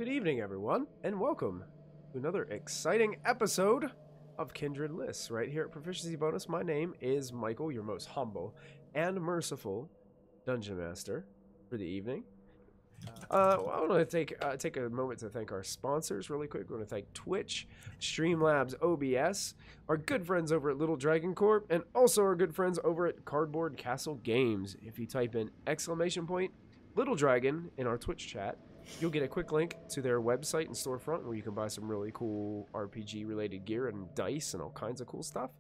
Good evening, everyone, and welcome to another exciting episode of Kindred Lists right here at Proficiency Bonus. My name is Michael, your most humble and merciful Dungeon Master for the evening. I want to take a moment to thank our sponsors really quick. We want to thank Twitch, Streamlabs OBS, our good friends over at Little Dragon Corp, and also our good friends over at Cardboard Castle Games. If you type in !Little Dragon in our Twitch chat, you'll get a quick link to their website and storefront where you can buy some really cool RPG related gear and dice and all kinds of cool stuff.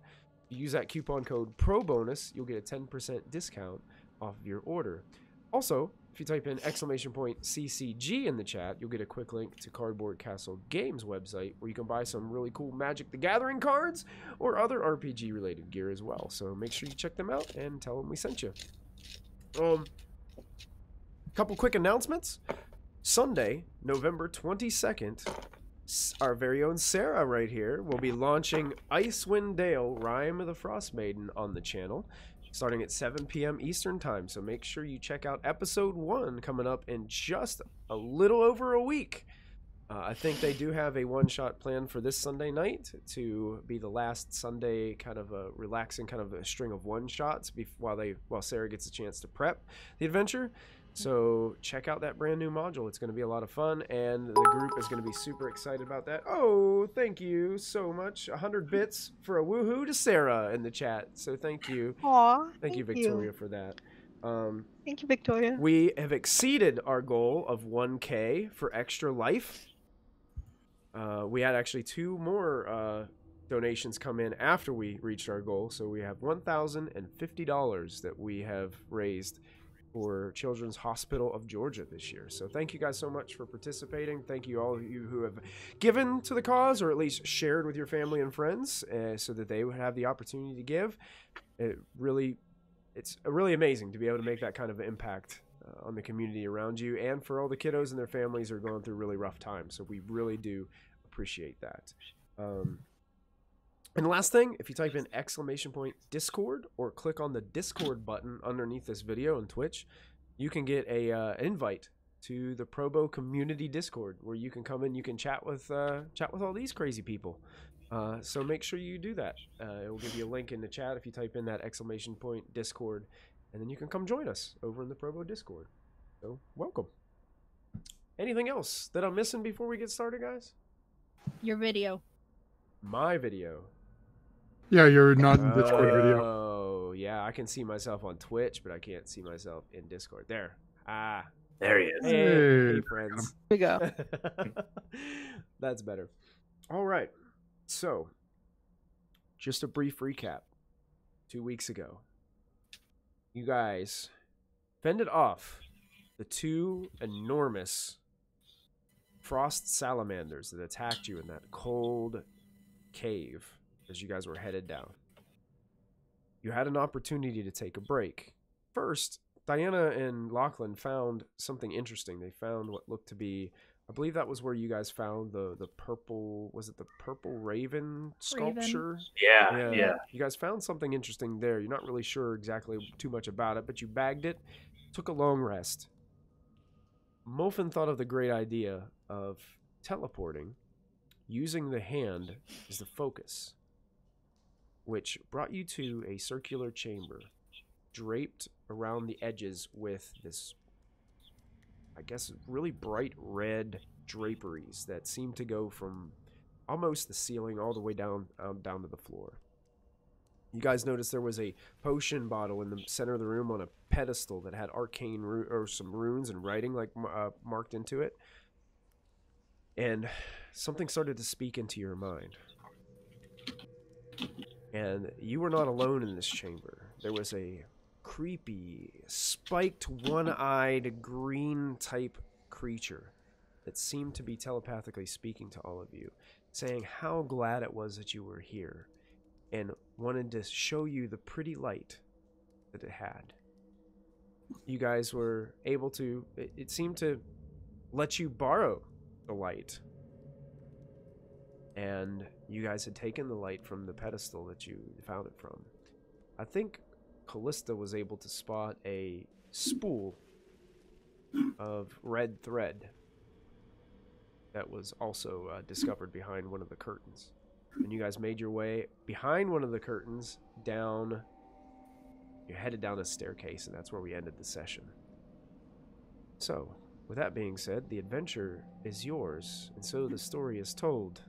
If you use that coupon code PROBONUS, you'll get a 10% discount off of your order. Also, if you type in !CCG in the chat, you'll get a quick link to Cardboard Castle Games website where you can buy some really cool Magic the Gathering cards or other RPG related gear as well. So make sure you check them out and tell them we sent you. Couple quick announcements. Sunday, November 22nd, our very own Sarah right here will be launching Icewind Dale, Rime of the Frost Maiden on the channel, starting at 7 p.m. Eastern Time. So make sure you check out episode 1 coming up in just a little over a week. I think they do have a one-shot plan for this Sunday night to be the last Sunday, kind of a relaxing kind of a string of one-shots while Sarah gets a chance to prep the adventure. So check out that brand new module. It's going to be a lot of fun, and the group is going to be super excited about that. Oh, thank you so much. 100 bits for a woohoo to Sarah in the chat. So thank you. Aw, thank you, Victoria, for that. Thank you, Victoria. We have exceeded our goal of 1K for Extra Life. We had actually 2 more donations come in after we reached our goal. So we have $1,050 that we have raised for Children's Hospital of Georgia this year. So thank you guys so much for participating. Thank you all of you who have given to the cause, or at least shared with your family and friends so that they would have the opportunity to give. It's really amazing to be able to make that kind of impact on the community around you, and for all the kiddos and their families who are going through really rough times. So we really do appreciate that. And the last thing, if you type in !Discord or click on the Discord button underneath this video on Twitch, you can get an invite to the Probo community Discord where you can come in, you can chat with all these crazy people. So make sure you do that. It will give you a link in the chat if you type in that !Discord, and then you can come join us over in the Probo Discord. So welcome. Anything else that I'm missing before we get started, guys? Your video. My video. Yeah, you're not in Discord video. Oh, yeah, I can see myself on Twitch, but I can't see myself in Discord. There. There he is. Hey friends. There we go. That's better. All right. So, just a brief recap. 2 weeks ago, you guys fended off the 2 enormous frost salamanders that attacked you in that cold cave as you guys were headed down. You had an opportunity to take a break. First, Diana and Lachlan found something interesting. They found what looked to be, I believe that was where you guys found the purple, was it the purple raven sculpture? Yeah. You guys found something interesting there. You're not really sure exactly too much about it, but you bagged it, took a long rest. Muffin thought of the great idea of teleporting, using the hand as the focus, which brought you to a circular chamber draped around the edges with this, I guess, really bright red draperies that seemed to go from almost the ceiling all the way down to the floor. You guys noticed there was a potion bottle in the center of the room on a pedestal that had arcane or some runes and writing like marked into it. And something started to speak into your mind. And you were not alone in this chamber. There was a creepy, spiked, one-eyed, green-type creature that seemed to be telepathically speaking to all of you, saying how glad it was that you were here, and wanted to show you the pretty light that it had. You guys were able to, it seemed to let you borrow the light. And you guys had taken the light from the pedestal that you found it from. I think Callista was able to spot a spool of red thread that was also discovered behind one of the curtains. And you guys made your way behind one of the curtains down. You're headed down a staircase, and that's where we ended the session. So, with that being said, the adventure is yours, and so the story is told.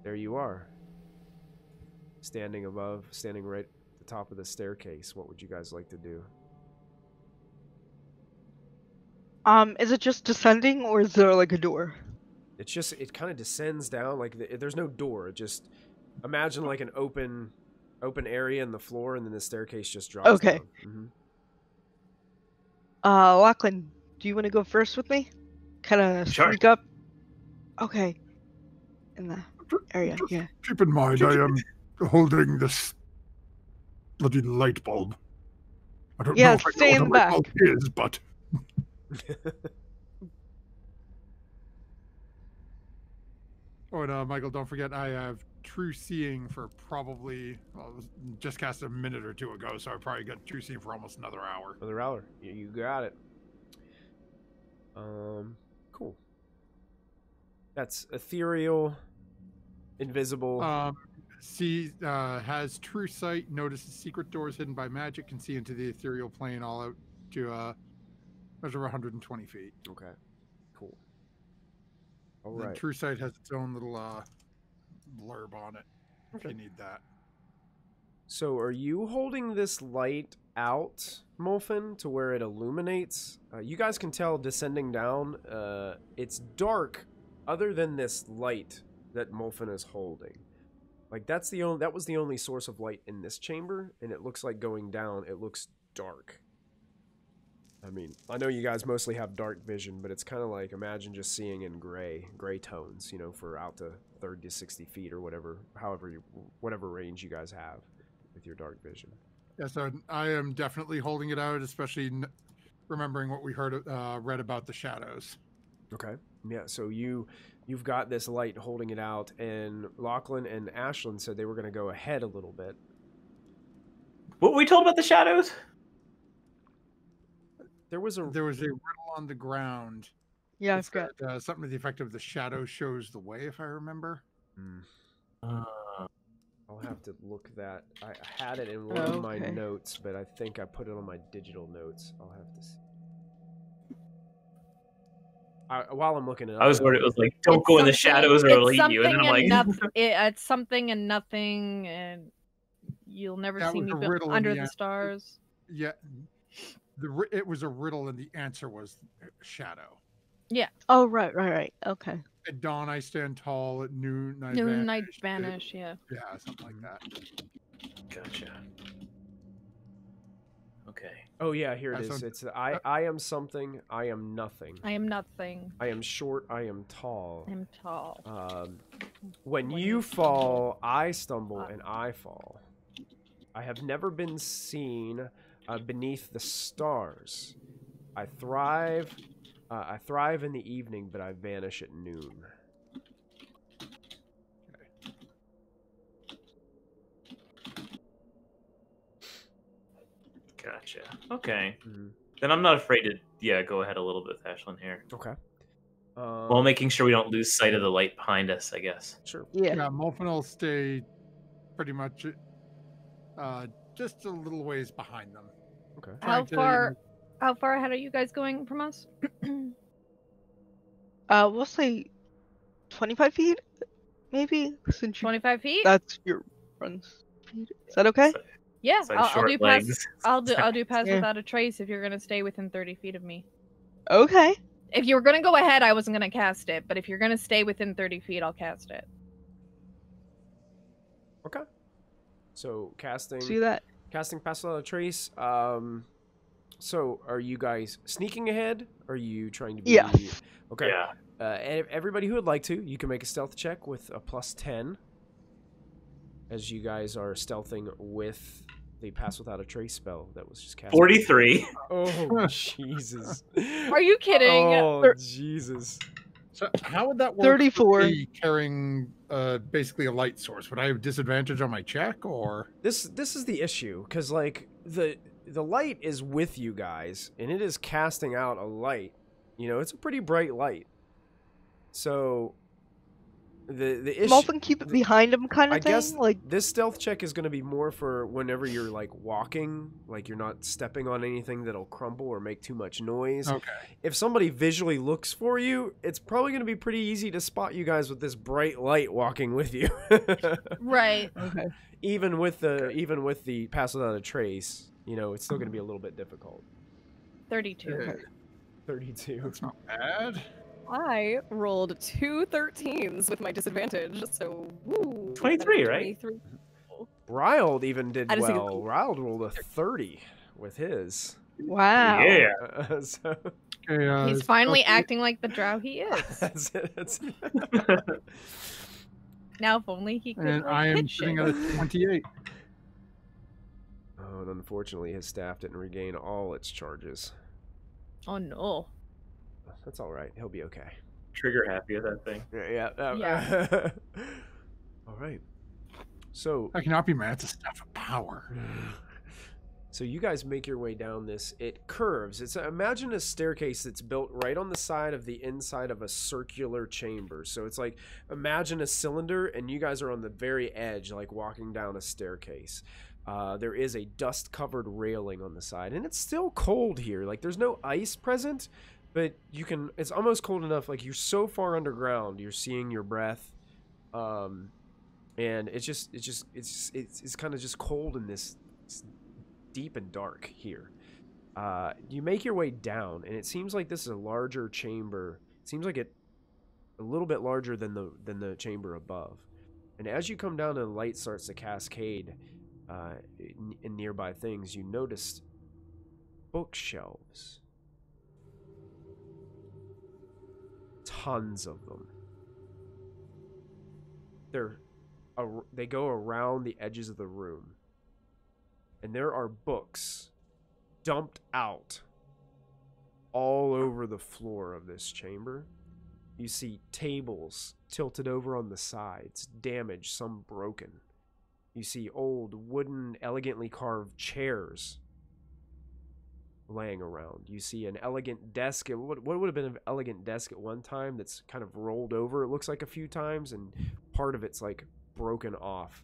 There you are. Standing right at the top of the staircase. What would you guys like to do? Is it just descending, or is there like a door? It kind of descends down, like there's no door. It just, imagine like an open area in the floor, and then the staircase just drops Okay. down. Lachlan, do you want to go first with me? Kind of Sure. sneak up? Okay. In the area, yeah. Keep in mind, I am holding this bloody light bulb. I don't Yeah, know if I stay know in what the a light bulb back. is, but... Oh, and Michael, don't forget, I have true seeing for probably, just cast a minute or two ago, so I probably got true seeing for almost another hour. Another hour. You got it. Cool. That's ethereal, invisible. Has true sight, notices secret doors hidden by magic, can see into the ethereal plane all out to measure 120 feet. Okay. Cool. All Then right. true sight has its own little blurb on it, if you need that. So are you holding this light out, Molfin, to where it illuminates? You guys can tell descending down, it's dark other than this light that Molfin is holding. Like that was the only source of light in this chamber, and it looks like going down, it looks dark. I mean, I know you guys mostly have dark vision, but it's kind of like, imagine just seeing in gray tones, for out to 30 to 60 feet or whatever range you guys have with your dark vision. Yeah, so I am definitely holding it out, especially remembering what we read about the shadows. Okay. Yeah, so you've got this light holding it out, and Lachlan and Ashlyn said they were going to go ahead a little bit. What were we told about the shadows? There was a riddle on the ground. Yeah, It's got something to the effect of the shadow shows the way, if I remember. I'll have to look that. I had it in one of my notes, but I think I put it on my digital notes. I'll have to see. While I'm looking it up, I was worried it was like, don't go in the shadows or it'll eat you. And then I'm like, it's something and nothing, and you'll never see me under the stars. Yeah. It was a riddle, and the answer was shadow. Yeah. Oh, right. Okay. At dawn, I stand tall. At noon, I vanish. Yeah. Yeah, something like that. Gotcha. Okay. Oh yeah, here it is. It's I am something. I am nothing. I am nothing. I am short. I am tall. I am tall. When you fall, I stumble and I fall. I have never been seen beneath the stars. I thrive in the evening, but I vanish at noon. Gotcha. Okay. Then I'm not afraid to go ahead a little bit with Ashlyn here. Okay. While making sure we don't lose sight of the light behind us, I guess. Sure. Yeah. Molfin will stay pretty much just a little ways behind them. Okay. How far ahead are you guys going from us? We'll say 25 feet, maybe. 25 feet? That's your run speed. Is that okay? Yeah, I'll do pass. I'll do pass without a trace if you're gonna stay within 30 feet of me. Okay. If you were gonna go ahead, I wasn't gonna cast it, but if you're gonna stay within 30 feet, I'll cast it. Okay. So casting. See that? Casting pass without a trace. So are you guys sneaking ahead? Or are you trying to be? Yeah. Okay. Yeah. And everybody who would like to, you can make a stealth check with a +10. As you guys are stealthing with the pass without a trace spell that was just cast. 43. Oh, Jesus. Are you kidding? Oh, Jesus. So how would that work? 34. Carrying basically a light source. Would I have disadvantage on my check, or? This is the issue, because like the light is with you guys, and it is casting out a light, You know, it's a pretty bright light. So the issue, Muffin keep it behind him kind of I thing? guess Like, this stealth check is going to be more for whenever you're like walking, like you're not stepping on anything that'll crumble or make too much noise. Okay. If somebody visually looks for you, it's probably going to be pretty easy to spot you guys with this bright light walking with you. Right. okay. Even with the pass without a trace, you know, it's still going to be a little bit difficult. 32. 32. That's not bad. I rolled 2 13s with my disadvantage, so woo, 23, right? 23. Riled even did I just think well. Riled rolled a 30 with his. Wow. Yeah. So, Okay, He's finally okay. acting like the drow he is. that's it. That's it. Now, if only he could And like, I am hit sitting shit. at a 28. Oh, and unfortunately, his staff didn't regain all its charges. Oh no. That's all right. He'll be okay. Trigger happy with that thing. Yeah. Yeah. All right. So, I cannot be mad. It's a staff of power. so you guys make your way down this. It curves. Imagine a staircase that's built right on the side of the inside of a circular chamber. So it's like, imagine a cylinder, and you guys are on the very edge, like walking down a staircase. There is a dust-covered railing on the side, and it's still cold here. Like, there's no ice present, but you can. It's almost cold enough. Like, you're so far underground, you're seeing your breath, and it's kind of just cold in this. It's deep and dark here. You make your way down, and it seems like this is a larger chamber. It seems like it a little bit larger than the chamber above. And as you come down and the light starts to cascade in nearby things, you notice bookshelves. Tons of them. They go around the edges of the room. And there are books dumped out all over the floor of this chamber. You see tables tilted over on the sides, damaged, some broken. You see old wooden, elegantly carved chairs laying around. You see an elegant desk. What would have been an elegant desk at one time that's kind of rolled over, it looks like, a few times, and part of it's like broken off.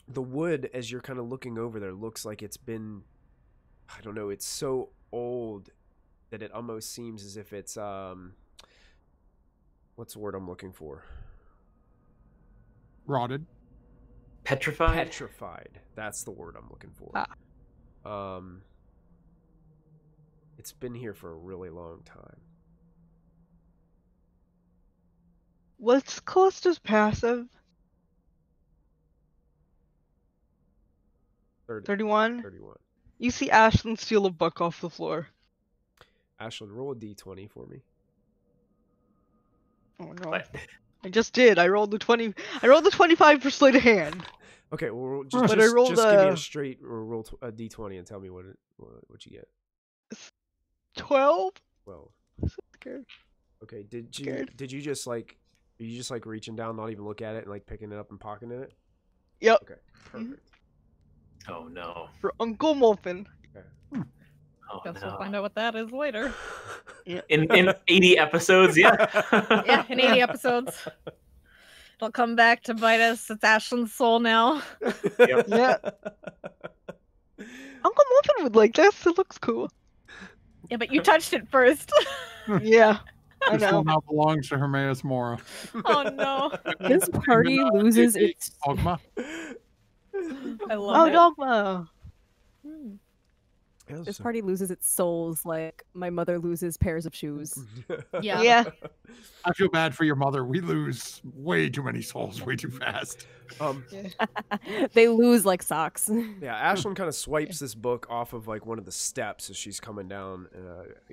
The wood, as you're kind of looking over there, looks like it's been, I don't know, it's so old that it almost seems as if it's what's the word I'm looking for? Rotted. Petrified? Petrified. That's the word I'm looking for. It's been here for a really long time. What's Callista's passive? 31? 31. You see Ashlyn steal a book off the floor. Ashlyn, roll a d20 for me. Oh no. What? I just did. I rolled the 20. I rolled the 25 for sleight of hand. Okay, well, But I rolled just give me a straight or roll a d20 and tell me what you get. 12? Well, Scared. okay. Did you just like, are you just like reaching down, not even look at it, and like picking it up and pocketing it? Yep. Okay, perfect. Oh no. For Uncle Muffin. Oh Guess we'll no. find out what that is later. In 80 episodes, yeah. Yeah, in 80 episodes. It'll come back to bite us. It's Ashlyn's soul now. Yep. Yeah. Uncle Muffin would like this. It looks cool. Yeah, but you touched it first. Yeah. I This soul know. now belongs to Hermaeus Mora. Oh no. This party loses its. Dogma. I love Oh, it. Dogma. Hmm. This party loses its souls like my mother loses pairs of shoes. Yeah. Yeah. I feel bad for your mother. We lose way too many souls way too fast. They lose like socks. Yeah, Ashlyn kind of swipes this book off of like one of the steps as she's coming down.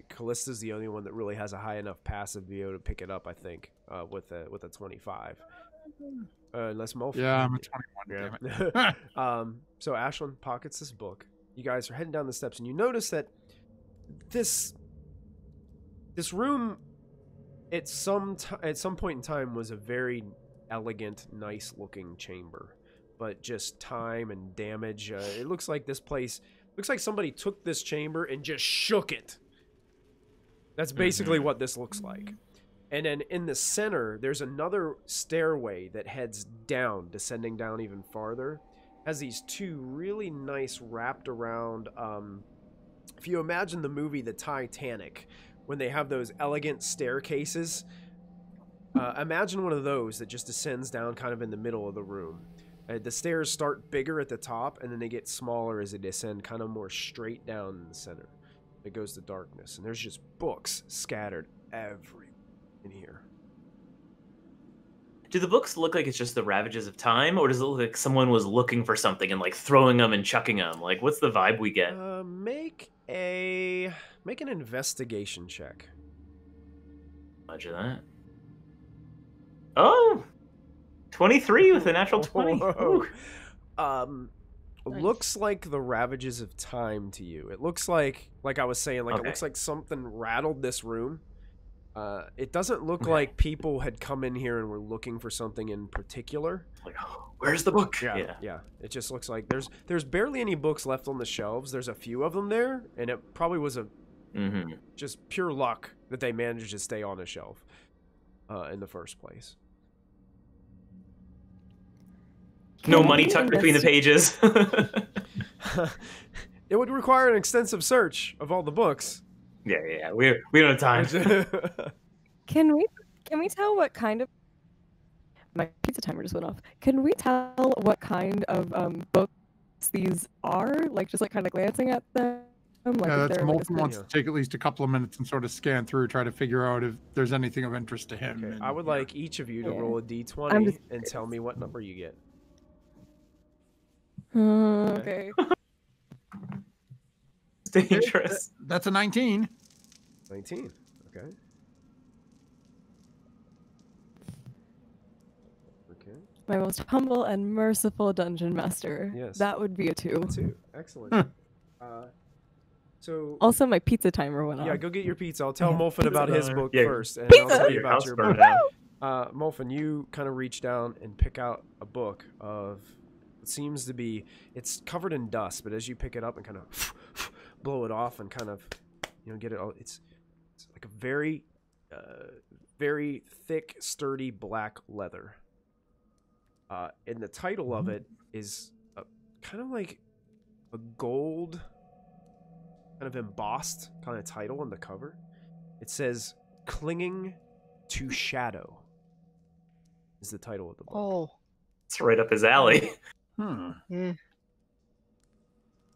Callista's the only one that really has a high enough passive to be able to pick it up, I think, with a 25. Unless Mulf. Yeah, I'm a 21. Yeah. Damn it. So Ashlyn pockets this book. You guys are heading down the steps, and you notice that this room at some point in time was a very elegant, nice-looking chamber, but just time and damage. It looks like this place looks like somebody took this chamber and just shook it, That's basically what this looks like. And then in the center, there's another stairway that heads down, descending down even farther. Has these two really nice wrapped around, if you imagine the movie The Titanic, when they have those elegant staircases, imagine one of those that just descends down kind of in the middle of the room. The stairs start bigger at the top, and then they get smaller as they descend kind of more straight down in the center. It goes to darkness, and there's just books scattered everywhere in here. Do the books look like it's just the ravages of time, or does it look like someone was looking for something and like throwing them and chucking them? Like, what's the vibe we get? Make an investigation check. Roger that. Oh, 23 with a natural 20. Nice. Looks like the ravages of time to you. It looks like I was saying, like, it looks like something rattled this room. It doesn't look like people had come in here and were looking for something in particular. Like, oh, where's the book? Yeah. It just looks like there's barely any books left on the shelves. There's a few of them there, and it probably was just pure luck that they managed to stay on a shelf in the first place. No money tucked between the pages. It would require an extensive search of all the books. Yeah. We don't have time. Can we tell what kind of my pizza timer just went off? Can we tell what kind of books these are? Like just like kind of glancing at them. Like Yeah, that's Molten like wants to take at least a couple of minutes and sort of scan through, try to figure out if there's anything of interest to him. Okay, And, I would like each of you to roll a d20 and tell me what number you get. Okay. It's dangerous. That's a 19. 19. Okay. My most humble and merciful dungeon master. Yes. That would be a 2. 2. Excellent. So Also, my pizza timer went off. yeah, go get your pizza. I'll tell Molfen about his book first, and Pizza! I'll tell you Your about house your burned book. down. Molfen, you kind of reach down and pick out a book of what seems to be, it's covered in dust, but as you pick it up and kind of blow it off and kind of, get it all, it's like a very, very thick, sturdy black leather. And the title of it is kind of like a gold, kind of embossed kind of title on the cover. It says "Clinging to Shadow" is the title of the book. Oh. It's right up his alley. Yeah.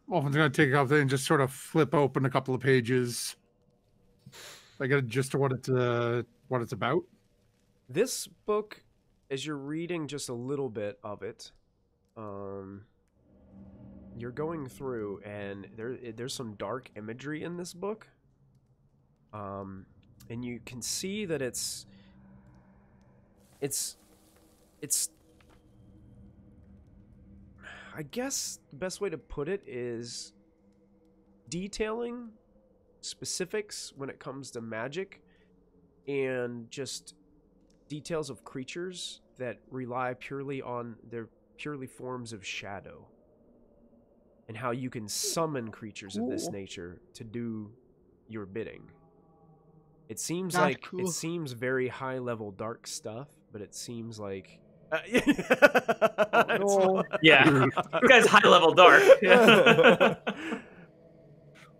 Molten's going to take it off there and just sort of flip open a couple of pages. I get a gist of what it's about. This book, as you're reading just a little bit of it, you're going through, and there's some dark imagery in this book. And you can see that it's I guess the best way to put it is detailing specifics when it comes to magic and just details of creatures that rely purely on their purely forms of shadow, and how you can summon creatures of this nature to do your bidding. It seems That's like cool. it seems very high level dark stuff, but it seems like no. Yeah. You guys high level dark. Yeah.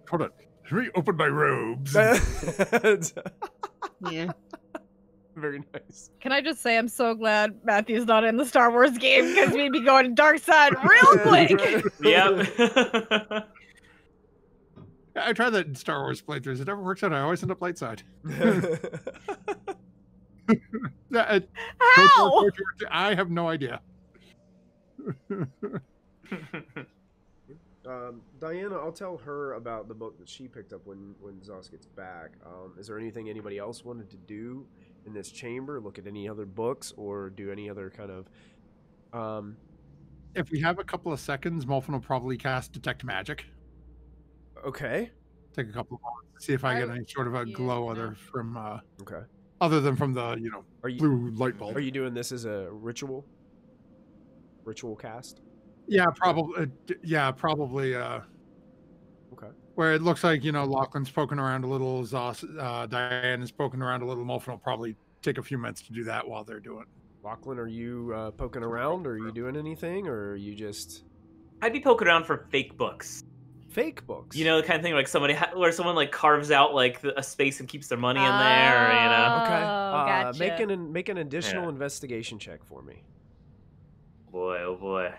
Hold on. Let me open my robes. Yeah. Very nice. Can I just say I'm so glad Matthew's not in the Star Wars game because we'd be going dark side real quick. Yep. I tried that in Star Wars playthroughs. It never works out. I always end up light side. How? I have no idea. Diana, I'll tell her about the book that she picked up when Zos gets back. Is there anything anybody else wanted to do in this chamber? Look at any other books or do any other kind of... If we have a couple of seconds, Molfen will probably cast Detect Magic. Okay. Take a couple of moments, see if I get any sort of a glow Okay. other than from the blue light bulb. Are you doing this as a ritual cast? Yeah, probably. Okay. Where it looks like, Lachlan's poking around a little, Diane is poking around a little. Muffin will probably take a few minutes to do that while they're doing it. Lachlan, are you poking around, or are you doing anything, or are you just... I'd be poking around for fake books. Fake books? You know, the kind of thing like where someone like carves out like a space and keeps their money in there, or, Okay. Gotcha. Make an additional investigation check for me. Boy, oh boy.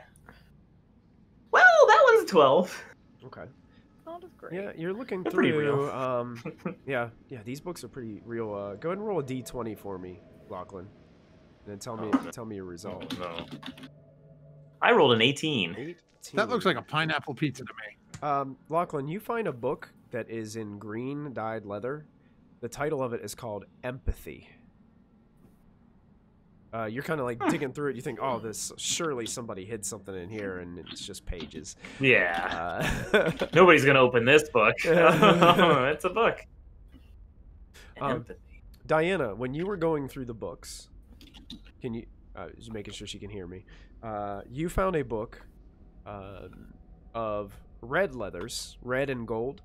Well, that one's 12. Okay. Not as great. Yeah, you're looking They're pretty through. real. Yeah, these books are pretty real. Go ahead and roll a d20 for me, Lachlan, and then tell me your result. Oh, no. I rolled an 18. 18. That looks like a pineapple pizza to me. Lachlan, you find a book that is in green dyed leather. The title of it is called Empathy. You're kind of like digging through it. You think, oh, surely somebody hid something in here, and it's just pages. Yeah. Nobody's going to open this book. It's a book. Empathy. Diana, when you were going through the books, can you, just making sure she can hear me, you found a book of red leathers, red and gold,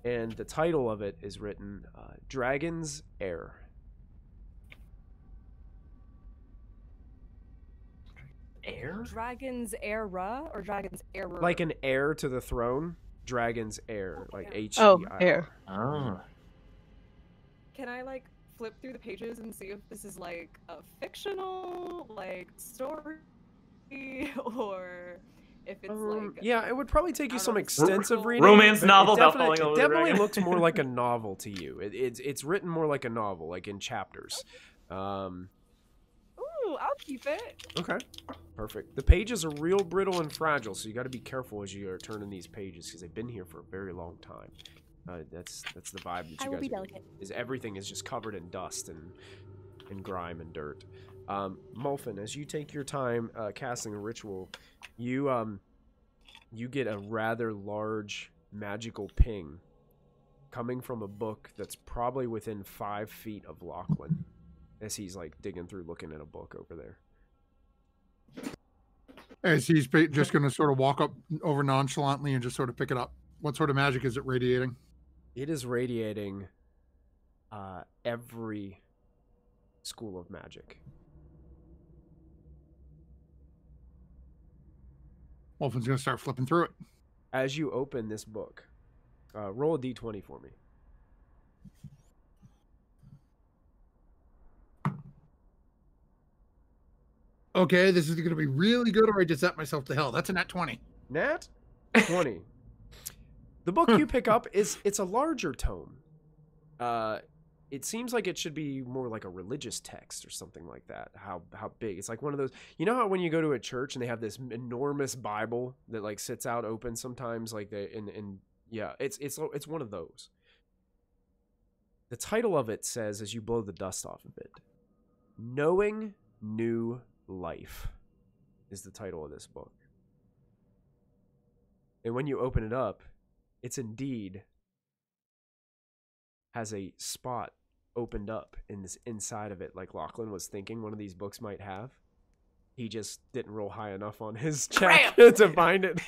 and the title of it is written Dragon's Heir. Heir? Dragon's Era or Dragon's Error? Like an heir to the throne, Dragon's Heir, like H-E-I-R. Oh, heir. Oh. Can I like flip through the pages and see if this is like a fictional like story or if it's like yeah, it would probably take you some extensive reading. Romance but novel it about definitely, falling over it the definitely dragon. looks more like a novel to you. It's written more like a novel, like in chapters. Ooh, I'll keep it. Okay, perfect. The pages are real brittle and fragile, so you got to be careful as you are turning these pages because they've been here for a very long time. That's the vibe that you I will guys be are delicate. getting, is everything is just covered in dust and grime and dirt. Mulfin, as you take your time casting a ritual, you get a rather large magical ping coming from a book that's probably within 5 feet of Lachlan as he's like digging through looking at a book over there. As he's just going to sort of walk up over nonchalantly and just sort of pick it up. What sort of magic is it radiating? It is radiating every school of magic. Wolfen's going to start flipping through it. As you open this book, roll a d20 for me. Okay, this is going to be really good, or I just set myself to hell. That's a nat 20. Nat 20. The book you pick up it's a larger tome. It seems like it should be more like a religious text or something like that. How big? It's like one of those. You know how when you go to a church and they have this enormous Bible that like sits out open sometimes, like yeah, it's one of those. The title of it says, as you blow the dust off of it, "Knowing New Life" is the title of this book. And when you open it up, it's indeed has a spot opened up in this inside of it, like Lachlan was thinking one of these books might have. He just didn't roll high enough on his check to find it.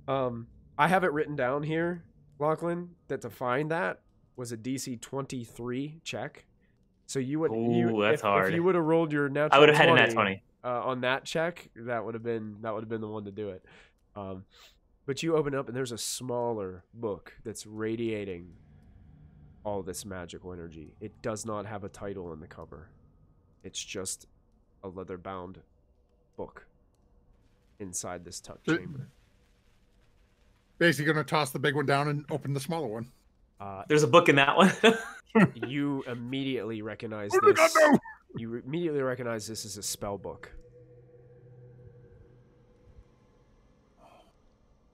I have it written down here, Lachlan, that to find that was a DC 23 check. So you would, that's hard. If you would have rolled your natural, I would have had a 20, nat 20 on that check. That would have been the one to do it. But you open up and there's a smaller book that's radiating all this magical energy. It does not have a title in the cover. It's just a leather-bound book inside this tuck chamber. Basically going to toss the big one down and open the smaller one. There's a book in that one. You immediately recognize Oh my God, this. no! You immediately recognize this as a spell book.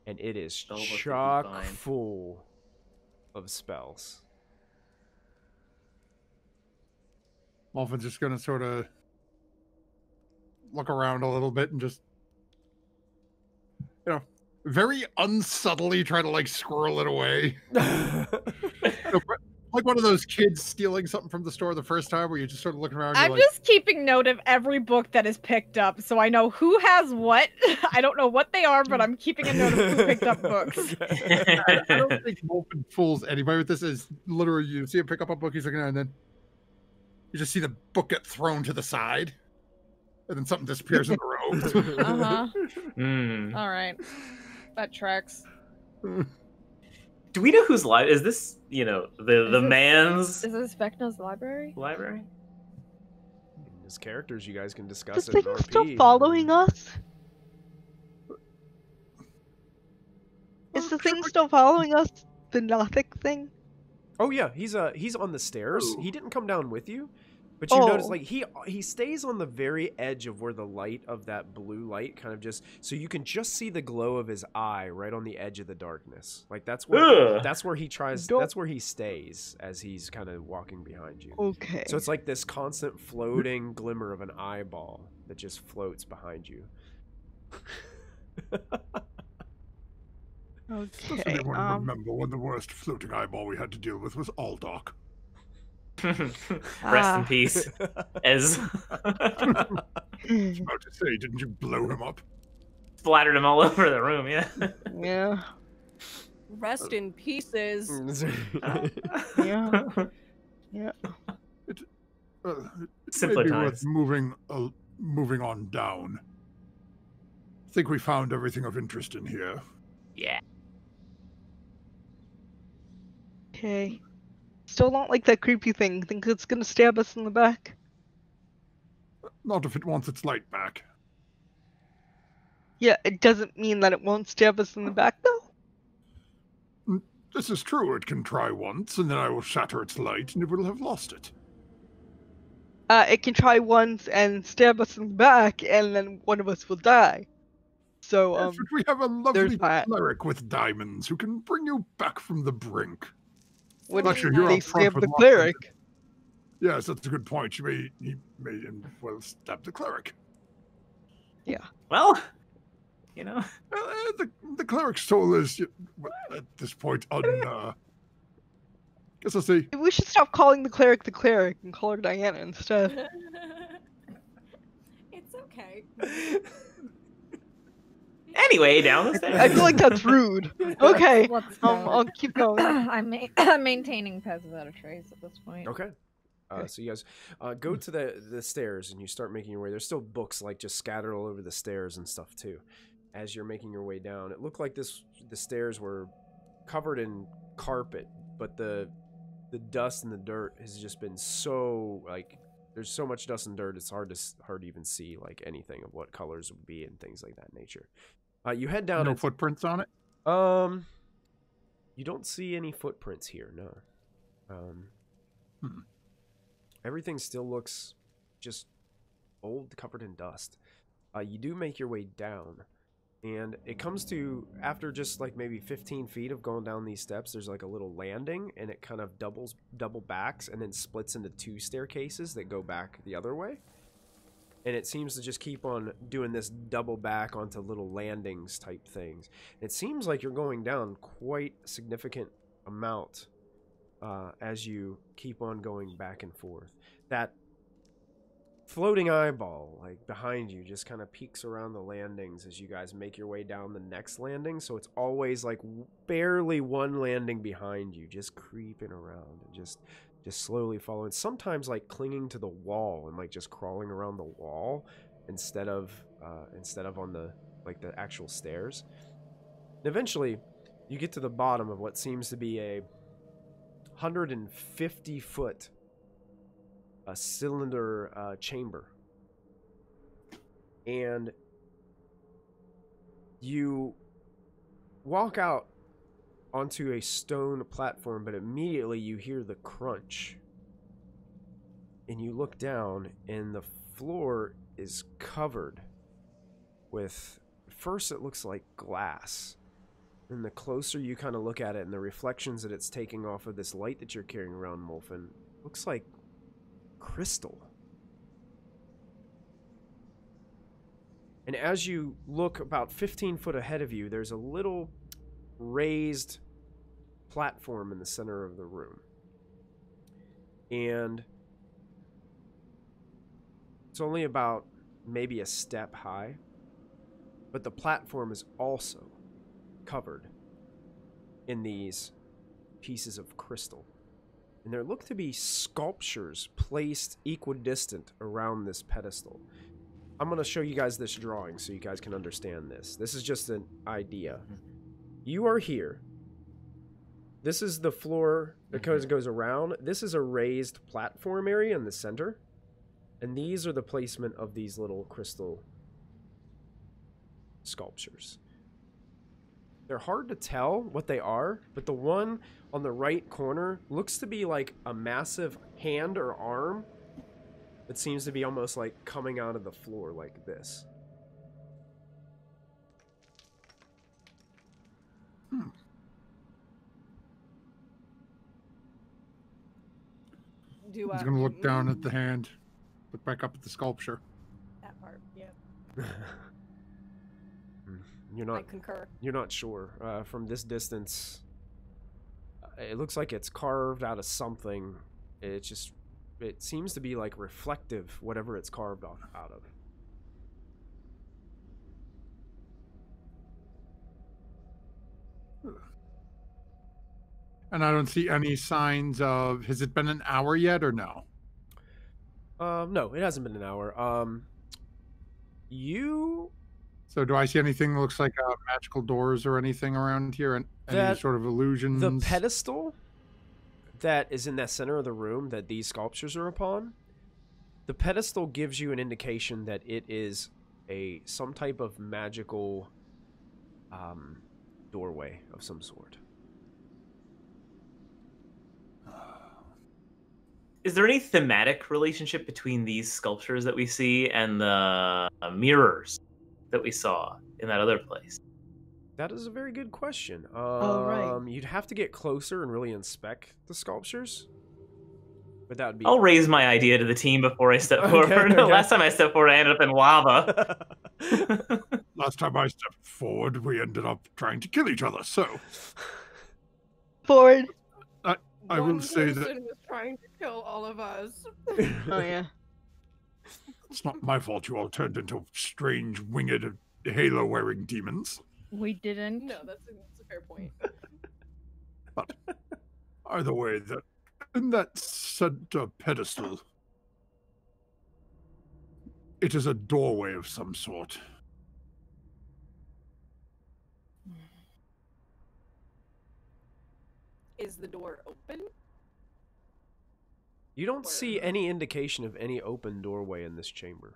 And it is chock full of spells. Wolfen's just going to sort of look around a little bit and just, very unsubtly try to like squirrel it away. like one of those kids stealing something from the store the first time where you just sort of looking around and I'm just keeping note of every book that is picked up, so I know who has what. I don't know what they are, but I'm keeping a note of who picked up books. I don't think Wolfen fools anybody with this. Is literally you see him pick up a book, he's looking at it, and then you just see the book get thrown to the side, and then something disappears in the robe. All right, that tracks. Do we know whose library is this? You know, the man's. Is this Vecna's library? Library. His characters, you guys can discuss This it. thing still following us? Is the thing still following us? The Nothic thing? Oh yeah, he's on the stairs. He didn't come down with you, but you notice like he stays on the very edge of where the light of that blue light kind of just, so you can just see the glow of his eye right on the edge of the darkness. Like that's where he tries. That's where he stays as he's kind of walking behind you. Okay. So it's like this constant floating glimmer of an eyeball that just floats behind you. Does Okay. anyone remember when the worst floating eyeball we had to deal with was Aldoc? Rest in peace. As I was about to say, didn't you blow him up? splattered him all over the room. Yeah. Yeah. Rest in pieces. Yeah. Yeah. It Simpler may be times. worth moving on down. I think we found everything of interest in here. Yeah. Okay. Still don't like that creepy thing. Think it's gonna stab us in the back? Not if it wants its light back. Yeah, it doesn't mean that it won't stab us in the back, though. This is true. It can try once, and then I will shatter its light, and it will have lost it. It can try once and stab us in the back, and then one of us will die. So, Yes, but we have a lovely there's that. cleric with diamonds who can bring you back from the brink. What Not if sure you're they up front stab with the lots of- cleric? Yes, that's a good point. He may well stab the cleric. Well, you know. The cleric's soul is at this point guess I'll say We should stop calling the cleric and call her Diana instead. It's okay. Anyway, down the stairs. I feel like that's rude. Okay, Let's go. I'll keep going. I'm maintaining Pez without a trace at this point. Okay. So you guys go to the stairs and you start making your way. There's still books like just scattered all over the stairs and stuff too. As you're making your way down, it looked like the stairs were covered in carpet, but the dust and the dirt has just been so like there's so much dust and dirt. It's hard to even see like anything of what colors would be and things like that nature. You head down. no footprints on it. You don't see any footprints here. No. Everything still looks just old, covered in dust. You do make your way down, and it comes to, after just like maybe 15 feet of going down these steps, there's like a little landing, and it kind of double backs and then splits into two staircases that go back the other way. And it seems to just keep on doing this double back onto little landings type things. It seems like you're going down quite a significant amount as you keep on going back and forth. That floating eyeball like behind you just kind of peeks around the landings as you guys make your way down the next landing. So it's always like barely one landing behind you, just creeping around and just slowly following, sometimes like clinging to the wall and like just crawling around the wall instead of on the like the actual stairs. And eventually you get to the bottom of what seems to be a 150-foot cylinder chamber, and you walk out onto a stone platform, but immediately you hear the crunch, and you look down, and the floor is covered with, first it looks like glass, and the closer you kind of look at it and the reflections that it's taking off of this light that you're carrying around, Molfen, looks like crystal. And as you look about 15 foot ahead of you, there's a little raised platform in the center of the room. and it's only about maybe a step high, but the platform is also covered in these pieces of crystal. And there look to be sculptures placed equidistant around this pedestal. I'm going to show you guys this drawing so you guys can understand this. This is just an idea. You are here. This is the floor that goes around. This is a raised platform area in the center. And these are the placement of these little crystal sculptures. They're hard to tell what they are, but the one on the right corner looks to be like a massive hand or arm that seems to be almost like coming out of the floor like this. He's going to look down at the hand, look back up at the sculpture. That part, yeah. I concur. You're not sure. From this distance, it looks like it's carved out of something. It seems to be like reflective, whatever it's carved out of. And I don't see any signs of, has it been an hour yet or no? No, it hasn't been an hour. So do I see anything that looks like magical doors or anything around here? And any sort of illusions? The pedestal that is in the center of the room that these sculptures are upon, the pedestal gives you an indication that it is some type of magical doorway of some sort. Is there any thematic relationship between these sculptures that we see and the mirrors that we saw in that other place? That is a very good question. Right. You'd have to get closer and really inspect the sculptures. But that would be... I'll raise my idea to the team before I step forward. Okay. Last time I stepped forward, I ended up in lava. Last time I stepped forward, we ended up trying to kill each other, so... Forward. I will say that... was trying to kill all of us. Oh, yeah. It's not my fault you all turned into strange, winged, halo-wearing demons. We didn't. No, that's a fair point. But either way, that in that center pedestal, it is a doorway of some sort. Is the door open? You don't see any indication of any open doorway in this chamber.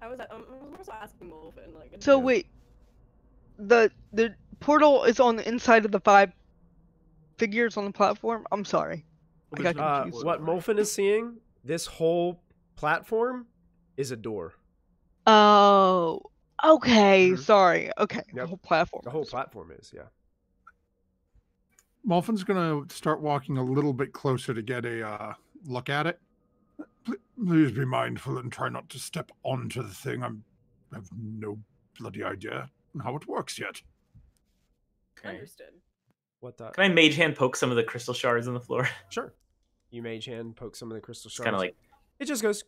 I was also asking Wolfen, like. So wait, the portal is on the inside of the 5 figures on the platform? I'm sorry. I got confused. What Molfen is seeing, this whole platform is a door. Oh, okay. Sorry. Okay, Yep. the whole platform. The whole platform is, yeah. Molfin's going to start walking a little bit closer to get a look at it. Please be mindful and try not to step onto the thing. I have no bloody idea how it works yet. Okay. Understood. What the? Can I mage hand poke some of the crystal shards on the floor? Sure. You mage hand poke some of the crystal shards. Kind of like... It just goes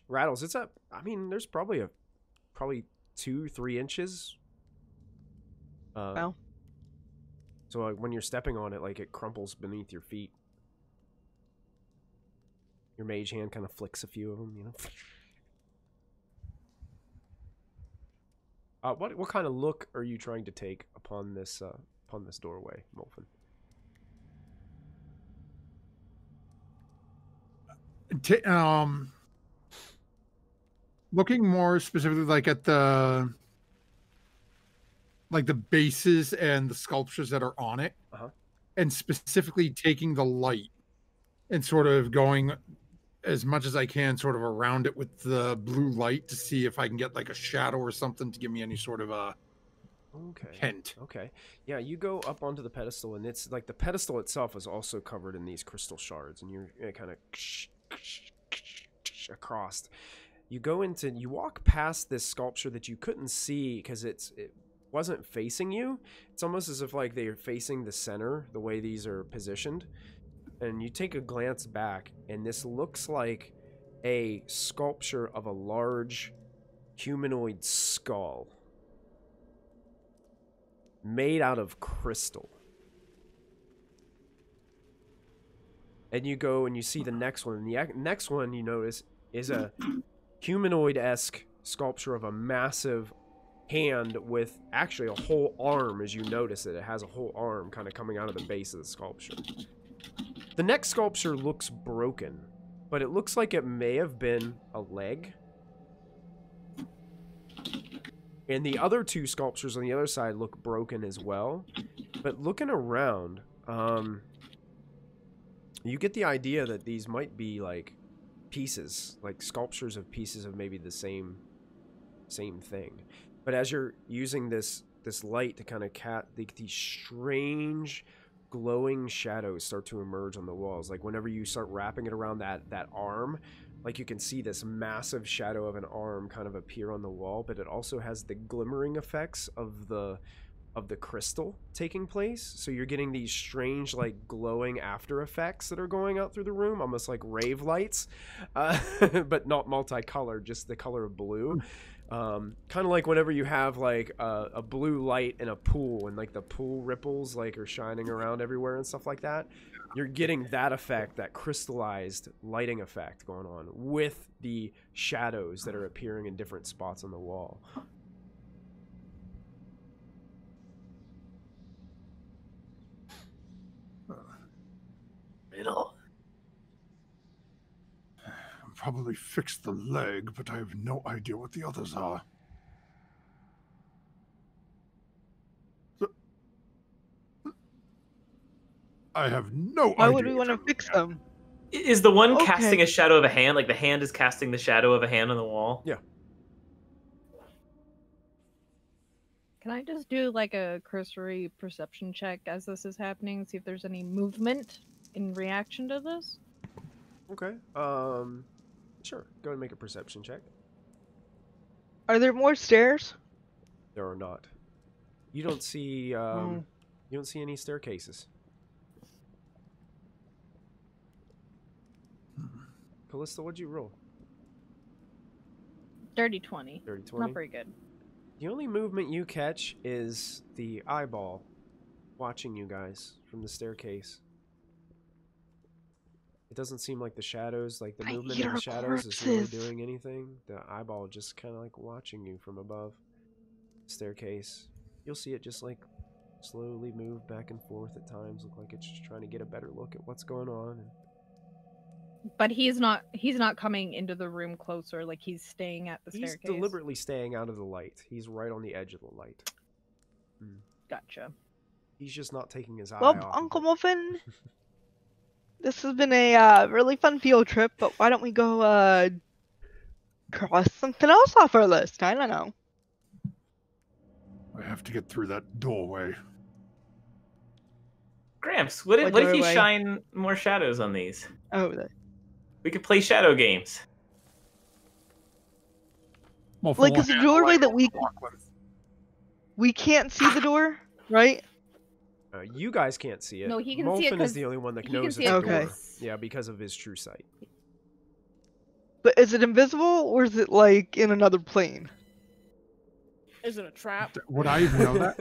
rattles. It's up. I mean, there's probably 2-3 inches. Wow. So like, when you're stepping on it, like it crumples beneath your feet. Your mage hand kind of flicks a few of them, you know. What kind of look are you trying to take upon this doorway, Molfen? Looking more specifically like at the bases and the sculptures that are on it, and specifically taking the light and sort of going as much as I can sort of around it with the blue light to see if I can get like a shadow or something to give me any sort of a hint. Okay. Yeah, you go up onto the pedestal, and it's like the pedestal itself is also covered in these crystal shards, and you're kind of across. You walk past this sculpture that you couldn't see because it wasn't facing you. It's almost as if like they're facing the center, the way these are positioned. and you take a glance back, and this looks like a sculpture of a large humanoid skull made out of crystal. And you go and you see the next one. And the next one you notice is a humanoid-esque sculpture of a massive hand with actually a whole arm. As you notice it has a whole arm kind of coming out of the base of the sculpture. The next sculpture looks broken, but it looks like it may have been a leg. And the other two sculptures on the other side look broken as well. But looking around, you get the idea that these might be like pieces, like sculptures of pieces of maybe the same thing. But as you're using this light to kind of these strange glowing shadows start to emerge on the walls. Like whenever you start wrapping it around that arm, like you can see this massive shadow of an arm kind of appear on the wall, but it also has the glimmering effects of the crystal taking place. So you're getting these strange like glowing after effects that are going out through the room, almost like rave lights, but not multicolored, just the color of blue. Kind of like whenever you have like a blue light in a pool and like the pool ripples like are shining around everywhere and stuff like that. You're getting that effect, that crystallized lighting effect going on with the shadows that are appearing in different spots on the wall. Middle. Probably fixed the leg, but I have no idea what the others are. I have no idea. Why would we want to fix them? Is the one Okay. casting a shadow of a hand, like the hand is casting the shadow of a hand on the wall? Yeah. Can I just do like a cursory perception check as this is happening, see if there's any movement in reaction to this? Okay. Sure. Go ahead and make a perception check. Are there more stairs? There are not. You don't see you don't see any staircases. Callista, what'd you roll? Dirty 20. Dirty 20. Not very good. The only movement you catch is the eyeball watching you guys from the staircase. It doesn't seem like the shadows, like the movement of the shadows is really doing anything. The eyeball just kind of like watching you from above the staircase. You'll see it just like slowly move back and forth at times, look like it's just trying to get a better look at what's going on. But he's not coming into the room closer, like he's staying at the staircase. He's deliberately staying out of the light. He's right on the edge of the light. Gotcha. He's just not taking his eye Well, off. Uncle Muffin, this has been a really fun field trip, but why don't we go cross something else off our list? I don't know. I have to get through that doorway. Gramps, what if you doorway? shine more shadows on these? Oh, We could play shadow games. Well, for like one it's a hand, doorway like that Lachlan. we can't see the door, right? You guys can't see it. No, he can see it Molfen is 'cause the only one that he can knows see it's it a door. Okay. Yeah, because of his true sight. But is it invisible or is it like in another plane? Is it a trap? Would I even know that?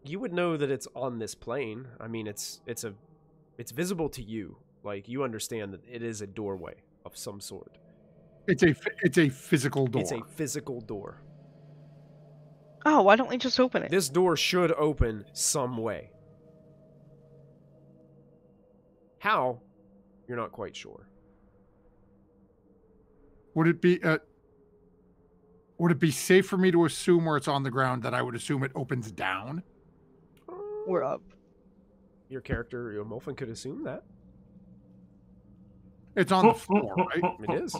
You would know that it's on this plane. I mean, it's visible to you. Like you understand that it is a doorway of some sort. It's a physical door. It's a physical door. Oh, why don't we just open it? This door should open some way. How? You're not quite sure. Would it be safe for me to assume where it's on the ground that I would assume it opens down? We're up. Your character, your Molfen, could assume that. It's on the floor, right? It is.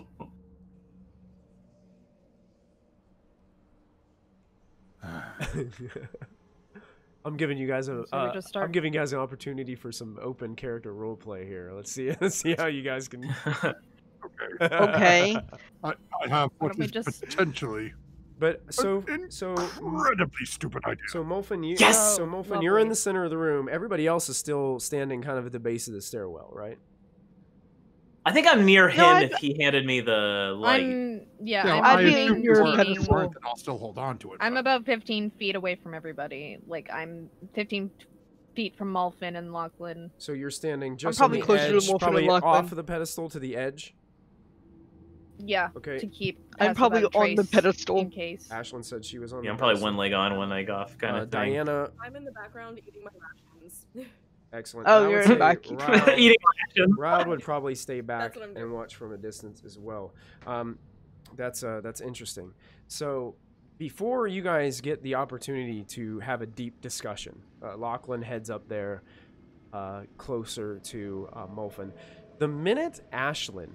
I'm giving you guys So we just start- I'm giving you guys an opportunity for some open character role play here. Let's see how you guys can. Okay. I have Why what don't we is just- potentially But Incredibly stupid idea. So Molfin, Yes! So Molfin, Lovely. you're in the center of the room. Everybody else is still standing kind of at the base of the stairwell, right? I think I'm near him I- if he handed me the light. Yeah, I'd I be assume in you your are at the pedestal. front, and I'll still hold on to it. I'm but- about 15 feet away from everybody. Like, I'm 15 feet from Molfin and Lachlan. So you're standing just probably on the closer to edge, Molfin probably and Lachlan. off of the pedestal to the edge. Yeah, Okay. to keep. I'm us probably without on the trace pedestal. In case. Ashlyn said she was on. Yeah, the I'm probably pedestal. one leg on, one leg off kind of thing. Diana, I'm in the background eating my rations. excellent. Oh, I would you're in say back. Ryle- Eating action. Ryle would probably stay back what I'm and doing. watch from a distance as well. That's interesting. So before you guys get the opportunity to have a deep discussion, Lachlan heads up there closer to Molfin. The minute Ashlyn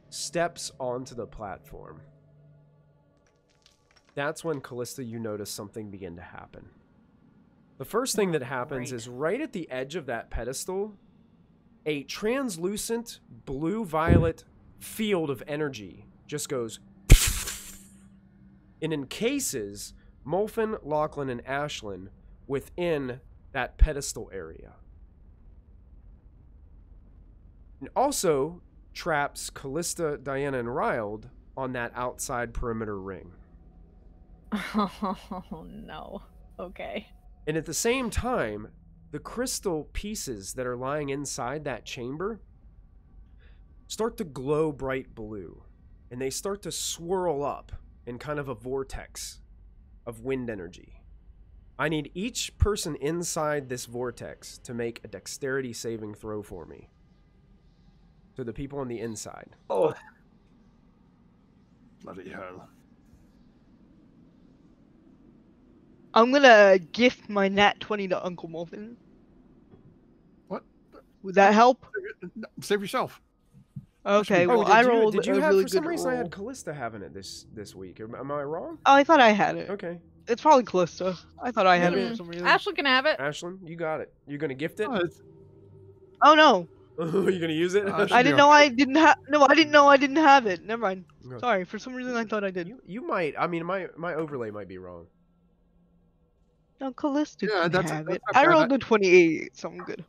steps onto the platform, that's when, Callista, you notice something begin to happen. The first thing that happens Great. is right at the edge of that pedestal, a translucent blue-violet field of energy just goes and encases Molfin, Lachlan, and Ashlyn within that pedestal area. And also traps Callista, Diana, and Ryled on that outside perimeter ring. Oh no. Okay. And at the same time, the crystal pieces that are lying inside that chamber start to glow bright blue, and they start to swirl up in kind of a vortex of wind energy. I need each person inside this vortex to make a dexterity saving throw for me. So the people on the inside. Oh, Bloody hell. I'm gonna gift my nat 20 to Uncle Molfin. What? Would that help? Save yourself. Okay, Oh, well, I did you, rolled did you a have, really for some good reason I roll. had Callista having it this week. Am I wrong? Oh, I thought I had it. Okay. It's probably Callista. I thought I had it Mm. for some reason. Ashley can have it. Ashlyn, you got it. You're going to gift it? Oh, it's- Oh no, You're going to use it? Should I be didn't know I didn't have. No, I didn't know I didn't have it. Never mind. Okay. Sorry, for some reason I thought I did. You might. I mean, my overlay might be wrong. No, Callista Yeah, can that's- have that's it. not I bad. rolled a 28, so I'm good.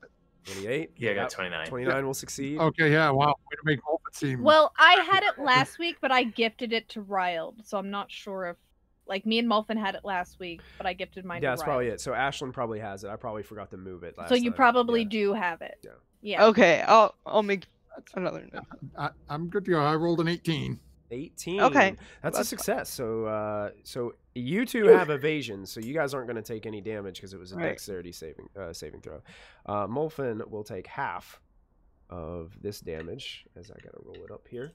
28? yeah, I got Yep. 29. 29 will succeed. Okay, yeah, wow. Way to make Molfin seem. Well, I had it last week, but I gifted it to Ryled, so I'm not sure if, like, me and Molfin had it last week, but I gifted mine Yeah, to that's Ryled. probably it. So Ashlyn probably has it. I probably forgot to move it last So you time. probably Yeah. do have it. Yeah. Yeah. Okay, I'll make another note. I'm good to go. I rolled an 18. 18. Okay. That's a That's- success. So you two have evasion, so you guys aren't going to take any damage because it was a Right. dexterity saving throw. Molfin will take half of this damage, as I got to roll it up here.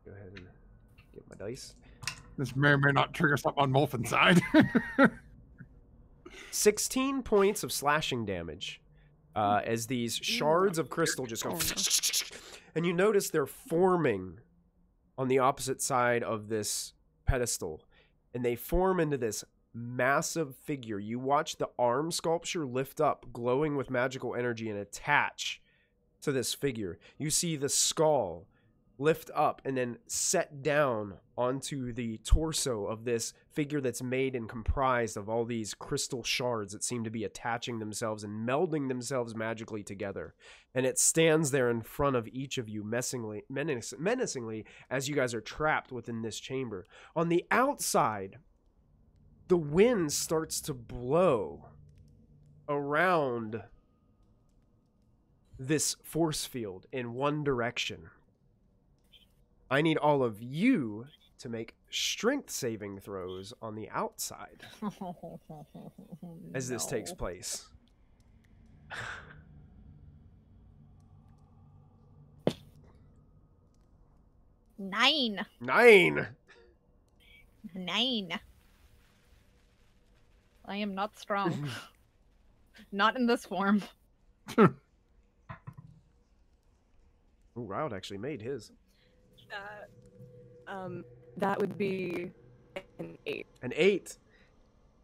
Go ahead and get my dice. This may or may not trigger something on Molfin's side. 16 points of slashing damage as these shards of crystal just go. And you notice they're forming on the opposite side of this pedestal. And they form into this massive figure. You watch the arm sculpture lift up, glowing with magical energy, and attach to this figure. You see the skull lift up and then set down onto the torso of this figure that's made and comprised of all these crystal shards that seem to be attaching themselves and melding themselves magically together. And it stands there in front of each of you menacingly as you guys are trapped within this chamber. On the outside, the wind starts to blow around this force field in one direction. I need all of you to make strength saving throws on the outside as this takes No. place. Nine. 9. I am not strong. Not in this form. Ooh, Ryled actually made his. That would be an 8. An 8.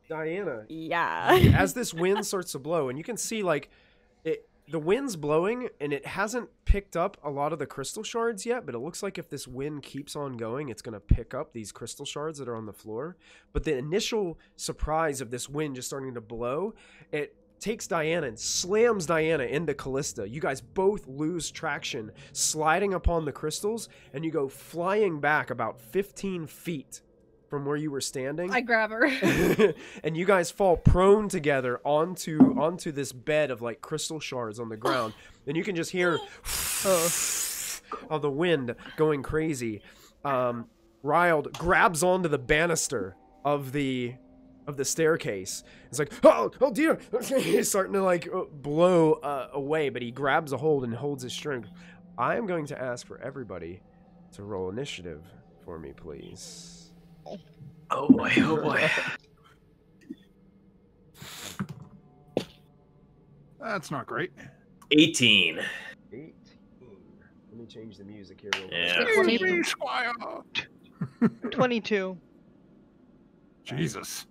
Diana, Yeah. as this wind starts to blow, and you can see like the wind's blowing and it hasn't picked up a lot of the crystal shards yet, but it looks like if this wind keeps on going, it's going to pick up these crystal shards that are on the floor. But the initial surprise of this wind just starting to blow, it takes Diana and slams Diana into Callista. You guys both lose traction, sliding upon the crystals, and you go flying back about 15 feet from where you were standing. I grab her. And you guys fall prone together onto this bed of like crystal shards on the ground. And you can just hear of the wind going crazy. Riled grabs onto the banister of the staircase. It's like, oh dear. He's starting to like blow away, but he grabs a hold and holds his strength. I am going to ask for everybody to roll initiative for me, please. Oh boy, oh boy. That's not great. 18. 18. Let me change the music here real quick. Yeah. 22. Jesus.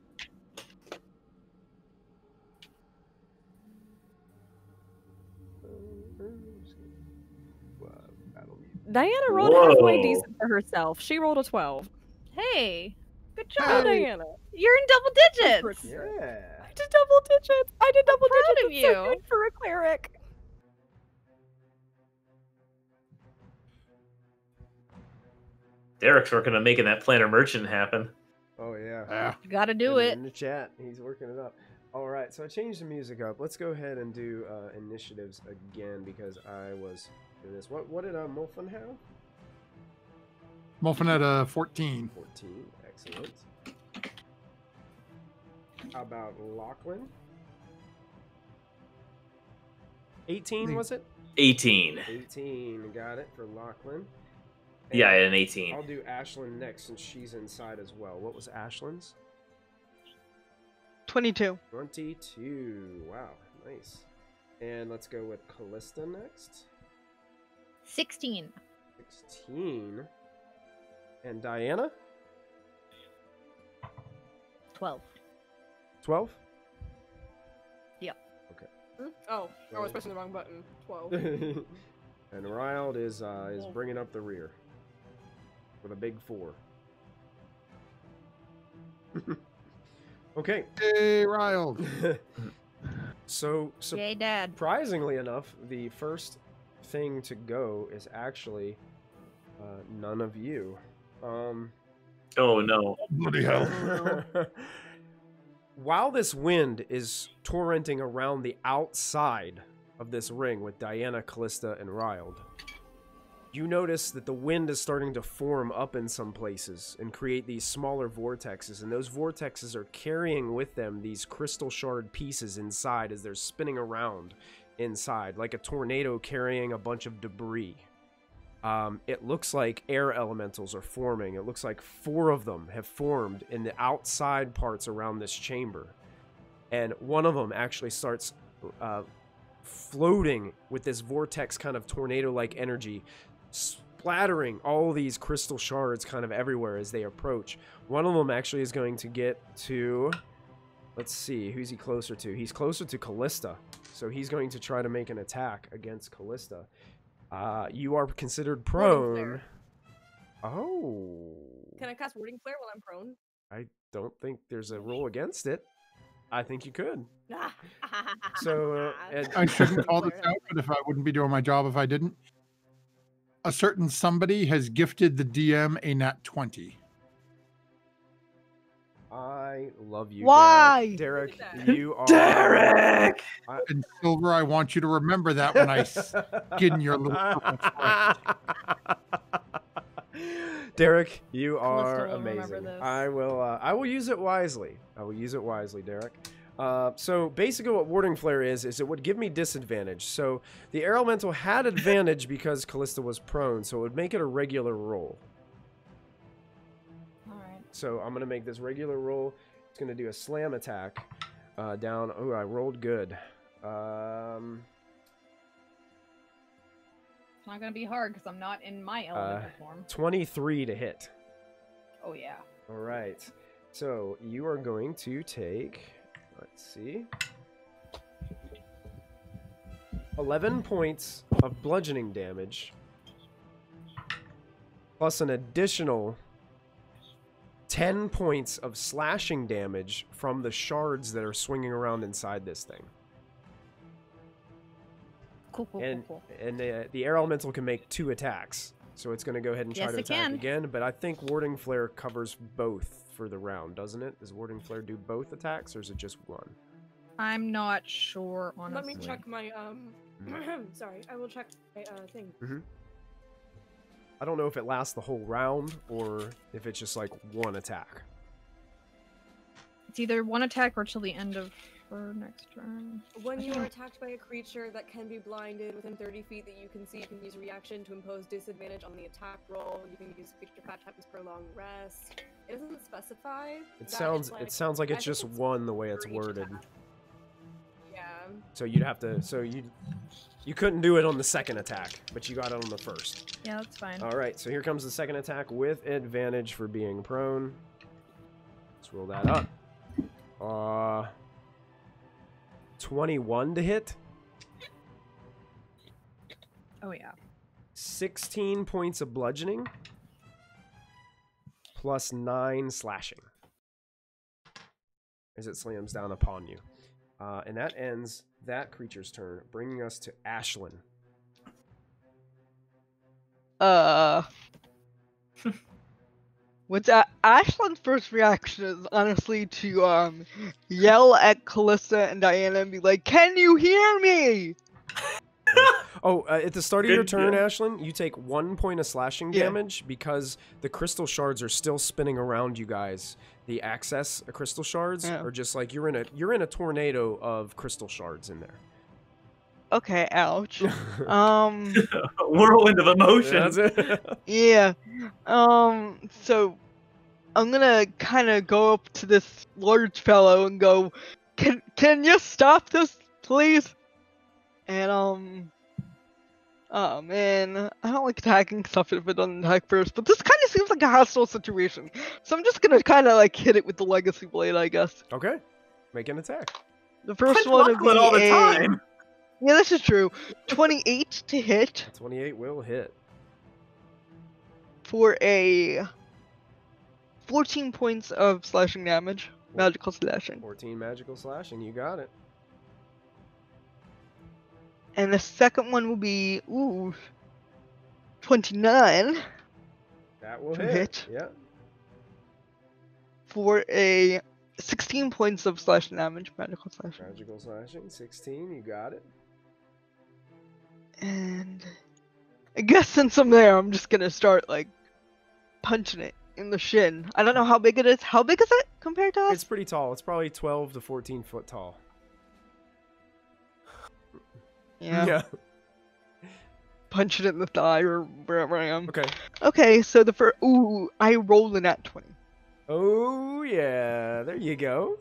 Diana rolled Whoa. halfway decent for herself. She rolled a 12. Hey, good Go, job. Diana. You're in double digits. Yeah. I did double digits. I did double proud digits. of It's so you. good for a cleric. Derek's working on making that planner merchant happen. Oh yeah. Yeah. You gotta do In- it. in the chat. He's working it up. All right, so I changed the music up. Let's go ahead and do initiatives again because I was doing this. What did Mulfin have? Muffin at 14. 14. Excellent. How about Lachlan? 18 was it? 18. 18. Got it for Lachlan. Yeah, I And had an 18. I'll do Ashlyn next since she's inside as well. What was Ashlyn's? 22. 22. Wow, nice. And let's go with Callista next. 16. 16. And Diana? 12. 12? Oh, I was pressing the wrong button. 12. And Riled is bringing up the rear with a big 4. Okay. Hey, Riled. So Yay, Dad. surprisingly enough, the first thing to go is actually none of you. Oh no. Bloody hell. While this wind is torrenting around the outside of this ring with Diana, Callista, and Riled, you notice that the wind is starting to form up in some places and create these smaller vortexes, and those vortexes are carrying with them these crystal shard pieces inside as they're spinning around inside, like a tornado carrying a bunch of debris. It looks like air elementals are forming. It looks like 4 of them have formed in the outside parts around this chamber. And one of them actually starts floating with this vortex kind of tornado-like energy, splattering all these crystal shards kind of everywhere as they approach. One of them actually is going to get to... Let's see, who's he closer to? He's closer to Callista. So he's going to try to make an attack against Callista. You are considered prone. Oh. Can I cast Warding Flare while I'm prone? I don't think there's a rule against it. I think you could. So, I shouldn't call this out, but if I wouldn't be doing my job if I didn't. A certain somebody has gifted the DM a nat 20. I love you. Why? Derek, Look at Derek you are. Derek! And Silver, I want you to remember that when I skin your little purple friend. Derek, you Calista are will remember amazing. this. I will use it wisely. I will use it wisely, Derek. So basically what Warding Flare is it would give me disadvantage. So the Air Elemental had advantage because Callista was prone, so it would make it a regular roll. Alright. So I'm going to make this regular roll. It's going to do a slam attack down. Oh, I rolled good. It's not gonna be hard because I'm not in my elemental form. 23 to hit. Oh yeah. All right. So you are going to take, let's see, 11 points of bludgeoning damage, plus an additional 10 points of slashing damage from the shards that are swinging around inside this thing. Cool. And the air elemental can make 2 attacks, so it's going to go ahead and try Yes, to it attack can. again. But I think Warding Flare covers both for the round, doesn't it? Does Warding Flare do both attacks, or is it just one? I'm not sure, honestly. Let me check my sorry, I will check my thing. I don't know if it lasts the whole round or if it's just like one attack. It's either one attack or till the end of her next turn. When you are attacked by a creature that can be blinded within 30 feet that you can see, you can use a reaction to impose disadvantage on the attack roll. You can use creature fat happens prolonged rest. It doesn't specify. It sounds like it's just one the way it's for each worded. attack. Yeah. So you'd have to. So you couldn't do it on the second attack, but you got it on the first. Yeah, that's fine. All right. So here comes the second attack with advantage for being prone. Let's roll that up. 21 to hit. Oh yeah. 16 points of bludgeoning. Plus 9 slashing. As it slams down upon you. And that ends that creature's turn, bringing us to Ashlyn. What's Ashlyn's first reaction is honestly to yell at Callista and Diana and be like, "Can you hear me?" Oh, at the start of your Good, turn, yeah. Ashlyn, you take 1 point of slashing damage because the crystal shards are still spinning around you guys. The access crystal shards are just like you're in a tornado of crystal shards in there. Okay, ouch. Whirlwind of emotions. That's it. Yeah. So I'm gonna kind of go up to this large fellow and go, "Can you stop this, please?" And oh man, I don't like attacking stuff if it doesn't attack first, but this kind of seems like a hostile situation, so I'm just gonna kind of like hit it with the legacy blade, I guess. Okay, make an attack. The first Quit one would be buckling all the time. Yeah, this is true. 28 to hit 28 will hit. for a 14 points of slashing damage, magical slashing. 14 magical slashing, you got it. And the second one will be 29 That will To hit. hit. Yeah. for a 16 points of slashing damage, magical slashing. Magical slashing, 16, you got it. And I guess since I'm there, I'm just gonna start like punching it in the shin. I don't know how big it is. How big is it compared to us? It's pretty tall. It's probably 12 to 14 foot tall. Yeah. Punch it in the thigh or wherever I am. Okay. Okay, so the first. I rolled a nat 20. Oh, yeah. There you go.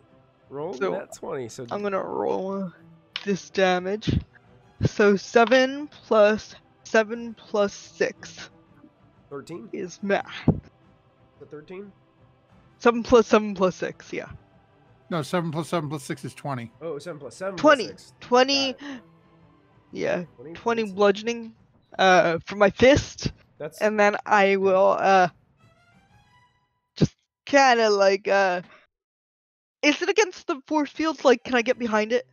Roll So, that 20. So I'm gonna roll this damage. So 7 plus 6 13? is math. The 13? 7 plus 6, yeah. No, 7 plus 7 plus 6 is 20. Oh, 7 plus 7 20. plus 6. 20. Got it. Yeah. 20 20 points. bludgeoning for my fist. That's And then I will just kind of like is it against the force fields? Like, can I get behind it?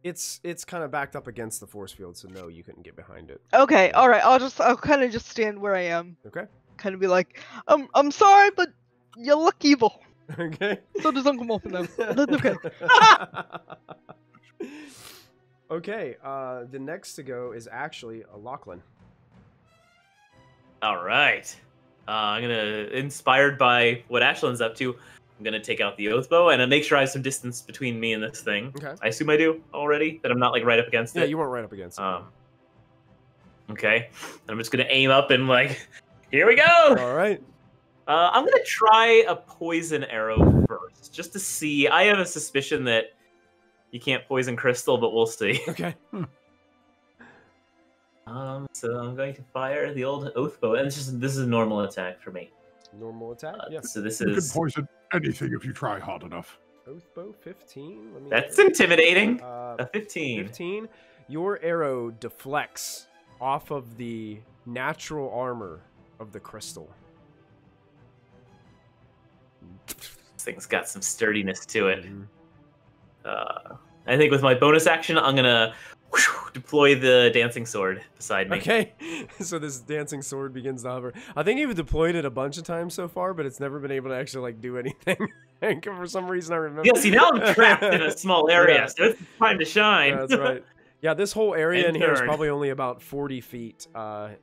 it's kind of backed up against the force field, so no, you couldn't get behind it. Okay, all right. I'll kind of just stand where I am. Okay. Kind of be like, I'm sorry, but you look evil. Okay. So does Uncle Muffin now. That's okay. Okay. The next to go is actually Lachlan. All right. I'm gonna, inspired by what Ashlyn's up to, I'm gonna take out the oath bow and make sure I have some distance between me and this thing. Okay. I assume I do already, that I'm not like right up against Yeah, it. you weren't right up against it. Okay. I'm just gonna aim up and like, here we go. All right. I'm gonna try a poison arrow first, just to see. I have a suspicion that you can't poison crystal, but we'll see. Okay. So I'm going to fire the old oath bow, and this is a normal attack for me. Normal attack. Yes. So this You can is poison anything if you try hard enough. Oath bow 15. Let me. that's intimidating. Uh, A 15. 15. Your arrow deflects off of the natural armor of the crystal. This thing's got some sturdiness to it. Mhm. I think with my bonus action, I'm gonna deploy the dancing sword beside me. Okay, so this dancing sword begins to hover. I think you've deployed it a bunch of times so far, but it's never been able to actually like do anything. For some reason, I remember. Yeah, see, now I'm trapped in a small area, Yeah. so it's time to shine. Yeah, that's right. Yeah, this whole area And in here is turn. probably only about 40 feet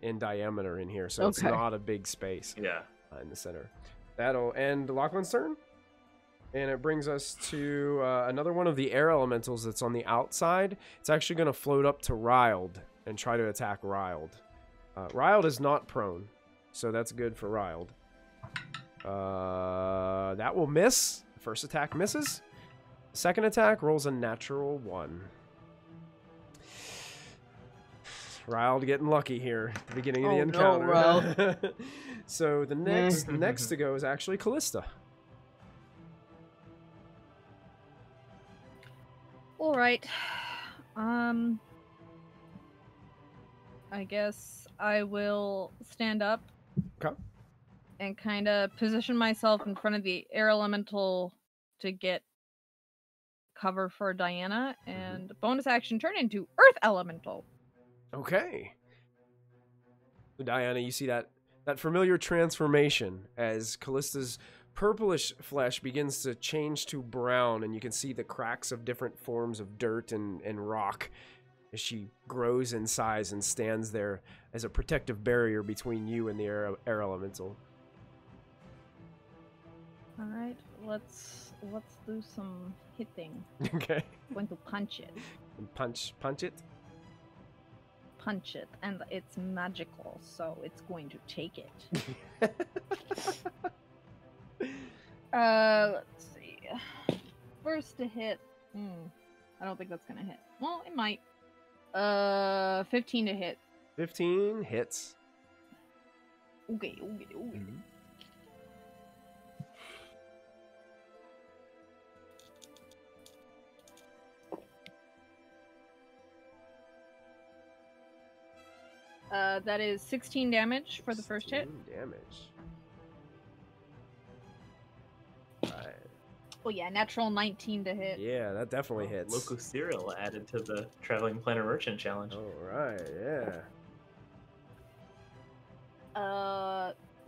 in diameter in here, so it's Okay. not a big space Yeah. in the center. That'll end Lachlan's turn. And it brings us to another one of the air elementals that's on the outside. It's actually going to float up to Riled and try to attack Riled. Riled is not prone, so that's good for Riled. That will miss. First attack misses. Second attack rolls a natural 1. Riled getting lucky here at the beginning of the Oh, no, encounter. So the next to go is actually Callista. All right. I guess I will stand up. Okay. And kind of position myself in front of the air elemental to get cover for Diana, and bonus action turn into earth elemental. Okay. So Diana, you see that familiar transformation as Callista's purplish flesh begins to change to brown, and you can see the cracks of different forms of dirt and rock as she grows in size and stands there as a protective barrier between you and the air elemental. All right, let's do some hitting. Okay. I'm going to punch it. And punch it. Punch it, and it's magical, so it's going to take it. Let's see. First to hit. I don't think that's gonna hit. Well, it might. 15 to hit. 15 hits. Okay. That is 16 damage for the first hit. 16 damage. Right. Oh yeah, natural 19 to hit. Yeah, that definitely hits. Loco cereal added to the Traveling Planner Merchant Challenge. All right, yeah.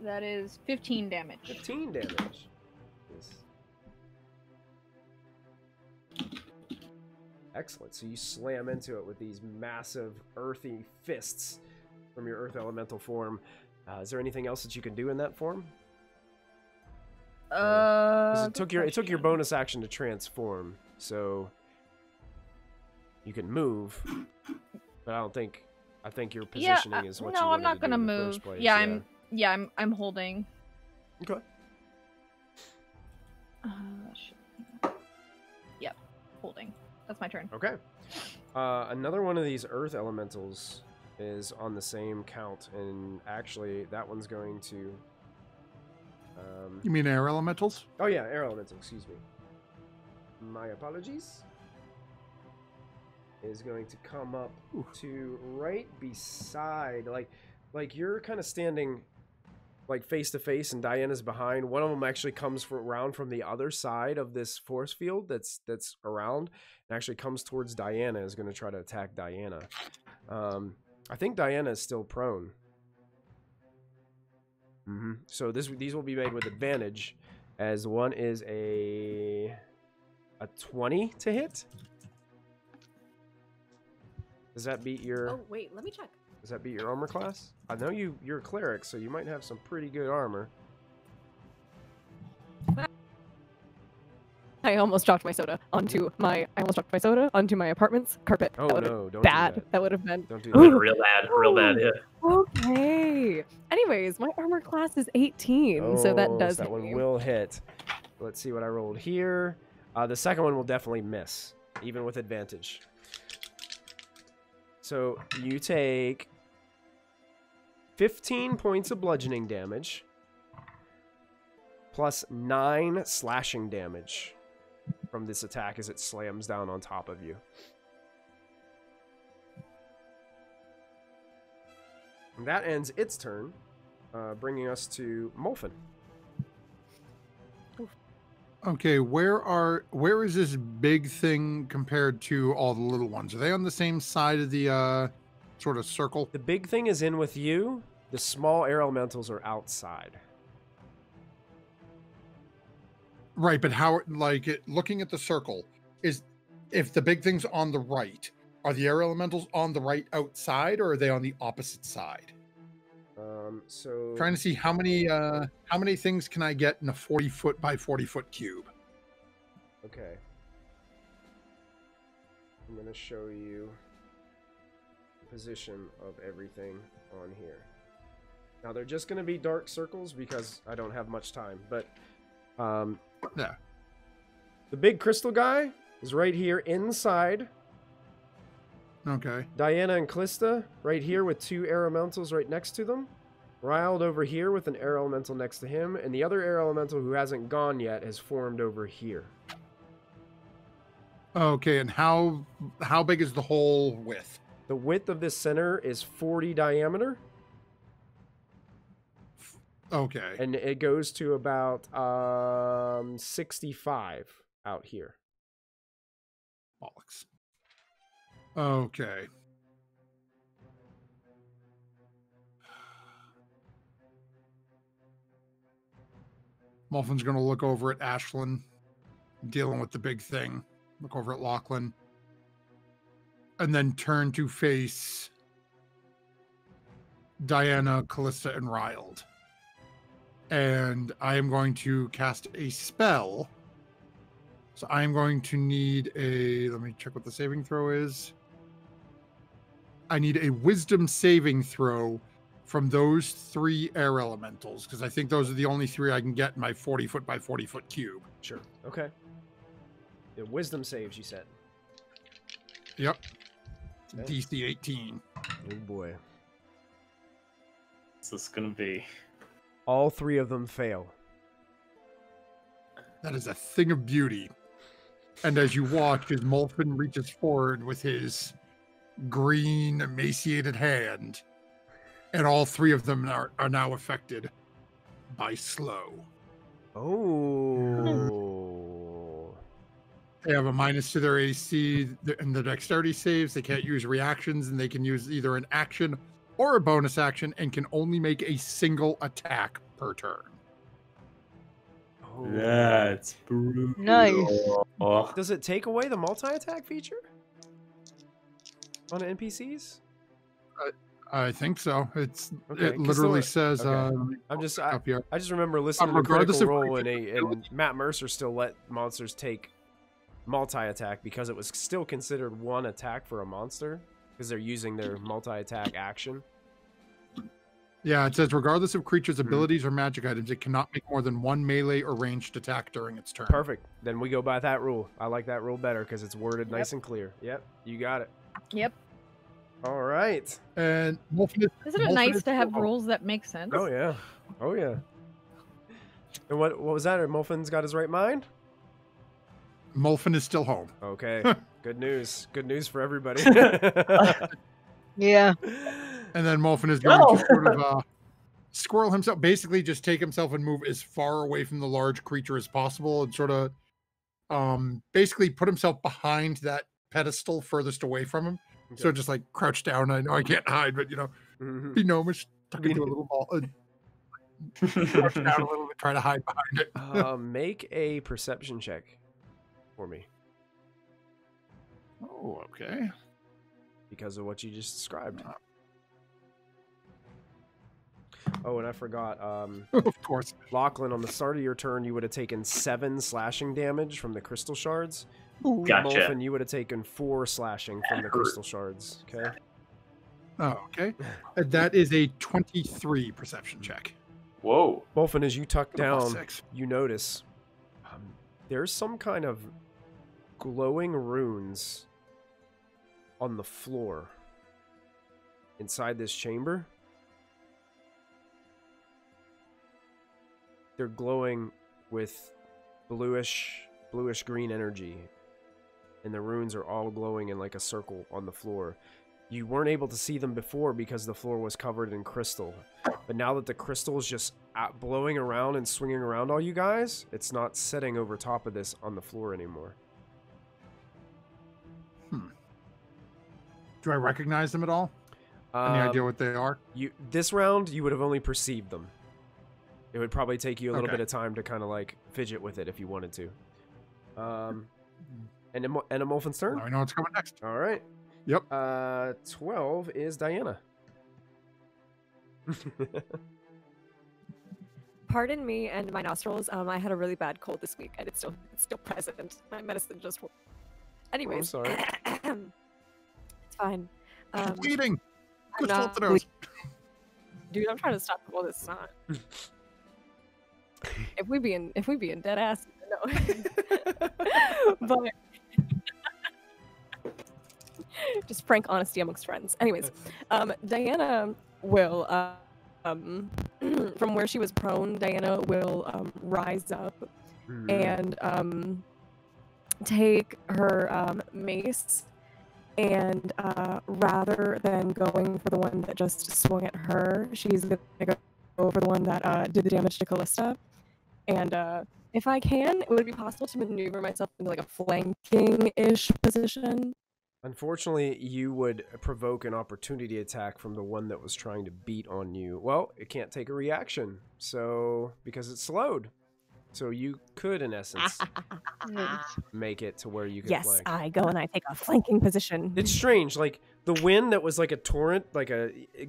That is 15 damage. 15 damage. Yes. Excellent. So you slam into it with these massive earthy fists from your earth elemental form. Is there anything else that you can do in that form? 'Cause it took your bonus action to transform, so you can move. But I think your positioning is what you no, wanted I'm not to do gonna in the move. first place. I'm holding. Okay. Shit. Yep, holding. That's my turn. Okay. Another one of these earth elementals is on the same count, and actually that one's going to You mean air elementals? oh yeah, air elemental, excuse me, my apologies, is going to come up to right beside, like you're kind of standing like face to face and Diana's behind. One of them actually comes around from the other side of this force field that's around, and actually comes towards Diana, is going to try to attack Diana. I think Diana is still prone. So these will be made with advantage, as one is a 20 to hit. Does that beat your? Oh wait, let me check. Does that beat your armor class? I know you're a cleric, so you might have some pretty good armor. I almost dropped my soda onto my apartment's carpet. Oh that would no, have don't bad. do that. That would have been Don't do Ooh. that. Real bad, yeah. okay. Anyways, my armor class is 18, so that does that hit one me. will hit. Let's see what I rolled here. The second one will definitely miss, even with advantage. So you take 15 points of bludgeoning damage, plus 9 slashing damage from this attack as it slams down on top of you. And that ends its turn, bringing us to Molfin. Okay, where is this big thing compared to all the little ones? Are they on the same side of the sort of circle? The big thing is in with you. The small air elementals are outside. Right, but how, like, looking at the circle, is if the big thing's on the right, are the air elementals on the right outside, or are they on the opposite side? So Trying to see how many things can I get in a 40-foot by 40-foot cube. okay. I'm gonna show you the position of everything on here. Now they're just gonna be dark circles because I don't have much time, but Yeah. the big crystal guy is right here inside. Okay. Diana and Callista right here with 2 air elementals right next to them. Riled over here with an air elemental next to him, and the other air elemental who hasn't gone yet has formed over here. Okay, and how big is the whole width? The width of this center is 40 diameter, Okay. and it goes to about 65 out here. Bollocks. Okay. Molfin's going to look over at Ashlyn, dealing with the big thing. Look over at Lachlan. And then turn to face Diana, Callista, and Riled. And I am going to cast a spell. So I am going to need a... Let me check what the saving throw is. I need a wisdom saving throw from those 3 air elementals, because I think those are the only 3 I can get in my 40-foot by 40-foot cube. Sure. Okay. The wisdom saves, you said. Yep. Okay. DC 18. Oh boy. What's this gonna be? All 3 of them fail. That is a thing of beauty. And as you watch, as Molfin reaches forward with his green, emaciated hand, and all 3 of them are now affected by slow. Oh. They have a minus to their AC and the dexterity saves. They can't use reactions, and they can use either an action or a bonus action, and can only make a single attack per turn. Oh. That's brutal. Nice. Does it take away the multi-attack feature on NPCs? I think so. Okay, It literally says. okay. I I just remember Um, listening to regardless Critical of Role, creature and Matt Mercer still let monsters take multi-attack because it was still considered one attack for a monster because they're using their multi-attack action. Yeah, it says regardless of creatures' abilities or magic items, it cannot make more than 1 melee or ranged attack during its turn. Perfect. Then we go by that rule. I like that rule better because it's worded nice and clear. Yep, you got it. Yep. All right. And Molfin Isn't it nice to have rules that make sense? Oh yeah. Oh yeah. And what was that? Molfin's got his right mind? Molfin is still home. Okay. Good news. Good news for everybody. Yeah. And then Molfin is going to sort of squirrel himself, basically just take himself and move as far away from the large creature as possible, and sort of basically put himself behind that pedestal furthest away from him. Okay. So just like crouch down. I know I can't hide, but Mhm. be gnomish, tuck into a little ball, crouch down a little bit, try to hide behind it. Make a perception check for me Oh, okay. because of what you just described. Oh, and I forgot. Of course. Lachlan, on the start of your turn, you would have taken 7 slashing damage from the crystal shards. Ooh. Gotcha. Molfin, you would have taken 4 slashing from the crystal shards. Okay. Oh, okay. That is a 23 perception check. Whoa. Molfin, as you tuck Plus down, 6. you notice there's some kind of glowing runes on the floor inside this chamber. They're glowing with bluish green energy, and the runes are all glowing in like a circle on the floor. You weren't able to see them before because the floor was covered in crystal. But now that the crystal is just blowing around and swinging around all you guys, it's not sitting over top of this on the floor anymore. Do I recognize them at all? Any idea what they are? This round, you would have only perceived them. It would probably take you a little Okay. bit of time to kind of like fidget with it if you wanted to. And Emolfin's turn? Now I know what's coming next. All right. Yep. 12 is Diana. Pardon me and my nostrils. I had a really bad cold this week, and it's still present. My medicine just. Anyways, sorry. It's fine. She's bleeding. I'm Good not to nose. Dude, I'm trying to stop all this snot. if we be in dead ass, no. But just frank honesty amongst friends. Anyways, Diana will from where she was prone, Diana will rise up and take her mace, and rather than going for the one that just swung at her, she's gonna go for the one that did the damage to Callista. And if I can, would it be possible to maneuver myself into like a flanking-ish position? Unfortunately, you would provoke an opportunity attack from the one that was trying to beat on you. Well, it can't take a reaction, so because it's slowed. So you could, in essence, make it to where you could Yes, flank. I go and I take a flanking position. It's strange, like the wind that was like a torrent, like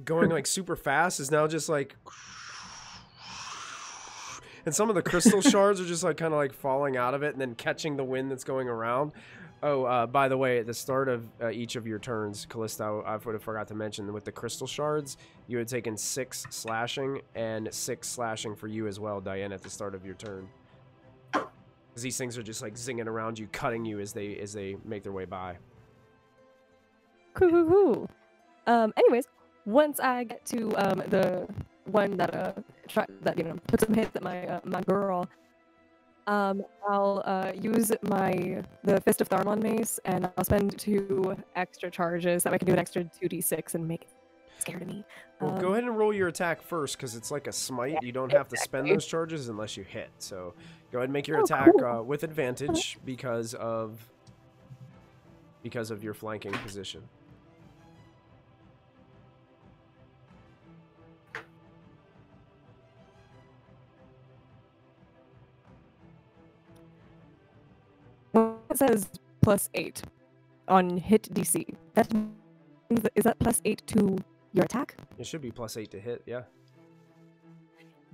going like super fast, is now just like, and some of the crystal shards are just like kind of like falling out of it and then catching the wind that's going around. Oh, by the way, at the start of each of your turns, Callista, I would have forgot to mention that with the crystal shards, you had taken 6 slashing and 6 slashing for you as well, Diane, at the start of your turn. Because these things are just like zinging around you, cutting you as they make their way by. Cool. Anyways, once I get to the one that took some hits at my girl, I'll use the Fist of Tharmon mace, and I'll spend 2 extra charges that I can do an extra 2d6 and make it scared of me. Well, go ahead and roll your attack first, because it's like a smite. You don't have to spend those charges unless you hit. So go ahead and make your attack with advantage because of your flanking position. It says +8 on hit DC. Is that +8 to your attack? It should be +8 to hit, yeah.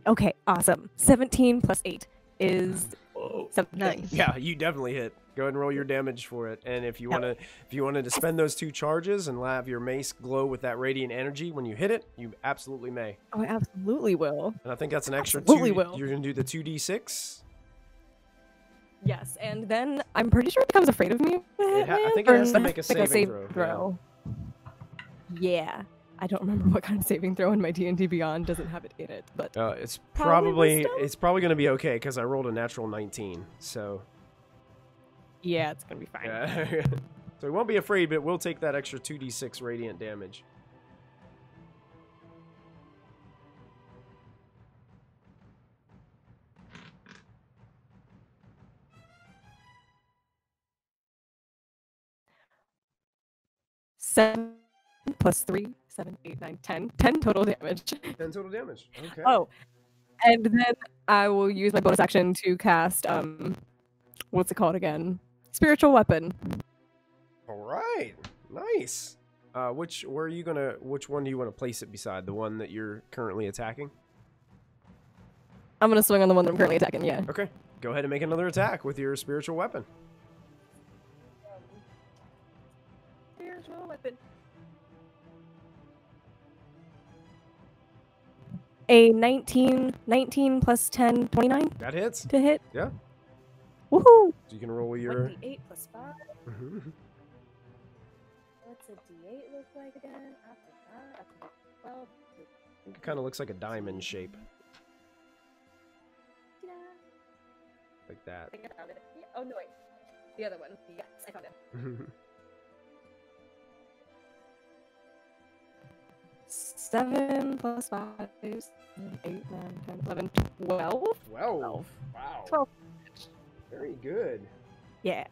Okay, awesome. 17 + 8 is Whoa. 17. Nice. Yeah, you definitely hit. Go ahead and roll your damage for it. And if you wanted to spend those 2 charges and have your mace glow with that radiant energy when you hit it, you absolutely may. Oh, I absolutely will. And I think that's an extra Absolutely 2. will. You're gonna do the 2d6. Yes, and then I'm pretty sure it becomes afraid of me. I think it has to make a Like saving throw. Yeah. I don't remember what kind of saving throw in my D&D Beyond doesn't have it in it, but It's Probably probably gonna be okay because I rolled a natural 19. So yeah, it's gonna be fine. yeah. So we won't be afraid, but we'll take that extra 2d6 radiant damage. Seven plus 3, 7, 8, 9, 10. 10 total damage. 10 total damage. Okay. Oh, and then I will use my bonus action to cast what's it called again? Spiritual weapon. All right. Nice. Which one do you want to place it beside? The one that you're currently attacking? I'm gonna swing on the one that I'm currently attacking. Yeah. Okay. Go ahead and make another attack with your spiritual weapon. Spiritual weapon. A 19 plus 10, 29 That hits. to hit. Yeah. Woohoo! So you can roll your. 1d8 plus 5. Mhm. What's a d8 look like again? After that, after 12. It kind of looks like a diamond shape, Ta-da. like that. I think I found it. Yeah. Oh no, wait. The other one. Yes, I found it. 7 plus 5 is 8, 9, 10, 11, 12. 12. Wow. 12. Very good. Yeah.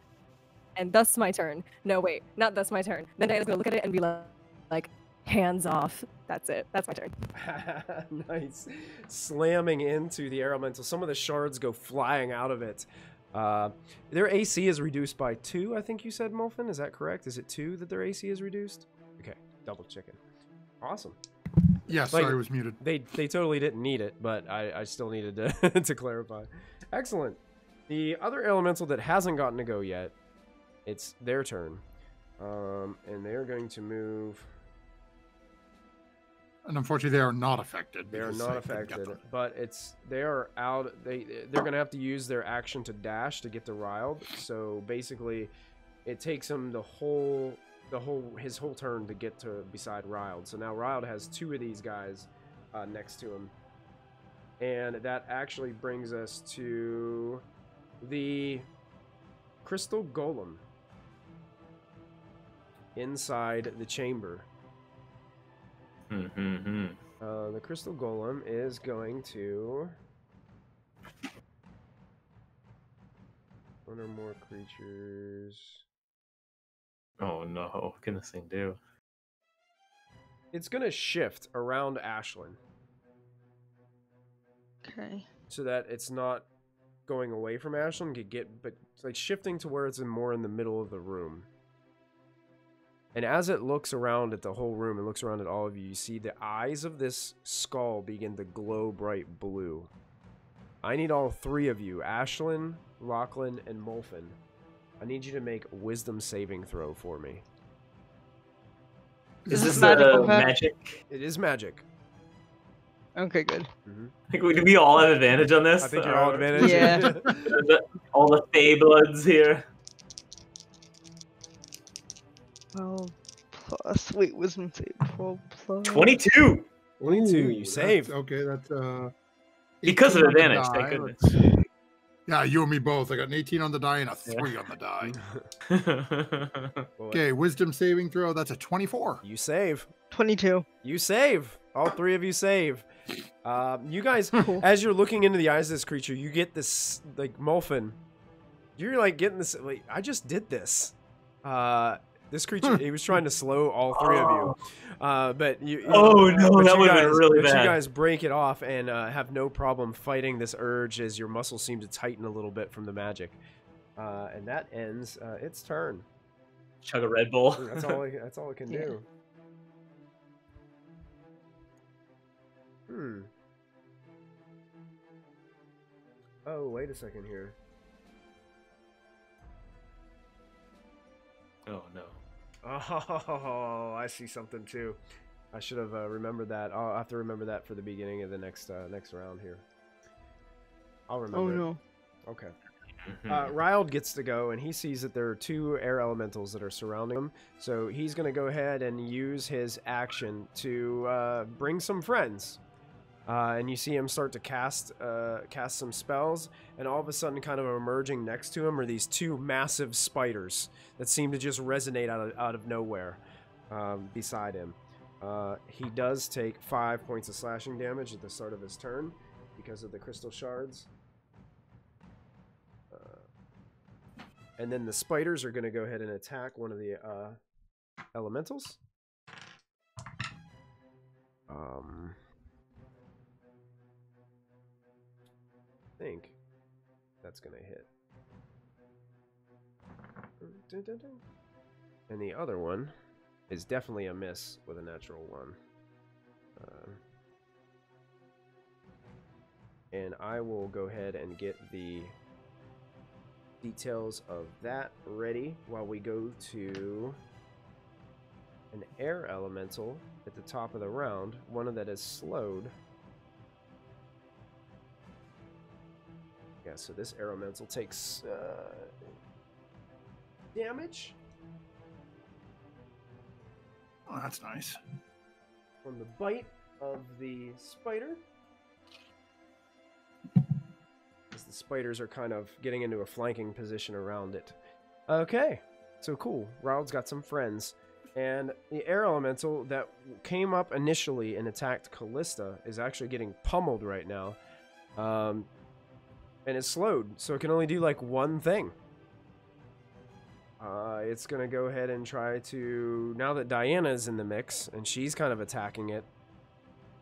And thus my turn. No, wait, not thus my turn. Then Diana's gonna look at it and be like, hands off. That's it. That's my turn. Nice. Slamming into the air elemental. Some of the shards go flying out of it. Their AC is reduced by 2, I think you said, Molfin. Is that correct? Is it 2 that their AC is reduced? Okay, double checking. Awesome. Yeah, Like, sorry, I was muted. They totally didn't need it, but I still needed to, to clarify. Excellent. The other elemental that hasn't gotten to go yet, it's their turn. And they're going to move... And unfortunately, they are not affected. They are because not I didn't get affected, them. but they are out. They're gonna have to use their action to dash to get to Riled. So basically, it takes him his whole turn to get to beside Riled. So now Riled has 2 of these guys next to him, and that actually brings us to the crystal golem inside the chamber. The crystal golem is going to... One or more creatures... Oh no, what can this thing do? It's going to shift around Ashlyn Okay. so that it's not going away from Ashlyn, but it's like shifting to where it's more in the middle of the room. And as it looks around at the whole room and looks around at all of you, you see the eyes of this skull begin to glow bright blue. I need all 3 of you, Ashlyn, Lachlan, and Molfin. I need you to make a wisdom saving throw for me. Is this magical magic? It is magic. Okay, good. Like, do we all have advantage on this? I think you're all advantage. Yeah. All the Fey Bloods here. 12 plus. Wait, wisdom save. 12 plus. 22! 22, you Ooh, save. That's, okay, that's Because of 18 on the advantage, thank die. goodness. Let's see. Yeah, you and me both. I got an 18 on the die and a 3 on the die. Well, Okay, wisdom saving throw. That's a 24. you save. 22. You save. All 3 of you save. You guys, Cool. as you're looking into the eyes of this creature, you get this, like, Molfin. You're, like, getting this, like, I just did this. This creature, he was trying to slow all 3 of you. But you Oh, no, but that you would've been guys- really but bad. you guys break it off and have no problem fighting this urge as your muscles seem to tighten a little bit from the magic. And that ends its turn. Chug a Red Bull. That's all it can Yeah. do. Oh, wait a second here. Oh no. Oh, I see something too. I should have remembered that. I'll have to remember that for the beginning of the next round here. I'll remember. Oh it. no. Okay. Mhm. Riled gets to go, and he sees that there are 2 air elementals that are surrounding him. So he's going to go ahead and use his action to bring some friends. And you see him start to cast some spells, and all of a sudden, kind of emerging next to him are these 2 massive spiders that seem to just resonate out of nowhere beside him. He does take 5 points of slashing damage at the start of his turn because of the crystal shards. And then the spiders are going to go ahead and attack one of the elementals. I think that's going to hit. And the other one is definitely a miss with a natural 1. And I will go ahead and get the details of that ready while we go to an air elemental at the top of the round, one that is slowed. Yeah, so this air elemental takes damage Oh, that's nice. from the bite of the spider. As the spiders are kind of getting into a flanking position around it. Okay, so cool. Rilde's got some friends. And the air elemental that came up initially and attacked Callista is actually getting pummeled right now. And it's slowed, so it can only do like one thing. It's going to go ahead and try to... Now that Diana's in the mix, and she's kind of attacking it,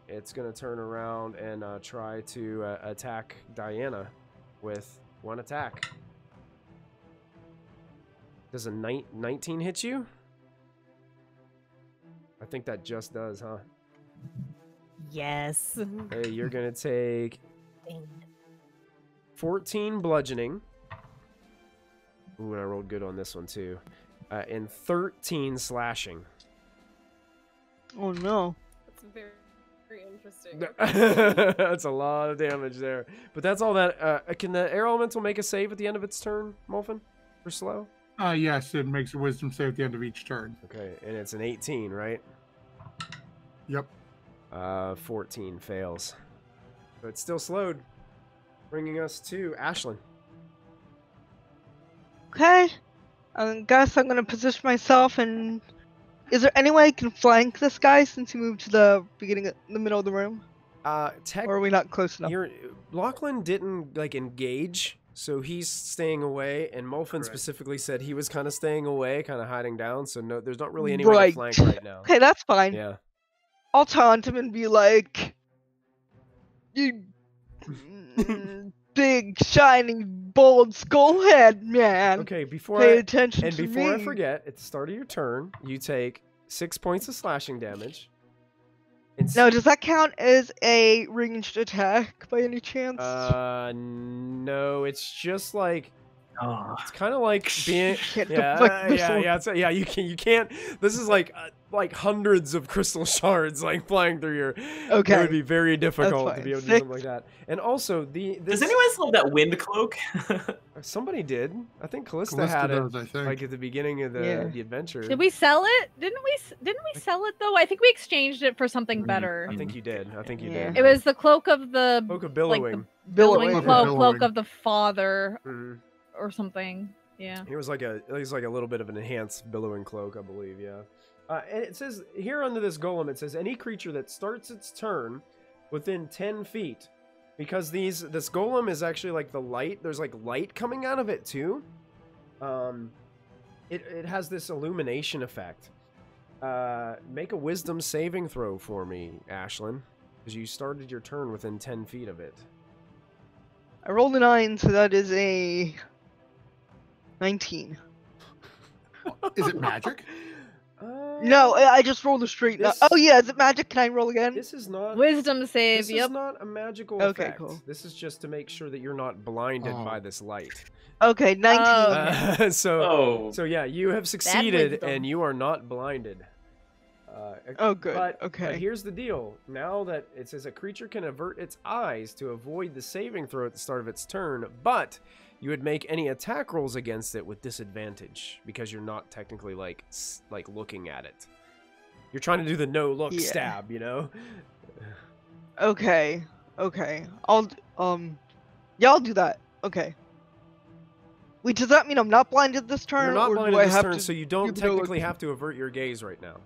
it's going to turn around and try to attack Diana with one attack. Does a 19 hit you? I think that just does, huh? Yes. Hey, you're going to take 14 bludgeoning. Ooh, and I rolled good on this one, too. And 13 slashing. Oh no. That's very, very interesting. That's a lot of damage there. But that's all that... can the air elemental make a save at the end of its turn, Molfin? For slow? Yes, it makes a wisdom save at the end of each turn. Okay, and it's an 18, right? Yep. 14 fails. But it's still slowed. Bringing us to Ashlyn. Okay. I guess I'm gonna position myself and... Is there any way I can flank this guy since he moved to the the middle of the room? Or are we not close enough? Lachlan didn't, like, engage, so he's staying away, and Molfin specifically said he was kind of staying away, kind of hiding down, so no, there's not really any way to flank right now. Okay, that's fine. Yeah. I'll taunt him and be like, you big, shiny, bold skullhead man. Okay, before Pay attention and to before I me. forget, at the start of your turn, you take 6 points of slashing damage. And Now, does that count as a ranged attack by any chance? no, it's just like Oh. it's kind of like being Can't yeah, deflect missile. yeah. You can't. This is like hundreds of crystal shards like flying through your. Okay. It would be very difficult to fine. be able to do something like that. And also this. Does anyone still have that wind cloak? Somebody did. I think Callista Callista had it does, I think. like at the beginning of the adventure. Did we sell it? Didn't we sell it though? I think we exchanged it for something better. I think you did. I think you Yeah. did. It was the cloak of the Cloak of Billowing. billowing Cloak of cloak Billowing. of the father Mhm. or something. Yeah. It was like a little bit of an enhanced billowing cloak, I believe. Yeah. And it says here under this golem, it says any creature that starts its turn within 10 feet, because this golem is actually like the light. There's like light coming out of it too. It has this illumination effect. Make a wisdom saving throw for me, Ashlyn, because you started your turn within 10 feet of it. I rolled a 9, so that is a 19. Is it magic? No, I just rolled a straight. This- Oh yeah, is it magic? Can I roll again? This is not. Wisdom save. This Yep. is not a magical Okay, effect. cool. This is just to make sure that you're not blinded Oh. by this light. Okay, 19. Oh. So yeah, you have succeeded wisdom. and you are not blinded. Oh, good. But Okay. here's the deal. Now that it says a creature can avert its eyes to avoid the saving throw at the start of its turn, but you would make any attack rolls against it with disadvantage because you're not technically like looking at it. You're trying to do the no look Yeah. stab, you know? Okay. I'll do that. Okay. Wait, does that mean I'm not blinded this turn? You're not or do blinded I this have turn, to so you do don't the no look- technically have to avert your gaze right now.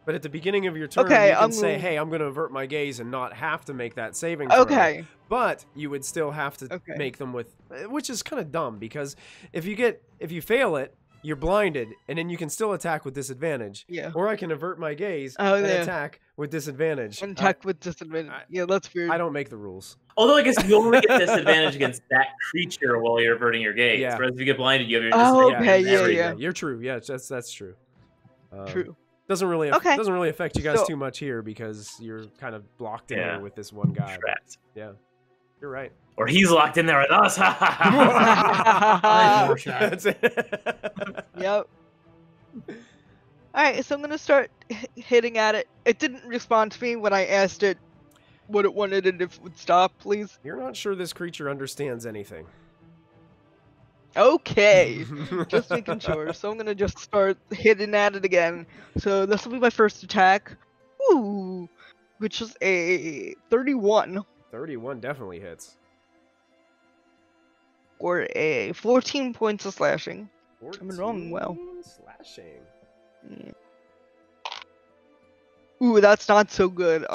But at the beginning of your turn, Okay, you can I'm say, gonna- hey, I'm going to avert my gaze and not have to make that saving throw. Okay. But you would still have to Okay. make them with, which is kind of dumb because if you fail it, you're blinded, and then you can still attack with disadvantage. Yeah. Or I can avert my gaze Oh, and yeah. attack with disadvantage. Attack with disadvantage. Yeah, that's weird. I don't make the rules. Although I guess you only get disadvantage against that creature while you're averting your gaze. Yeah. Whereas if you get blinded, you have your Oh, disadvantage. okay, on yeah, everything. yeah. You're true. Yeah, that's true. True. Doesn't really Okay. doesn't really affect you guys So- too much here because you're kind of blocked in Yeah. there with this one guy. Trapped. Yeah, you're right. Or he's locked in there with us. Nice Rorschach. That's it. Yep. Alright, so I'm gonna start hitting at it. It didn't respond to me when I asked it what it wanted and if it would stop, please. You're not sure this creature understands anything. Okay. Just making sure. So I'm gonna just start hitting at it again. So this will be my first attack. Ooh. Which is a 31. 31 definitely hits. Or a 14 points of slashing. I'm rolling well. 14 slashing. Yeah. Ooh, that's not so good.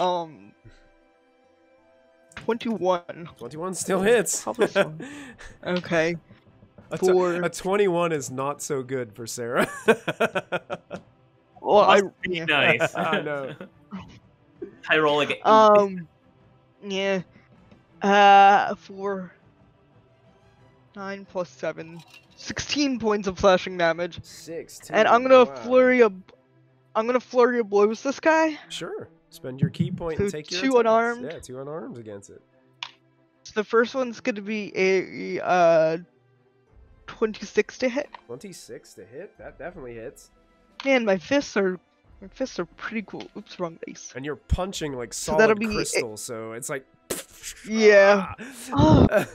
21. 21 still hits. Probably so. Okay. A For 21 is not so good for Sarah. well, Must be yeah. nice. I know. I roll like a Yeah. For 9 plus 7, 16 points of slashing damage. 16. And I'm gonna wow. flurry of blows this guy. Sure. Spend your key point and So take your 2 attacks. unarmed. Yeah, 2 unarmed against it. So the first one's gonna be a 26 to hit. 26 to hit. That definitely hits. Man, my fists are pretty cool. Oops, wrong dice. And you're punching like So that'll solid be crystal, so it's like. Yeah. Ah.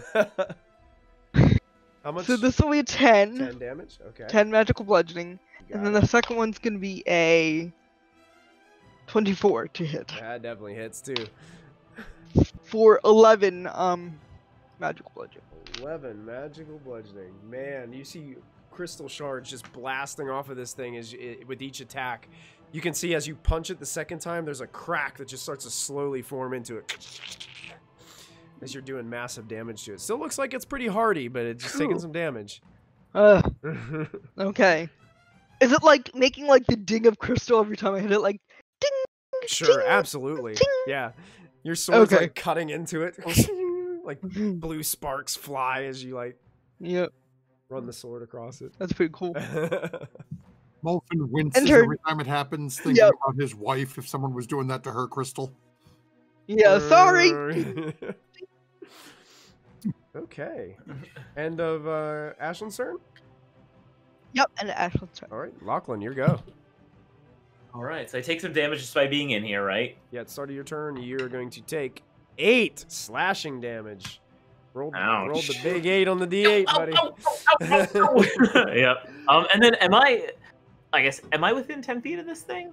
How much? So this will be a 10. 10 damage. Okay. 10 magical bludgeoning. You And got then it. the second one's gonna be a 24 to hit. That definitely hits too. For 11 magical bludgeoning. 11 magical bludgeoning. Man, you see crystal shards just blasting off of this thing with each attack. You can see as you punch it the second time, there's a crack that just starts to slowly form into it. As you're doing massive damage to it. Still looks like it's pretty hardy, but it's just taking Cool. some damage. Okay. Is it like making like the ding of crystal every time I hit it? Like ding. Sure, ding, absolutely. ding. Yeah. Your sword's Okay. like cutting into it. Like blue sparks fly as you like Yep, run the sword across it. that's pretty cool. Molfen winces Enter- every time it happens, thinking Yep. about his wife if someone was doing that to her, Crystal. Yeah, sorry. Okay. End of Ashland's turn? Yep, and Ashland's turn. All right, Lachlan, your go. All right, so I take some damage just by being in here, right? Yeah, at the start of your turn, you're going to take 8 slashing damage. Roll Ouch. the big 8 on the D8, buddy. Yep. And then am I within 10 feet of this thing?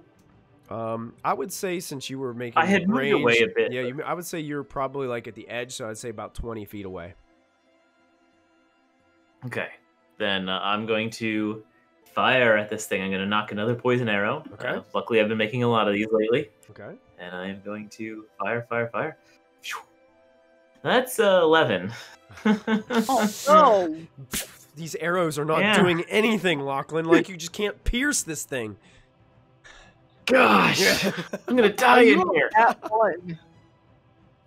I would say since you were making I had moved range, away a bit, Yeah, I would say you're probably like at the edge, so I'd say about 20 feet away. Okay. Then I'm going to fire at this thing. I'm going to knock another poison arrow. Okay. Luckily, I've been making a lot of these lately. Okay. And I'm going to fire. Phew. That's 11. Oh no! These arrows are not Yeah. doing anything, Lachlan. Like, you just can't pierce this thing. Gosh! Yeah. I'm going to die in here. That one.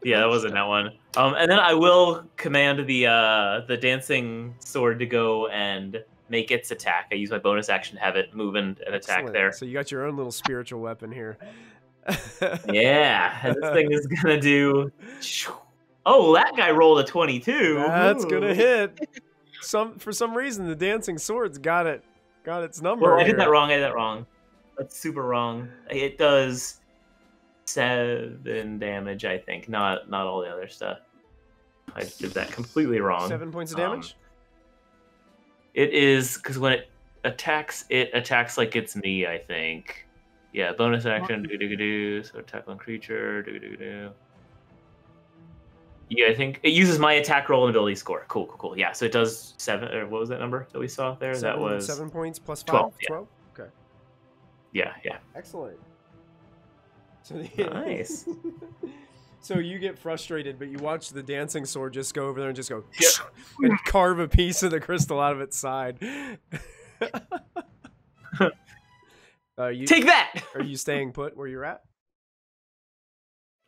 Yeah, that wasn't that one. And then I will command the dancing sword to go and make its attack. I use my bonus action to have it move and attack Excellent. there. So you got your own little spiritual weapon here. Yeah, and this thing is gonna do. Oh, that guy rolled a 22. That's Ooh. gonna hit. For some reason, the dancing sword's got its number. Well, I here. did that wrong. That's super wrong. It does 7 damage, I think. Not all the other stuff. I did that completely wrong. 7 points of damage. It is because when it attacks like it's me, I think. Yeah, bonus action, do. So attack on creature, do. Yeah, I think it uses my attack roll and ability score. Cool. Yeah, so it does 7, or what was that number that we saw there? That was 7 points plus 5. 12, yeah. 12. Okay. Yeah. Excellent. So Nice. So you get frustrated, but you watch the dancing sword just go over there and just go Yeah. and carve a piece of the crystal out of its side. Take that. Are you staying put where you're at?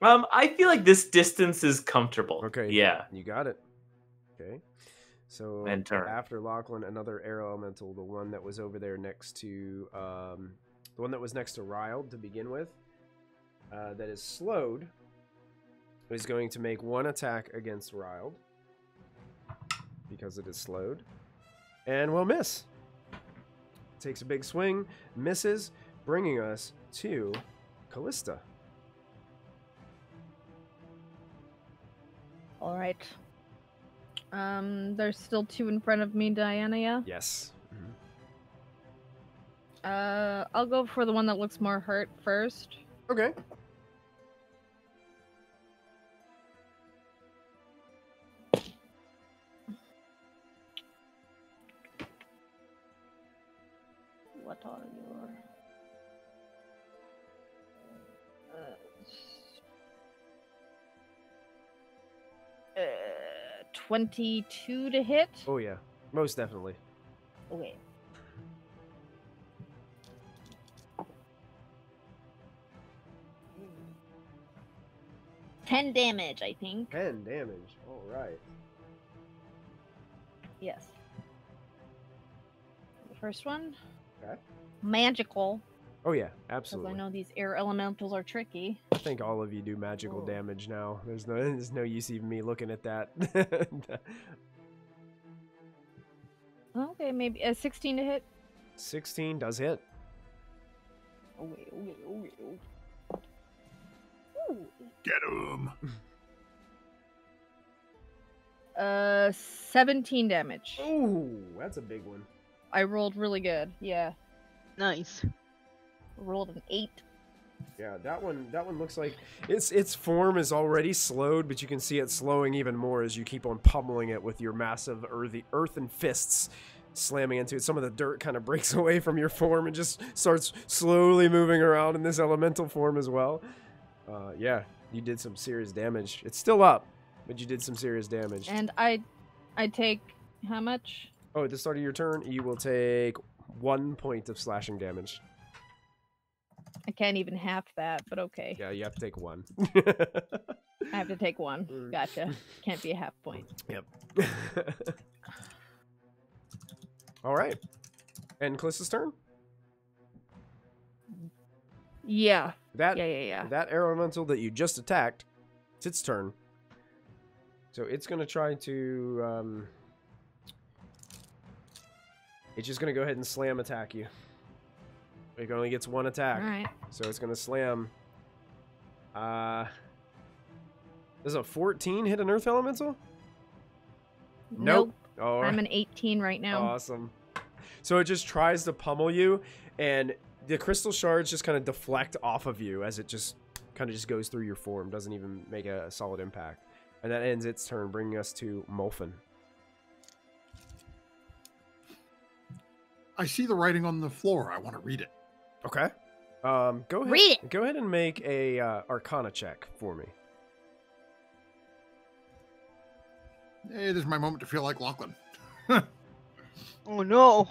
I feel like this distance is comfortable. Okay. Yeah. You got it. Okay. So End turn. after Lachlan, another arrow elemental, the one that was over there next to the one that was next to Riled to begin with, that is slowed, is going to make one attack against Riled because it is slowed, and will miss. Takes a big swing, misses, bringing us to Callista. All right. There's still 2 in front of me, Diana. Yeah. Yes. I'll go for the one that looks more hurt first. Okay. What are your 22 to hit. Oh yeah, most definitely. Okay. $10 damage, I think. 10 damage. All right. Yes. The first one. Okay. Magical. Oh yeah, Because absolutely. I know these air elementals are tricky. I think all of you do magical Oh. damage now. There's no use even me looking at that. Okay, maybe a 16 to hit. 16 does hit. Okay. Ooh. Get him. 17 damage. Ooh, that's a big one. I rolled really good. Yeah. Nice. Rolled an 8. Yeah, that one looks like its form is already slowed, but you can see it slowing even more as you keep on pummeling it with your massive earthen fists slamming into it. Some of the dirt kind of breaks away from your form and just starts slowly moving around in this elemental form as well. Yeah, you did some serious damage. It's still up, but you did some serious damage. And I take how much? Oh, at the start of your turn, you will take 1 point of slashing damage. I can't even half that, but okay. Yeah, you have to take 1. I have to take 1. Gotcha. Can't be a half point. Yep. All right. And Callista's turn? Yeah. That Yeah. That air elemental that you just attacked, it's its turn. So it's going to try to... it's just going to go ahead and slam attack you. It only gets 1 attack. All right. So it's going to slam. Does a 14 hit an earth elemental? Nope. All right. I'm an 18 right now. Awesome. So it just tries to pummel you, and the crystal shards just kind of deflect off of you as it just kind of just goes through your form. Doesn't even make a solid impact. And that ends its turn, bringing us to Molfin. I see the writing on the floor. I want to read it. Okay. Go ahead. Read it. Go ahead and make a Arcana check for me. Hey, this is my moment to feel like Lachlan. Oh no.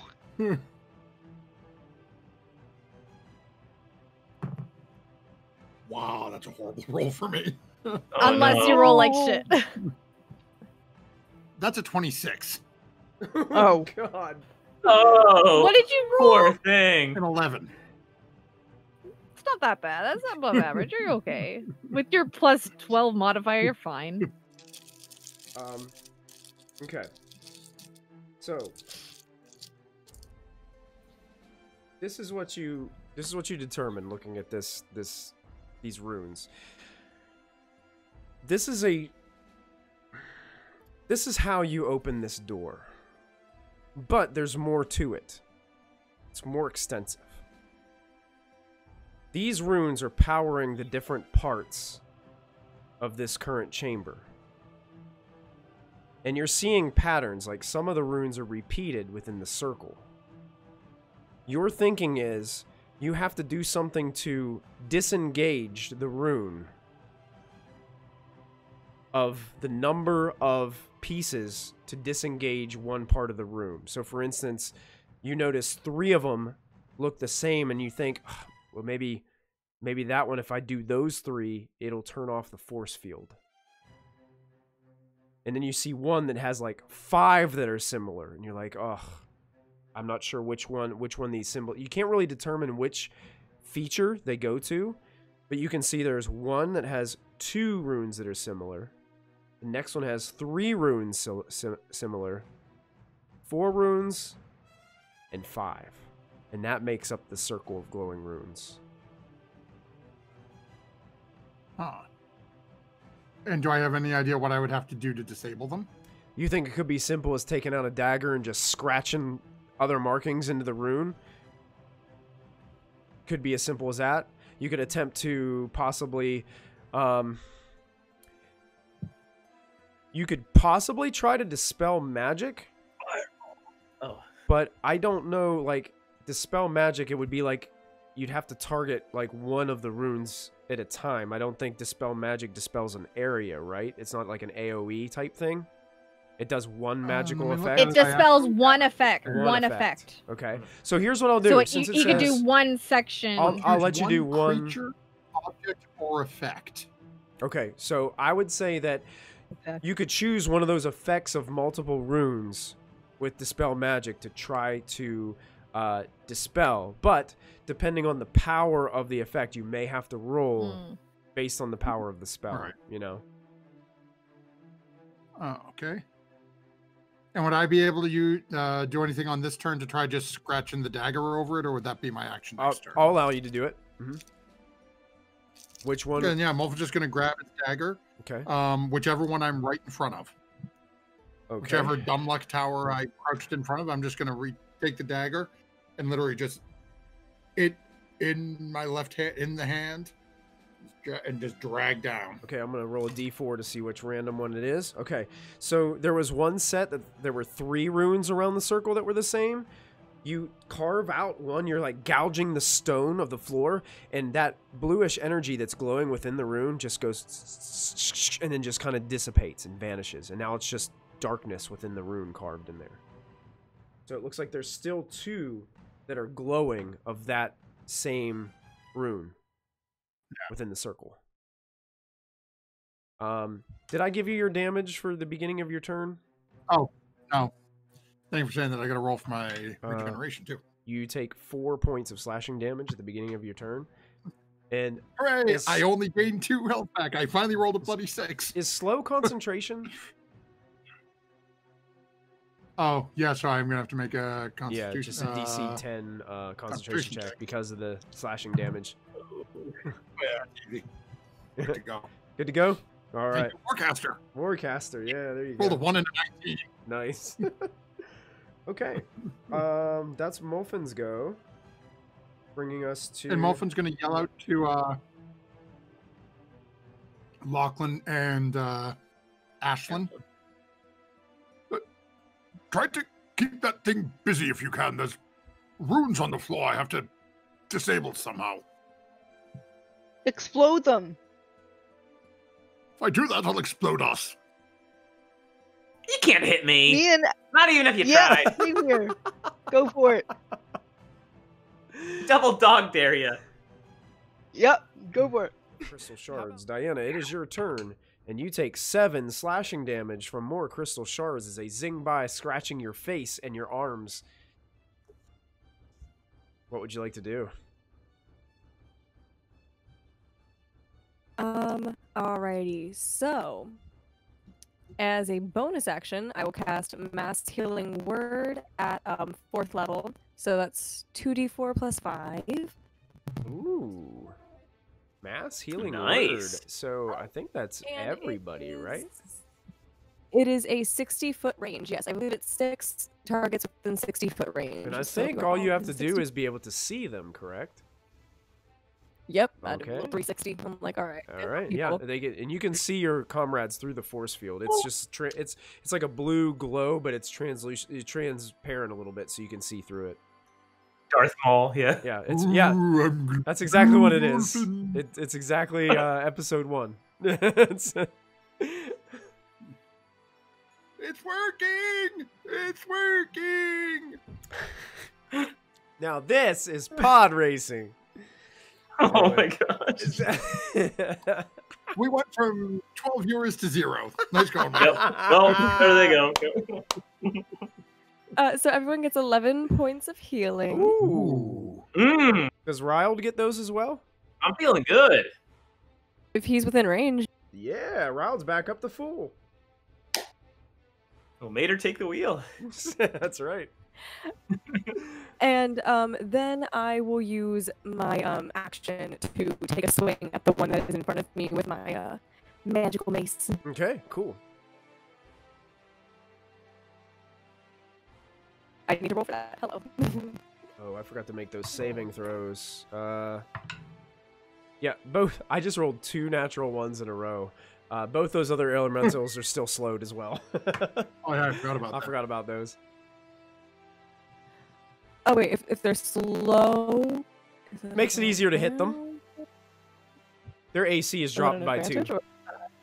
Wow, that's a horrible roll for me. Oh, Unless no. you roll like shit. That's a 26. Oh. God. Oh, What did you roll? poor thing. An 11. It's not that bad. That's not above average. You're okay. With your plus 12 modifier, you're fine. Okay. So this is what you determine looking at these runes. This is how you open this door. But there's more to it. It's more extensive. These runes are powering the different parts of this current chamber. And you're seeing patterns, like some of the runes are repeated within the circle. Your thinking is, you have to do something to disengage the rune of the number of pieces to disengage one part of the room. So for instance, you notice 3 of them look the same and you think, oh, well, maybe that one, if I do those 3, it'll turn off the force field. And then you see one that has like 5 that are similar, and you're like, oh, I'm not sure which one these symbols. You can't really determine which feature they go to, but you can see there's one that has 2 runes that are similar. The next one has 3 runes similar, 4 runes, and 5. And that makes up the circle of glowing runes. Huh. And do I have any idea what I would have to do to disable them? You think it could be simple as taking out a dagger and just scratching other markings into the rune? Could be as simple as that. You could attempt to possibly... you could possibly try to dispel magic. Oh. But I don't know, like, dispel magic, it would be like you'd have to target, like, one of the runes at a time. I don't think dispel magic dispels an area, right? It's not like an AoE type thing. It does one magical let me look effect. at It I dispels actually- one effect. One One effect. effect. Okay. So here's what I'll do. So Since you it can do says- one section. I'll let you Choose do one. creature, object, or effect. Okay, so I would say that Effect. you could choose one of those effects of multiple runes with Dispel Magic to try to dispel. But depending on the power of the effect, you may have to roll Mm. based on the power of the spell. Alright. You know? Okay. And would I be able to do anything on this turn to try just scratching the dagger over it, or would that be my action next turn? I'll allow you to do it. Which one? Then yeah, Mulf's just gonna grab his dagger. Okay. Whichever one I'm right in front of. Okay. Whichever dumb luck tower I crouched in front of, I'm just gonna take the dagger and literally just it in my left hand in the hand and just drag down. Okay, I'm going to roll a d4 to see which random one it is. Okay, so there was one set that there were 3 runes around the circle that were the same. You carve out one, you're like gouging the stone of the floor, and that bluish energy that's glowing within the rune just goes and then just kind of dissipates and vanishes. And now it's just darkness within the rune carved in there. So it looks like there's still 2 that are glowing of that same rune within the circle. Did I give you your damage for the beginning of your turn? Oh, no. Thank you for saying that. I got to roll for my regeneration too. You take 4 points of slashing damage at the beginning of your turn. And Hooray! I only gained 2 health back. I finally rolled a bloody 6. is slow concentration? Oh, yeah, sorry. I'm going to have to make a Yeah, constitution. just a DC 10 concentration check because of the slashing damage. Yeah, easy. Good to go. Good to go? All right. Warcaster. Warcaster, yeah, there you Rolled a go. 1 and a 19. Nice. Okay. That's Molfin's go. Bringing us to... And Molfin's going to yell out to Lachlan and Ashlyn. Try to keep that thing busy if you can. There's runes on the floor I have to disable somehow. Explode them. If I do that, I'll explode us. You can't hit me. Me and Not even if you yeah, try. same here. Go for it. Double dog dare ya. Yep, go for it. Crystal Shards. Diana, it is your turn, and you take 7 slashing damage from more Crystal Shards as they zing by, scratching your face and your arms. What would you like to do? Alrighty, so as a bonus action, I will cast Mass Healing Word at 4th level. So that's 2d4 plus 5. Ooh. Mass Healing Word. Nice. So I think that's And everybody, right? It is a 60-foot range. Yes, I believe it's 6 targets within 60-foot range. And I So think go all you all have to within do 60. is be able to see them, correct? Yep, I did a Okay. little 360. I'm like, all right. All right, yeah, people. they get, and you can see your comrades through the force field. It's just it's like a blue glow, but it's transparent a little bit, so you can see through it. Darth Maul, yeah. Yeah, it's Ooh, I'm gonna that's exactly what it is. Morphin. It's exactly episode 1. It's, It's working! It's working! now this is pod racing. Oh my gosh. We went from 12 viewers to 0. Nice going, man. Yep. Well, there they go. So everyone gets 11 points of healing. Ooh. Does Riled get those as well? I'm feeling good. If he's within range. Yeah, Riled's back up to full. Well, made her take the wheel. That's right. And then I will use my action to take a swing at the one that is in front of me with my magical mace. Okay, cool. I need to roll for that. Hello. Oh, I forgot to make those saving throws. Yeah, both. I just rolled 2 natural ones in a row. Both those other elementals are still slowed as well. Oh, yeah, I forgot about I that. forgot about those. Oh wait, if they're slow, is that Makes it easier to hit them. down? Their AC is Is that dropped an by 2. advantage or-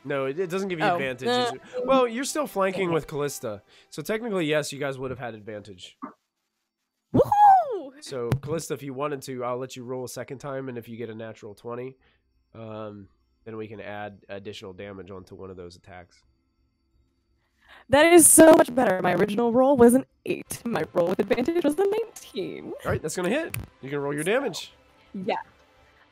No, it doesn't give you Oh. advantage. Well, you're still flanking with Callista, so technically, yes, you guys would have had advantage. Woohoo! So, Callista, if you wanted to, I'll let you roll a second time, and if you get a natural 20, then we can add additional damage onto one of those attacks. That is so much better. My original roll was an 8. My roll with advantage was a 19. All right, that's gonna hit. You can roll your damage. Yeah.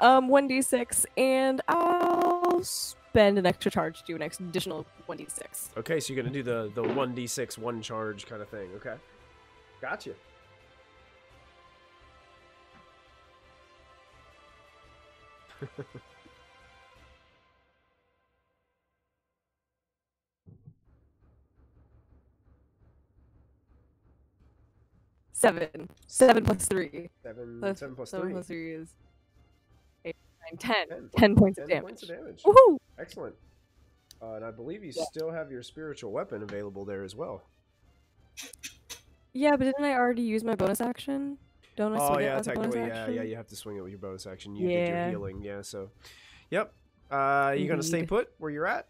1d6, and I'll spend an extra charge to do an additional 1d6. Okay, so you're gonna do the 1d6 one charge kind of thing. Okay, gotcha. Seven. 7 plus 3. 7 plus 7 3. plus 3 is 8, 9, 10. 10. 10 points of 10 damage. points of damage. Woohoo! Excellent. And I believe you still have your spiritual weapon available there as well. Yeah, but didn't I already use my bonus action? Don't I Oh swing it yeah, as a bonus technically, yeah, action? you have to swing it with your bonus action. You did your Yeah. healing, yeah. So, yep. You gonna stay Indeed. put where you're at?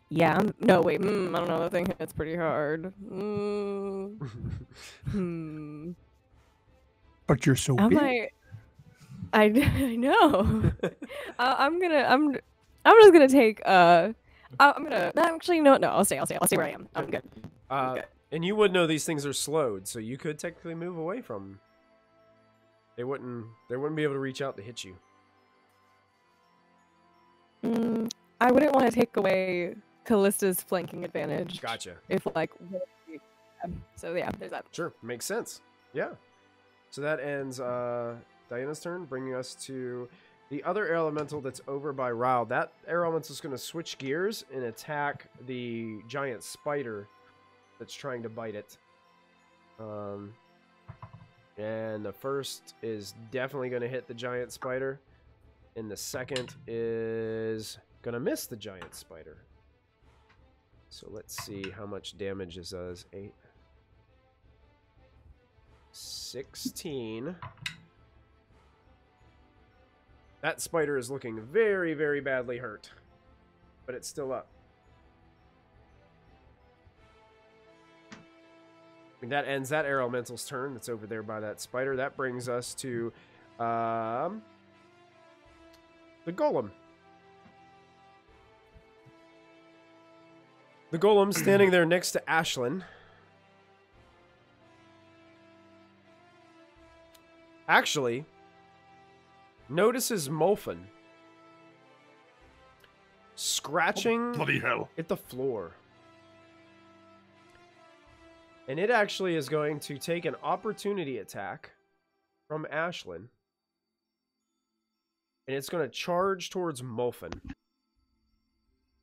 Yeah. No, wait. I don't know. That thing hits pretty hard. But you're so I big. might. I know. I'm just gonna take. I'm gonna. No, actually, no. I'll stay. I'll stay where I am. I'm good. And you would know these things are slowed, so you could technically move away from them. They wouldn't be able to reach out to hit you. I wouldn't want to take away Callista's flanking advantage. Gotcha. If like. So yeah, there's that. Sure, makes sense. Yeah. So that ends Diana's turn, bringing us to the other air elemental that's over by Rao. That air elemental is going to switch gears and attack the giant spider that's trying to bite it. And the first is definitely going to hit the giant spider, and the second is going to miss the giant spider. So let's see how much damage this does. 8. 16. That spider is looking very, very badly hurt, but it's still up. And that ends that air elemental's turn. That's over there by that spider. That brings us to the golem. The golem standing there next to Ashlyn. Actually, notices Molfen scratching Bloody hell. at the floor. And it actually is going to take an opportunity attack from Ashlyn. And it's going to charge towards Molfen.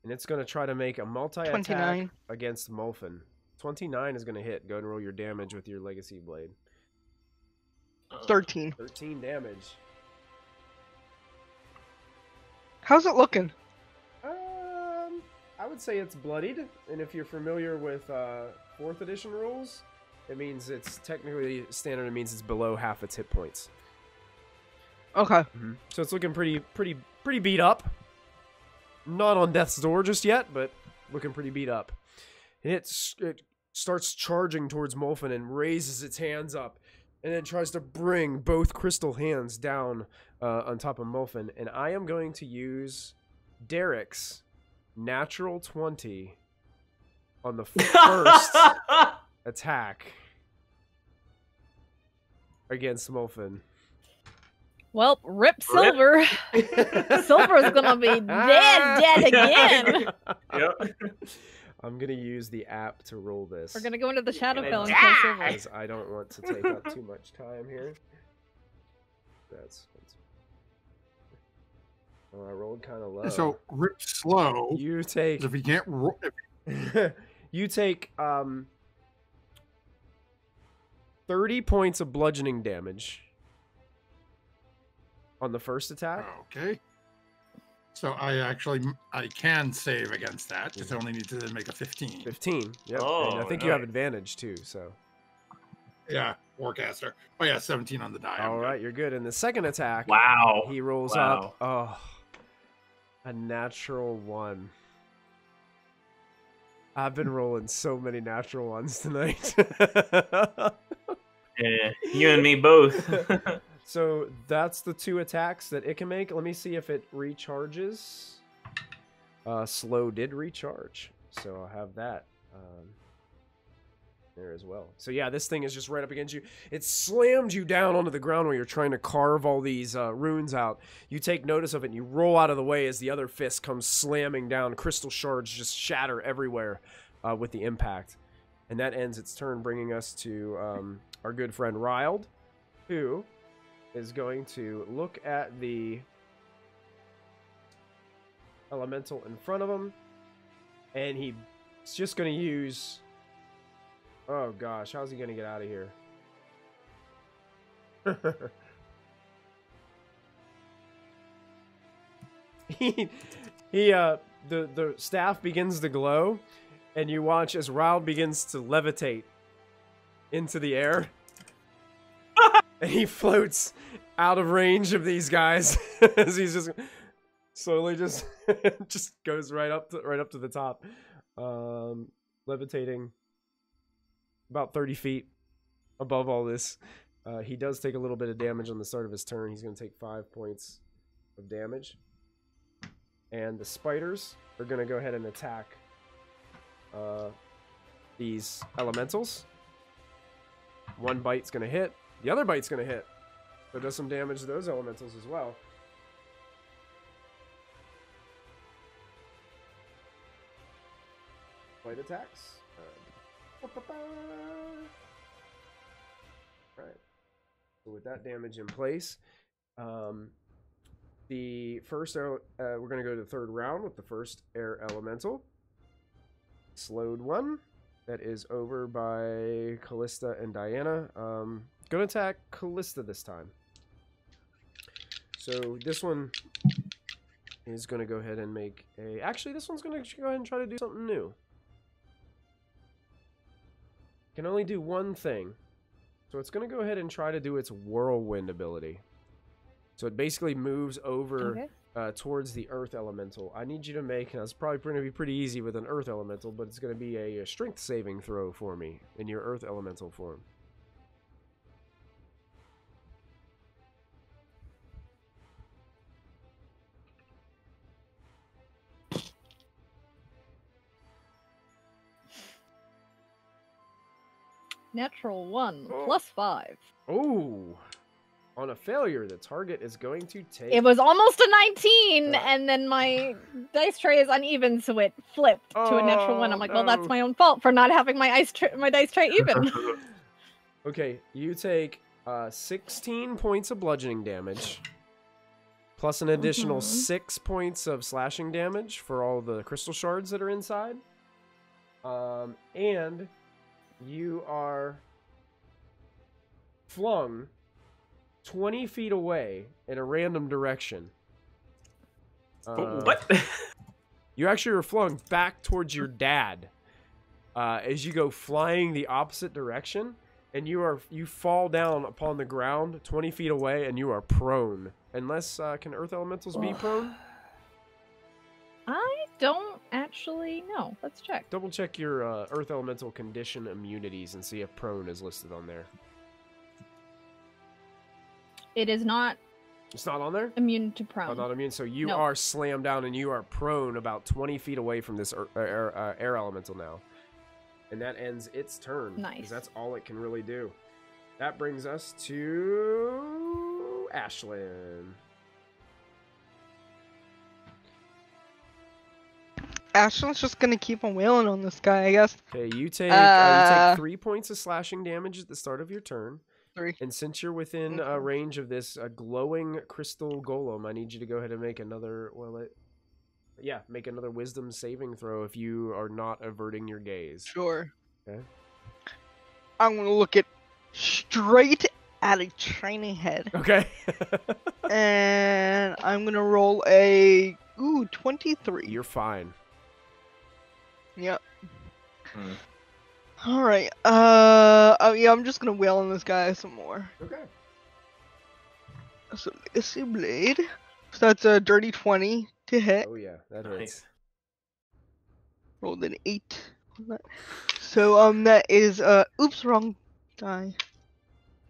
And it's going to try to make a multi-attack 29. against Molfen. 29 is going to hit. Go and roll your damage with your Legacy Blade. 13. 13 damage. How's it looking? I would say it's bloodied, and if you're familiar with 4th edition rules, it means it's technically standard. It means it's below half its hit points. Okay. So it's looking pretty beat up. Not on death's door just yet, but looking pretty beat up. And it starts charging towards Molfen and raises its hands up, and then tries to bring both crystal hands down on top of Molfen. And I am going to use Derek's natural 20 on the first attack against Molfen. Well, rip Silver. Silver's gonna be dead again. Yep. I'm gonna use the app to roll this. We're gonna go into the Shadowfell and die. kill Silver. Because I don't want to take up too much time here. I rolled kind of low. So rip slow. you take If he can't roll, you take 30 points of bludgeoning damage on the first attack. okay. So I can save against that. Just only need to make a 15. 15. Yep. Oh, and I think you have nice. advantage too. So. Yeah, Warcaster. Oh yeah, 17 on the die. All right, you're good. In the second attack, Wow. he rolls Wow. up. Oh, A natural 1. I've been rolling so many natural ones tonight. Yeah, you and me both. So that's the 2 attacks that it can make. Let me see if it recharges. Slow did recharge, so I'll have that there as well. So yeah, this thing is just right up against you. It slammed you down onto the ground while you're trying to carve all these runes out. You take notice of it and you roll out of the way as the other fist comes slamming down. Crystal shards just shatter everywhere with the impact. And that ends its turn, bringing us to our good friend Riled, who is going to look at the elemental in front of him, and he's just going to use... Oh gosh, how's he going to get out of here? The staff begins to glow, and you watch as Riled begins to levitate into the air. And he floats out of range of these guys as he's just slowly just goes right up to the top, levitating about 30 feet above all this. He does take a little bit of damage on the start of his turn. He's going to take 5 points of damage, and the spiders are going to go ahead and attack these elementals. One bite's going to hit. The other bite's going to hit. So it does some damage to those elementals as well. Bite attacks. Alright. So with that damage in place, the first arrow, we're going to go to the third round with the first air elemental. Slowed 1. That is over by Callista and Diana. Gonna attack Callista this time. So this one is gonna go ahead and make a... Actually, this one's gonna go ahead and try to do something new. Can only do one thing. So it's gonna go ahead and try to do its whirlwind ability. So it basically moves over towards the earth elemental. I need you to make, and it's probably going to be pretty easy with an earth elemental, but it's going to be a strength saving throw for me in your earth elemental form. Natural 1 plus 5. Oh. On a failure, the target is going to take... It was almost a 19, and then my dice tray is uneven, so it flipped to a natural 1. I'm like, well, that's my own fault for not having my dice tray even. Okay, you take 16 points of bludgeoning damage, plus an additional 6 points of slashing damage for all the crystal shards that are inside. And you are flung 20 feet away in a random direction. What? You actually were flung back towards your dad as you go flying the opposite direction, and you fall down upon the ground 20 feet away, and you are prone. Unless, can earth elementals be prone? I don't actually know. Let's check. Double check your earth elemental condition immunities and see if prone is listed on there. It is not. It's not on there? Immune to prone. Oh, not immune. So you are slammed down and you are prone about 20 feet away from this air elemental now. And that ends its turn. Nice. 'Cause that's all it can really do. That brings us to Ashlyn. Ashlyn's just gonna keep on wailing on this guy, I guess. Okay, you take 3 points of slashing damage at the start of your turn. 3. And since you're within range of this glowing crystal golem, I need you to go ahead and make another, make another wisdom saving throw if you are not averting your gaze. Sure. Okay. I'm gonna look it straight at a shiny head. Okay. And I'm gonna roll a 23. You're fine. Yep. Hmm. Alright, I'm just gonna wail on this guy some more. Okay. So, Legacy Blade. So that's a dirty 20 to hit. Oh yeah, that hits. Nice. Rolled an 8 on that. So that is oops, wrong die.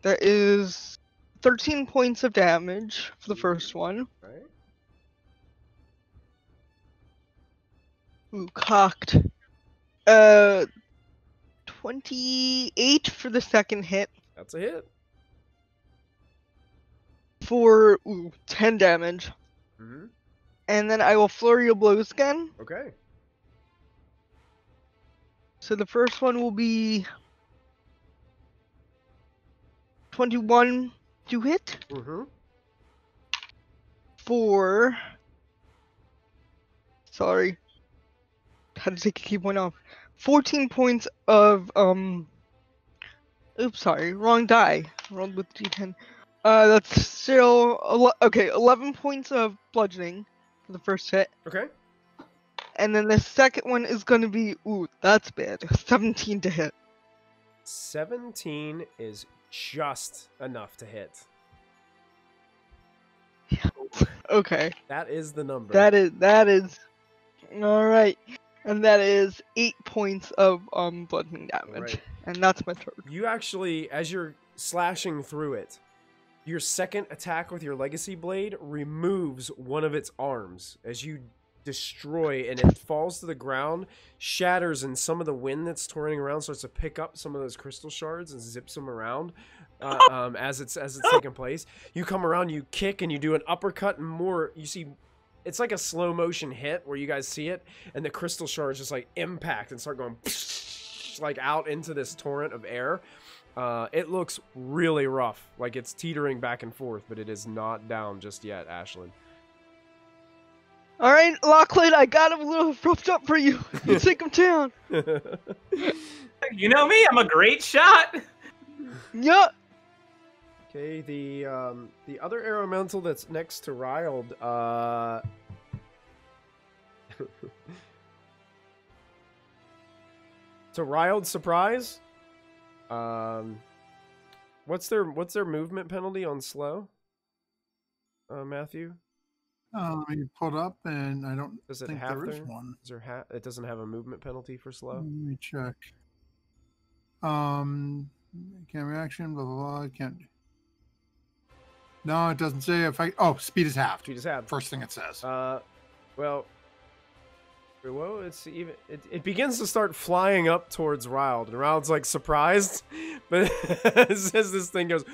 That is 13 points of damage for the first one. Right. Ooh, cocked. 28 for the second hit That's a hit. for 10 damage. Mm-hmm. And then I will flurry of blows again. Okay. So the first one will be 21 to hit Mm-hmm. for. Sorry. Had to take a key point off. 14 points of Oops, sorry, wrong die. Rolled with D10. That's still 11 points of bludgeoning for the first hit. Okay. And then the second one is gonna be that's bad. 17 to hit. 17 is just enough to hit. Okay. That is the number. That is alright. And that is 8 points of bludgeoning damage. Right. And that's my turn. You actually, as you're slashing through it, your second attack with your legacy blade removes one of its arms as you destroy, and it falls to the ground, shatters, and some of the wind that's touring around starts to pick up some of those crystal shards and zips them around as it's taking place. You come around, you kick, and you do an uppercut, and more. You see, it's like a slow motion hit where you guys see it, and the crystal shards just like impact and start going like out into this torrent of air. It looks really rough, like it's teetering back and forth, but it is not down just yet, Ashlyn. Alright, Lachlan, I got him a little roughed up for you. You take him down. You know me, I'm a great shot. Yup. Okay, the other air elemental that's next to Riled, to Riled surprise. What's their movement penalty on slow? Matthew? You pulled up, and I don't Does it think have there is there? one. Is there it doesn't have a movement penalty for slow? Let me check. Can't reaction, blah, blah, blah. Can't. No, it doesn't say if I. Oh, speed is halved. Speed is halved. First thing it says. Well, it's even. It begins to start flying up towards Riled, and Riled's like surprised, but as this thing goes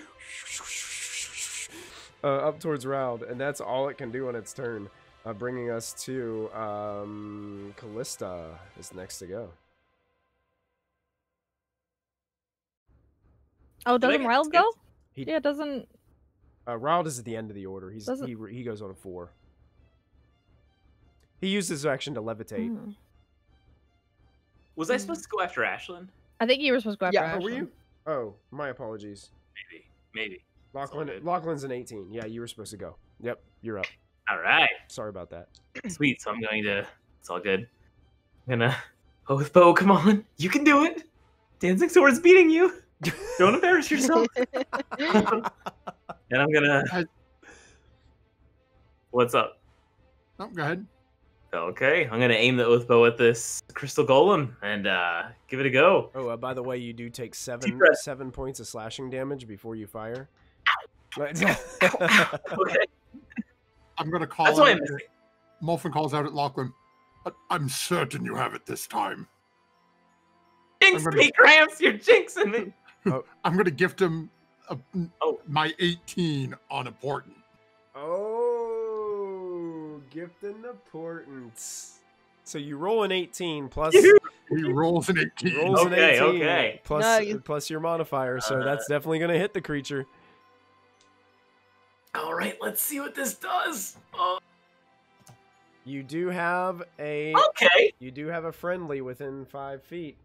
up towards Riled, and that's all it can do on its turn, bringing us to Callista is next to go. Oh, doesn't Riled go? He- Yeah, it doesn't. Riled is at the end of the order. He goes on a 4. He used his action to levitate. Was I supposed to go after Ashlyn? I think you were supposed to go after Yeah. Oh, were Ashlyn. you? Oh, my apologies. Maybe. Lachlan's an 18. Yeah, you were supposed to go. Yep, you're up. All right. Sorry about that. Sweet. So I'm going to. It's all good. I'm gonna. Oath bow, come on. You can do it. Dancing sword's beating you. Don't embarrass yourself. And I'm gonna. What's up? Oh, go ahead. Okay, I'm gonna aim the oath bow at this crystal golem and give it a go. Oh, by the way, you do take Deep 7 breath. points of slashing damage before you fire. Okay, I'm going to call that's why I'm out. missing. Molfin calls out at Lachlan. I'm certain you have it this time. Jinx I'm gonna- me, Gramps! You're jinxing me. I'm going to gift him Oh. my 18 on important. Oh, gift and importance. So you roll an 18 plus He rolls an 18. rolls an Okay, 18 okay. plus Nice. plus your modifier, so that's definitely gonna hit the creature. All right, let's see what this does. Oh, You do have a okay. friendly within 5 feet.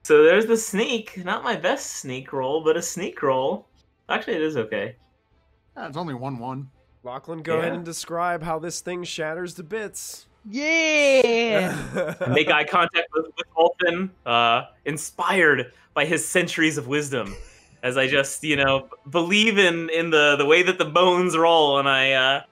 So there's the sneak. Not my best sneak roll, but a sneak roll. Actually, it is okay. It's only 1-1. Lachlan, go ahead Yeah. and describe how this thing shatters to bits. Yeah. Make eye contact with Molfin, inspired by his centuries of wisdom. As I just, believe in the way that the bones roll, and I,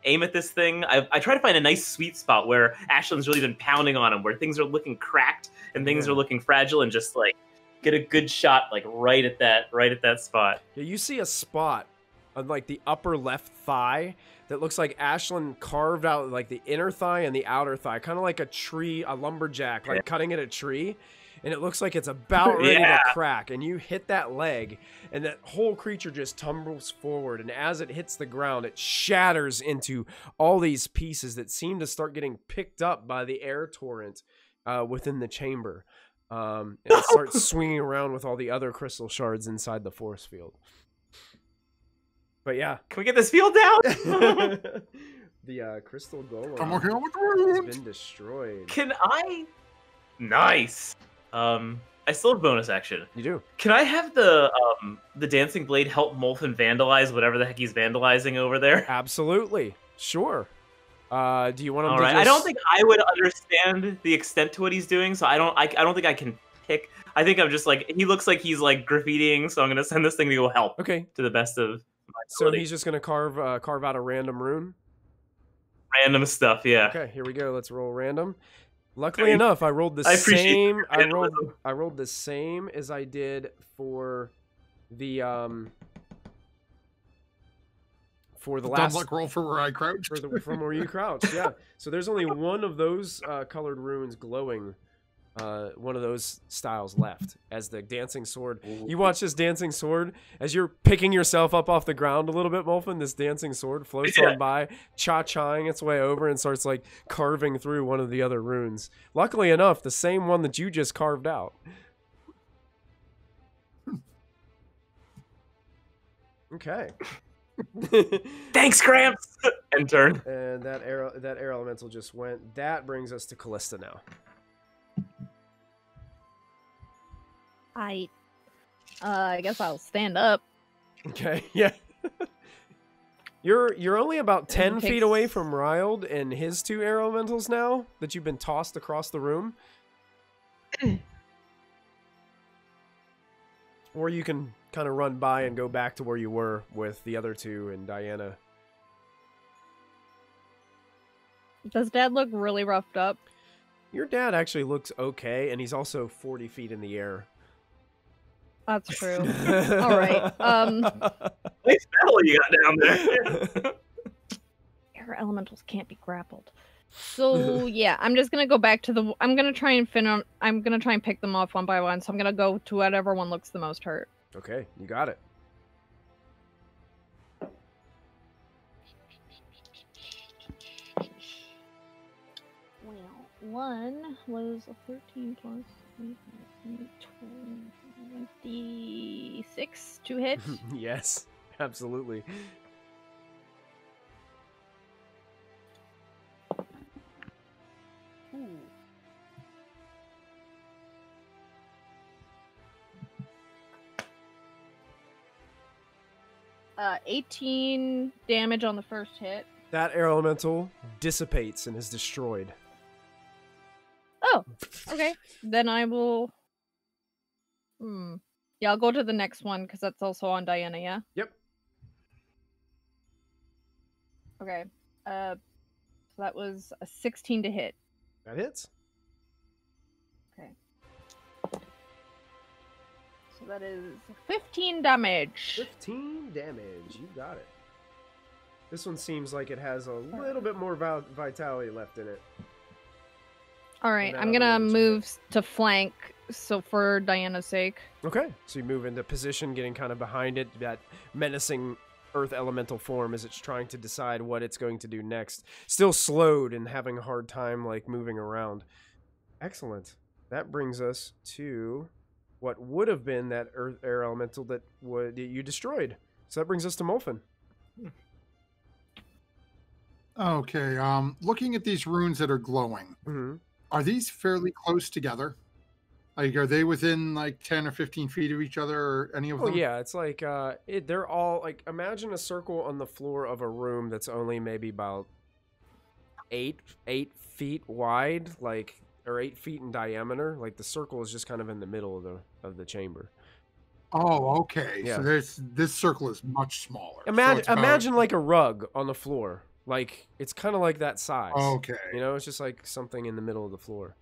aim at this thing. I try to find a nice sweet spot where Ashland's really been pounding on him, where things are looking cracked and things are looking fragile, and just like get a good shot like right at that spot. Yeah, you see a spot on like the upper left thigh that looks like Ashland carved out like the inner thigh and the outer thigh, kind of like a tree, a lumberjack, like cutting at a tree. And it looks like it's about ready to crack. And you hit that leg, and that whole creature just tumbles forward. And as it hits the ground, it shatters into all these pieces that seem to start getting picked up by the air torrent within the chamber. And it starts swinging around with all the other crystal shards inside the force field. But yeah. Can we get this field down? The crystal golem has been destroyed. Can I? Nice. I still have bonus action. You do. Can I have the dancing blade help Molfen vandalize whatever the heck he's vandalizing over there? Absolutely. Sure. Do you want him All to right. just... I don't think I would understand the extent to what he's doing, so I don't think I can pick. I think I'm just like, he looks like he's like graffitiing, so I'm gonna send this thing to go help. Okay. To the best of my So ability. he's just gonna carve out a random rune. Random stuff, yeah. Okay, here we go. Let's roll random. Luckily enough, I rolled the I appreciate same. your I vandalism. rolled the same as I did for the last Dumb luck roll for where I crouched. from where you crouched. Yeah. So there's only one of those colored runes glowing. One of those styles left as the dancing sword. You watch this dancing sword as you're picking yourself up off the ground a little bit, Molfen. This dancing sword floats on by, cha-chaing its way over and starts like carving through one of the other runes. Luckily enough, the same one that you just carved out. Okay. Thanks, Gramps. End turn. And that air elemental just went. That brings us to Callista now. I guess I'll stand up. Okay, yeah. You're only about 10 feet takes- away from Riled and his two air elementals now that you've been tossed across the room. Or you can kind of run by and go back to where you were with the other two and Diana. Does Dad look really roughed up? Your dad actually looks okay, and he's also 40 feet in the air. That's true. All right. Nice battle you got down there. Air elementals can't be grappled. So yeah, I'm just gonna go back to the. I'm gonna try and pick them off one by one. So I'm gonna go to whatever one looks the most hurt. Okay, you got it. Well, one was a 13 plus 26 to hit. Yes, absolutely. Ooh. 18 damage on the first hit. That air elemental dissipates and is destroyed. Oh, okay. Then I will. Yeah, I'll go to the next one because that's also on Diana. Yeah. Yep. Okay. So that was a 16 to hit. That hits. Okay. So that is 15 damage. 15 damage. You got it. This one seems like it has a little bit more vitality left in it. All right, that I'm other gonna one that you move to flank. So for Diana's sake. Okay. So you move into position, getting kind of behind it, that menacing earth elemental form as it's trying to decide what it's going to do next. Still slowed and having a hard time like moving around. Excellent. That brings us to what would have been that earth air elemental that you destroyed. So that brings us to Molfen. Okay, looking at these runes that are glowing, are these fairly close together? Like, are they within like 10 or 15 feet of each other, or any of them? Oh yeah, it's like they're all like, imagine a circle on the floor of a room that's only maybe about 8 feet wide, like, or 8 feet in diameter. Like the circle is just kind of in the middle of the chamber. Oh, okay. Yeah. So this circle is much smaller. So Imagine it's about- imagine like a rug on the floor, Like, it's kind of like that size. Okay. You know, it's just like something in the middle of the floor.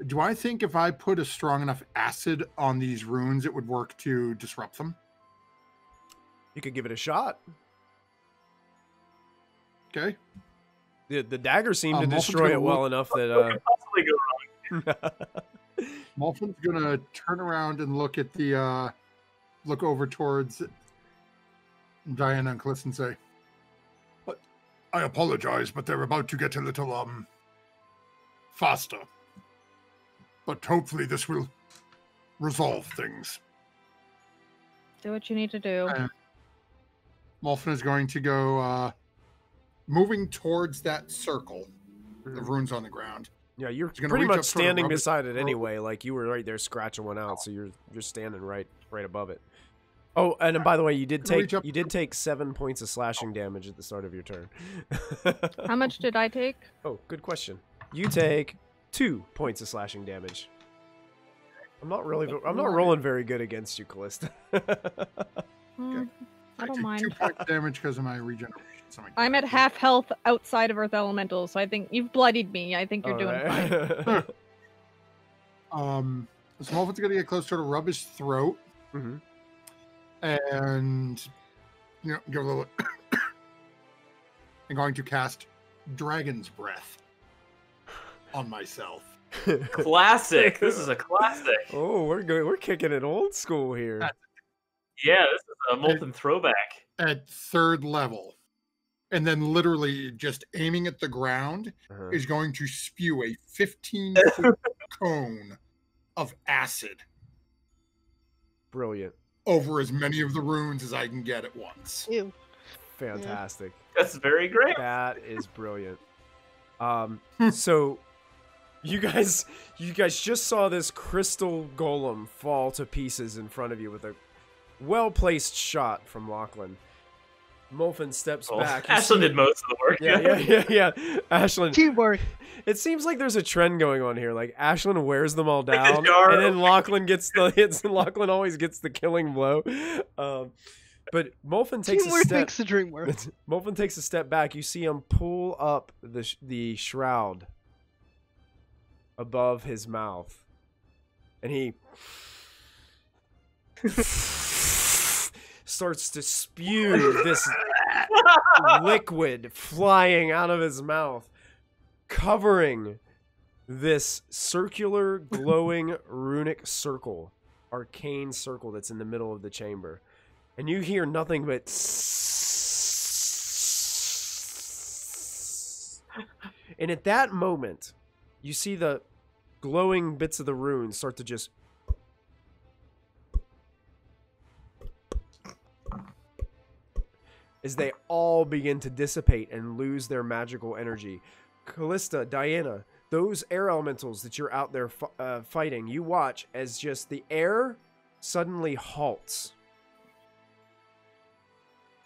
Do I think if I put a strong enough acid on these runes, it would work to disrupt them? You could give it a shot. Okay. The dagger seemed to Molfin's destroy gonna it well look- enough that... What could possibly go wrong? Molfin's gonna turn around and look at the look over towards Diana and Calista and say, I apologize, but they're about to get a little faster. But hopefully this will resolve things. Do what you need to do. Molfin is going to go moving towards that circle of runes on the ground. Yeah, you're He's gonna pretty reach much up, sort of standing rub it beside it through. anyway. Like, you were right there scratching one out, so you're standing right above it. Oh, and then, by the way, you did Gonna reach up- take 7 points of slashing damage at the start of your turn. How much did I take? Oh, good question. You take 2 points of slashing damage. I'm not rolling very good against you, Callista. Hmm, I don't take mind. 2 points of damage because of my regeneration. So I'm at half health outside of Earth Elemental, so I think you've bloodied me. I think you're doing fine. So Molfin's gonna get close to rub his throat. Mm-hmm. And give a little I'm going to cast Dragon's Breath on myself. Classic. This is a classic. Oh, we're kicking it old school here. Yeah, this is a molten throwback. At 3rd level. And then literally just aiming at the ground Uh-huh. is going to spew a 15-foot cone of acid Brilliant. over as many of the runes as I can get at once. Ew. Fantastic. That's very great. That is brilliant. So you guys just saw this crystal golem fall to pieces in front of you with a well-placed shot from Lachlan. Molfin steps Well, back. You Ashlyn see- did most of the work. Yeah. Ashlyn. Teamwork. It seems like there's a trend going on here. Like, Ashlyn wears them all Like the down, jar and then of- Lachlan gets the hits, and Lachlan always gets the killing blow. But Molfin takes a Teamwork step. makes the dream work. Molfin takes a step back. You see him pull up the shroud above his mouth, and he starts to spew this liquid flying out of his mouth, covering this circular, glowing runic circle, arcane circle that's in the middle of the chamber. And you hear nothing but and at that moment, you see the glowing bits of the runes start to just as they all begin to dissipate and lose their magical energy. Callista, Diana, those air elementals that you're out there fighting, you watch as just the air suddenly halts.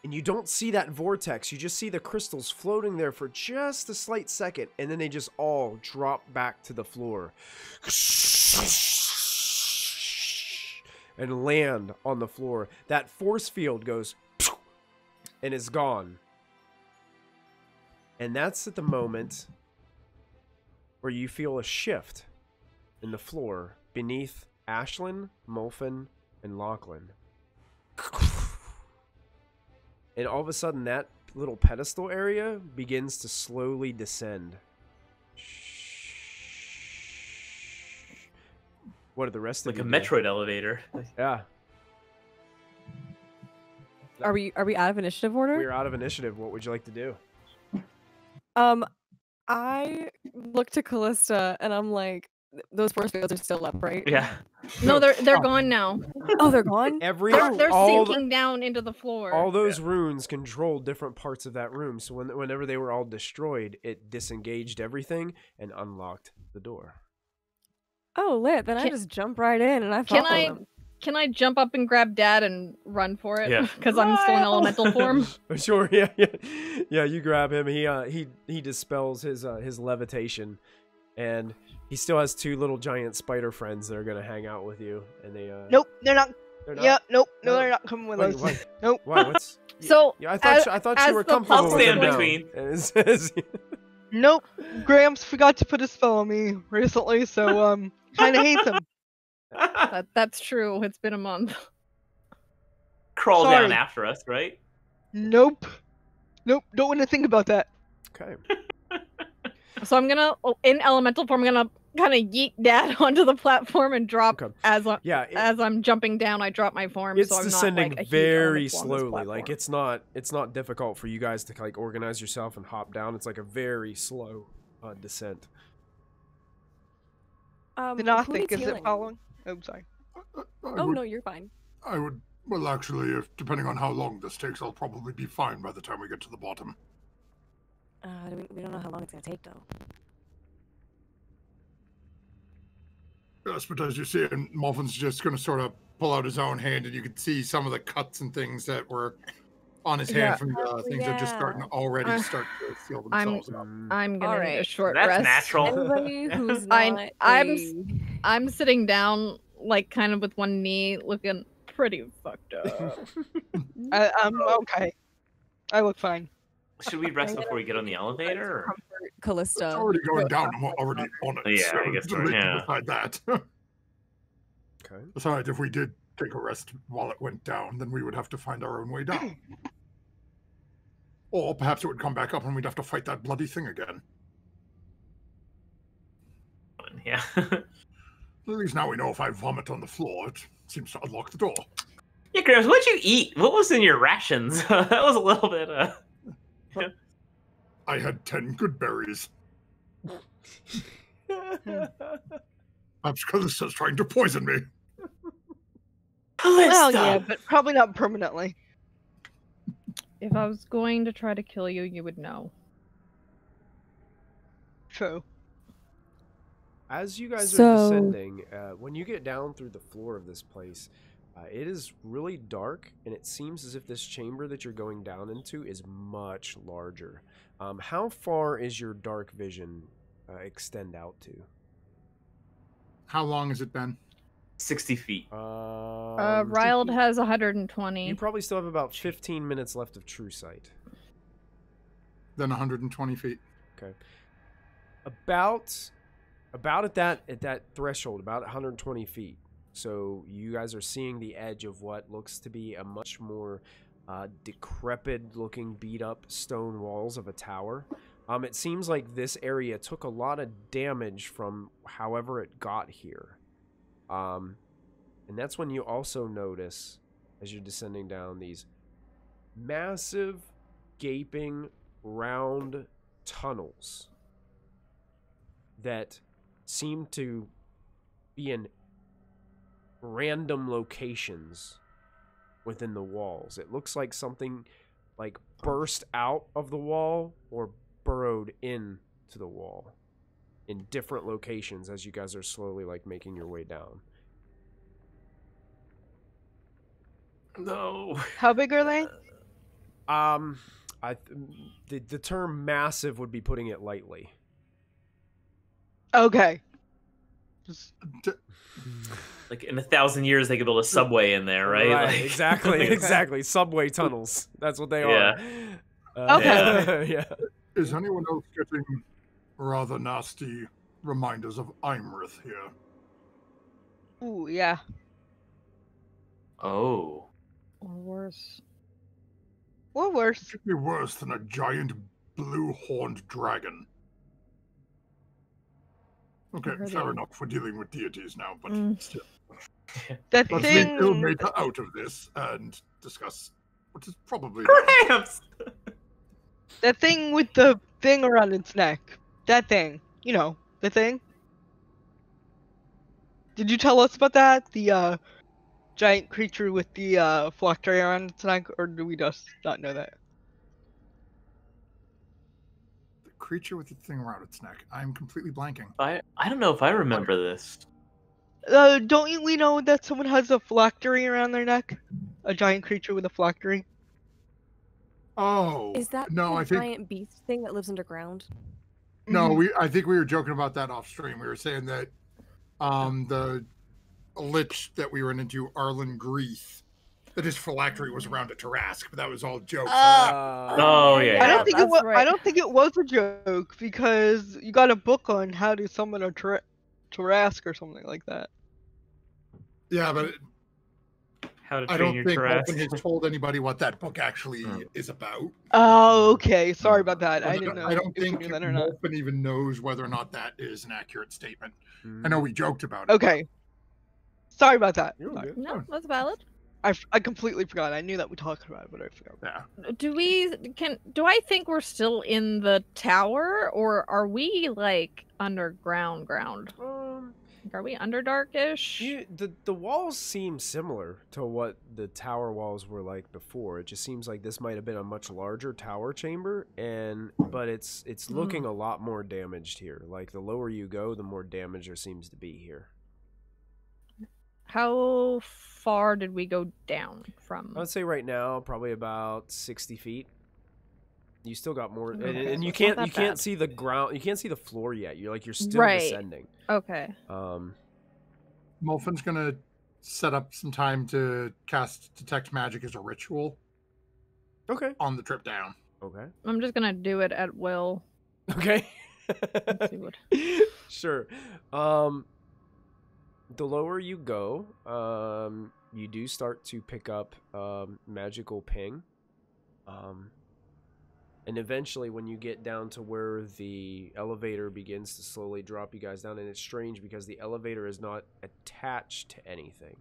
And you don't see that vortex. You just see the crystals floating there for just a slight second, and then they just all drop back to the floor. And land on the floor. That force field goes and is gone. And that's at the moment where you feel a shift in the floor beneath Ashlyn, Molfin, and Lachlan. And all of a sudden, that little pedestal area begins to slowly descend. What are the rest Like of a you do? Metroid elevator. Yeah, Are we out of initiative order? we're out of initiative. What would you like to do? I look to Callista and I'm like, those force fields are still up, right? Yeah. No, they're gone now. Oh, they're gone? They're all sinking down into the floor. all those runes control different parts of that room. So whenever they were all destroyed, it disengaged everything and unlocked the door. Oh, lit. Then I Can- just jump right in and I Can follow I them. can I jump up and grab Dad and run for it? Yeah. Because I'm still in elemental form. Sure, yeah. You grab him. He dispels his levitation, and he still has 2 little giant spider friends that are gonna hang out with you. And they Nope, they're not. They're not? Yep. Nope. No, No. they're not coming with Wait, us. why? Nope. Why? What's? So, Yeah, as- I thought as you were the comfortable I'll with stand them now. between. And it says- Nope. Gramps forgot to put a spell on me recently, so kind of hates him. That's true. It's been a month. Crawl down Sorry. after us, right? Nope. Nope. Don't want to think about that. Okay. So I'm gonna, in elemental form, I'm gonna kind of yeet Dad onto the platform and drop Okay. as I'm Yeah. as I'm jumping down. I drop my form, It's so I'm descending not like a huge very elemental on this slowly. Like platform. it's not difficult for you guys to like organize yourself and hop down. It's like a very slow descent. Did who not think needs is it healing? following? Oh, sorry. Oh no, you're fine. I would. Well, actually, if depending on how long this takes, I'll probably be fine by the time we get to the bottom. We don't know how long it's gonna take though. Yes, but as you see, and Mulvin's just going to sort of pull out his own hand, and you can see some of the cuts and things that were on his hand Yeah. from the things that are just starting to already start to seal themselves up. I'm gonna need a Alright. short That's rest. natural. Anybody who's I'm- not I'm I'm sitting down, like kind of with one knee, looking pretty fucked up. I'm okay. I look fine. Should we rest before we get on the elevator? Or? comfort Callista. It's already going down, and we're already on it. Yeah, so I guess it's so, late to yeah. decide that. Okay. Besides, if we did take a rest while it went down, then we would have to find our own way down. Or perhaps it would come back up and we'd have to fight that bloody thing again. Yeah. At least now we know if I vomit on the floor, it seems to unlock the door. Yeah, Gramps, what'd you eat? What was in your rations? That was a little bit. I had 10 good berries. Perhaps Callista's trying to poison me. Well, yeah, but probably not permanently. If I was going to try to kill you, you would know. True. As you guys are So- descending, when you get down through the floor of this place, it is really dark, and it seems as if this chamber that you're going down into is much larger. How far is your dark vision extend out to? How long has it been? 60 feet. Riled has 120. You probably still have about 15 minutes left of true sight. Then 120 feet. Okay. About at that threshold, about 120 feet. So you guys are seeing the edge of what looks to be a much more decrepit looking, beat up stone walls of a tower. It seems like this area took a lot of damage from however it got here. And that's when you also notice, as you're descending down, these massive, gaping, round tunnels that seem to be in random locations within the walls. It looks like something like burst out of the wall or burrowed into the wall in different locations as you guys are slowly like making your way down. No. How big are they? The term massive would be putting it lightly. Okay. Like in 1,000 years, they could build a subway in there, right? Like, exactly, like- exactly. Subway tunnels. That's what they Yeah. are. Okay. Yeah. Is anyone else getting rather nasty reminders of Imrith here? Ooh, yeah. Oh. Or worse. Or worse. Could be worse than a giant blue-horned dragon. Okay, heard fair that. enough. We're dealing with deities now, but still. That Let's make thing. Ilmater out of this and discuss what is probably Gramps! That thing with the thing around its neck. That thing. You know, the thing. Did you tell us about that? The giant creature with the phylactery around its neck, or do we just not know that? the creature with the thing around its neck. I'm completely blanking. I don't know if I remember this. Don't we know that someone has a phylactery around their neck? A giant creature with a phylactery? Oh, Is that no? the I think giant beast thing that lives underground? no. Mhm. I think we were joking about that off stream. We were saying that the a lich that we ran into, Arlen Greeth, that his phylactery was around a Tarask, but that was all jokes. Oh, yeah, I yeah. don't think it that's was. right. I don't think it was a joke because you got a book on how to summon a Tarask or something like that. Yeah, but How to I train don't your think Tarask. Molten has told anybody what that book actually is about. Oh, okay. Sorry about that. I I didn't know don't if you think knew that or not. Molten even knows whether or not that is an accurate statement. Mm-hmm. I know we joked about it. Okay. Sorry about that. You're good. No, that's valid. I completely forgot. I knew that we talked about it, but I forgot. Yeah. Do I think we're still in the tower, or are we like underground? Are we underdarkish? The walls seem similar to what the tower walls were like before. It just seems like this might have been a much larger tower chamber, but it's looking a lot more damaged here. Like the lower you go, the more damage there seems to be here. How far did we go down from? I would say right now probably about 60 feet. You still got more, Okay, and so you it's not can't that bad. see the ground. You can't see the floor yet. You're still Right. descending. Okay. Molten's gonna set up some time to cast Detect Magic as a ritual Okay. on the trip down. Okay. I'm just gonna do it at will. Okay. Let's see what. Sure. The lower you go, you do start to pick up magical ping. And eventually when you get down to where the elevator begins to slowly drop you guys down, and it's strange because the elevator is not attached to anything.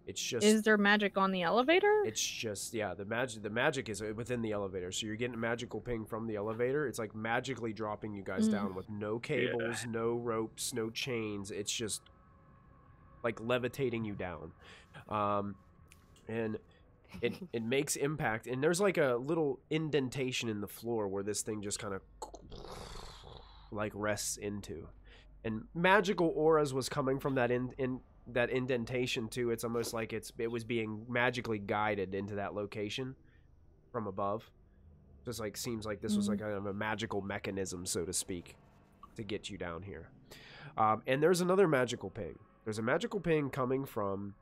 It's just... Is there magic on the elevator? It's just, yeah, the magic is within the elevator. So you're getting a magical ping from the elevator. It's like magically dropping you guys down with no cables, no ropes, no chains. It's just like levitating you down. And it makes impact. And there's like a little indentation in the floor where this thing just kind of like rests into. And magical auras was coming from that that indentation too. It's almost like it was being magically guided into that location from above. Just like seems like this was like kind of a magical mechanism, so to speak, to get you down here. And there's another magical ping. There's a magical ping coming from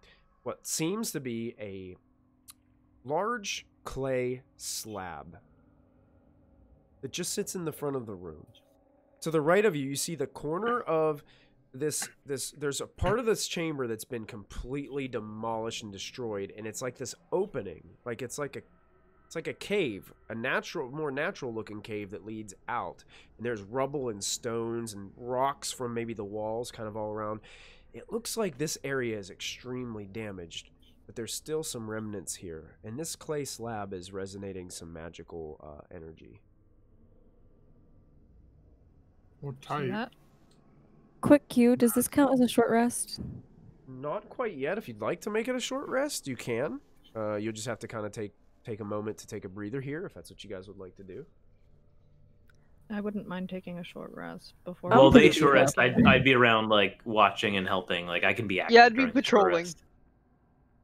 what seems to be a large clay slab that just sits in the front of the room. To the right of you, you see the corner of this there's a part of this chamber that's been completely demolished and destroyed, and it's like this opening, like it's like a cave, a more natural looking cave that leads out, and there's rubble and stones and rocks from maybe the walls kind of all around. It looks like this area is extremely damaged, but there's still some remnants here, and this clay slab is resonating some magical energy. Well, See tight. that? Quick cue, does this count as a short rest? Not quite yet. If you'd like to make it a short rest, you can. You'll just have to kind of take a moment to take a breather here, if that's what you guys would like to do. I wouldn't mind taking a short rest before. Well, pretty the short good. rest, I'd be around, like, watching and helping. Like, I can be active. Yeah, I'd be during the short patrolling. rest.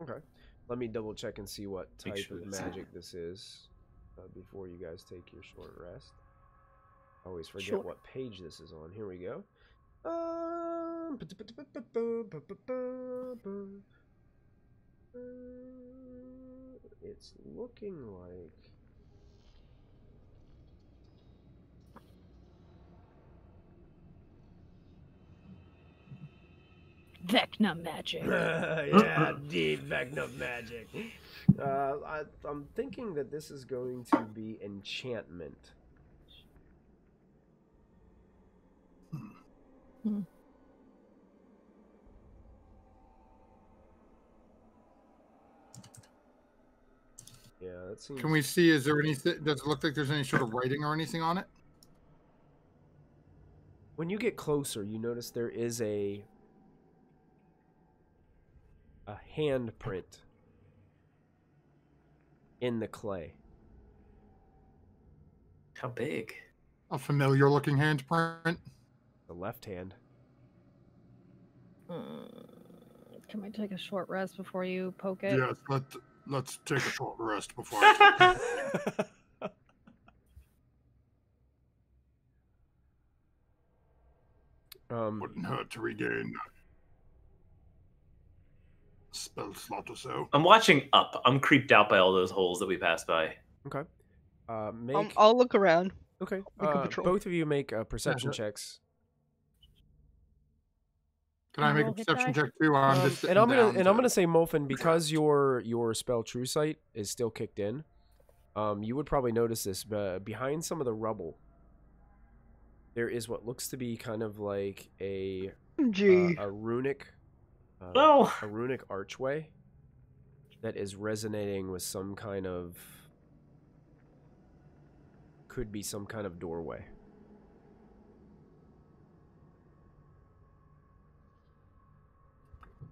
Okay. Let me double check and see what Make type sure of that's it. magic this is before you guys take your short rest. I always forget Sure. what page this is on. Here we go. It's looking like... Vecna magic. Yeah, indeed, Vecna magic. I'm thinking that this is going to be enchantment. Yeah, that seems... Can we see, is there anything, does it look like there's any sort of writing or anything on it? When you get closer, you notice there is a handprint in the clay. How big? A familiar looking handprint? The left hand. Can we take a short rest before you poke it? Yes, let's take a short rest before I wouldn't hurt to regain spell slot or so. I'm watching up. I'm creeped out by all those holes that we passed by. Okay. Make I'll look around. okay. make a patrol. Both of you make perception sure. checks. Can I make a Roll hit perception die. check too? Or I'm just And I'm sitting down gonna to- say Molfin, because your spell True Sight is still kicked in. You would probably notice this, but behind some of the rubble, there is what looks to be kind of like a Gee. runic, No. a runic archway that is resonating with some kind of, could be some kind of doorway.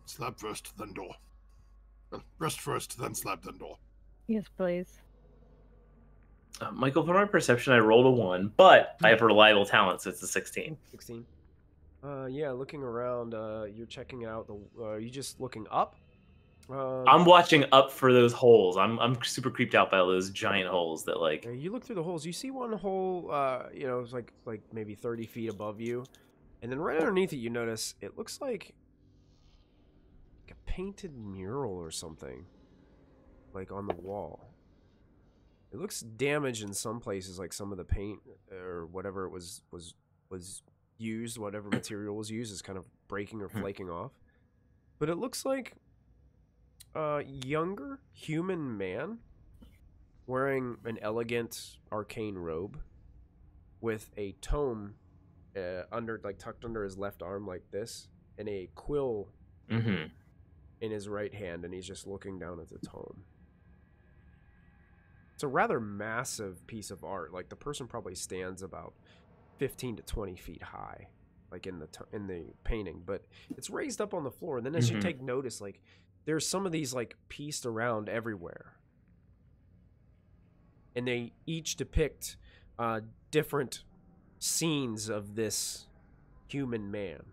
Slab first, then door. Well, rest first, then slab, then door. Yes, please. Michael, for my perception, I rolled a 1, but I have reliable talent, so it's a 16. 16. Yeah, looking around, you're checking out the. Are you just looking up? I'm watching up for those holes. I'm super creeped out by all those giant holes that like. You look through the holes. You see one hole. It's like maybe 30 feet above you, and then right underneath it, you notice it looks like a painted mural or something, like on the wall. It looks damaged in some places, like some of the paint or whatever it was used, whatever material was used, is kind of breaking or flaking off. But it looks like a younger human man wearing an elegant arcane robe with a tome tucked under his left arm like this, and a quill Mm-hmm. in his right hand, and he's just looking down at the tome. It's a rather massive piece of art. Like, the person probably stands about 15 to 20 feet high, like in the painting, but it's raised up on the floor. And then as you take notice, like, there's some of these like pieced around everywhere, and they each depict different scenes of this human man.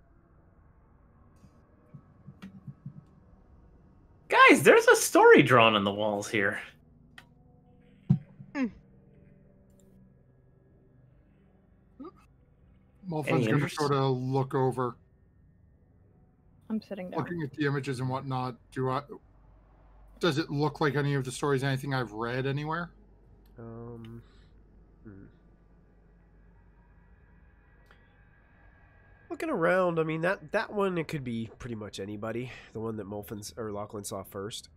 Guys, there's a story drawn on the walls here. Molfin's gonna interest? sort of look over, I'm sitting down. looking at the images and whatnot. Does it look like any of the stories, anything I've read anywhere? Looking around, I mean, that one, it could be pretty much anybody. The one that Lachlan saw first.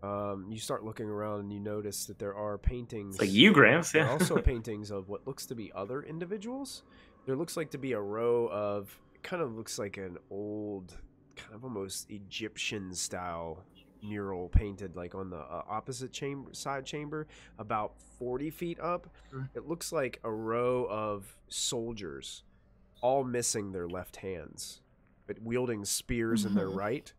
You start looking around and you notice that there are paintings. It's like you, Gramps. There Yeah. are also paintings of what looks to be other individuals. There looks like to be a row of, kind of looks like an old, kind of almost Egyptian style mural painted like on the opposite side chamber, about 40 feet up. It looks like a row of soldiers, all missing their left hands, but wielding spears in their right.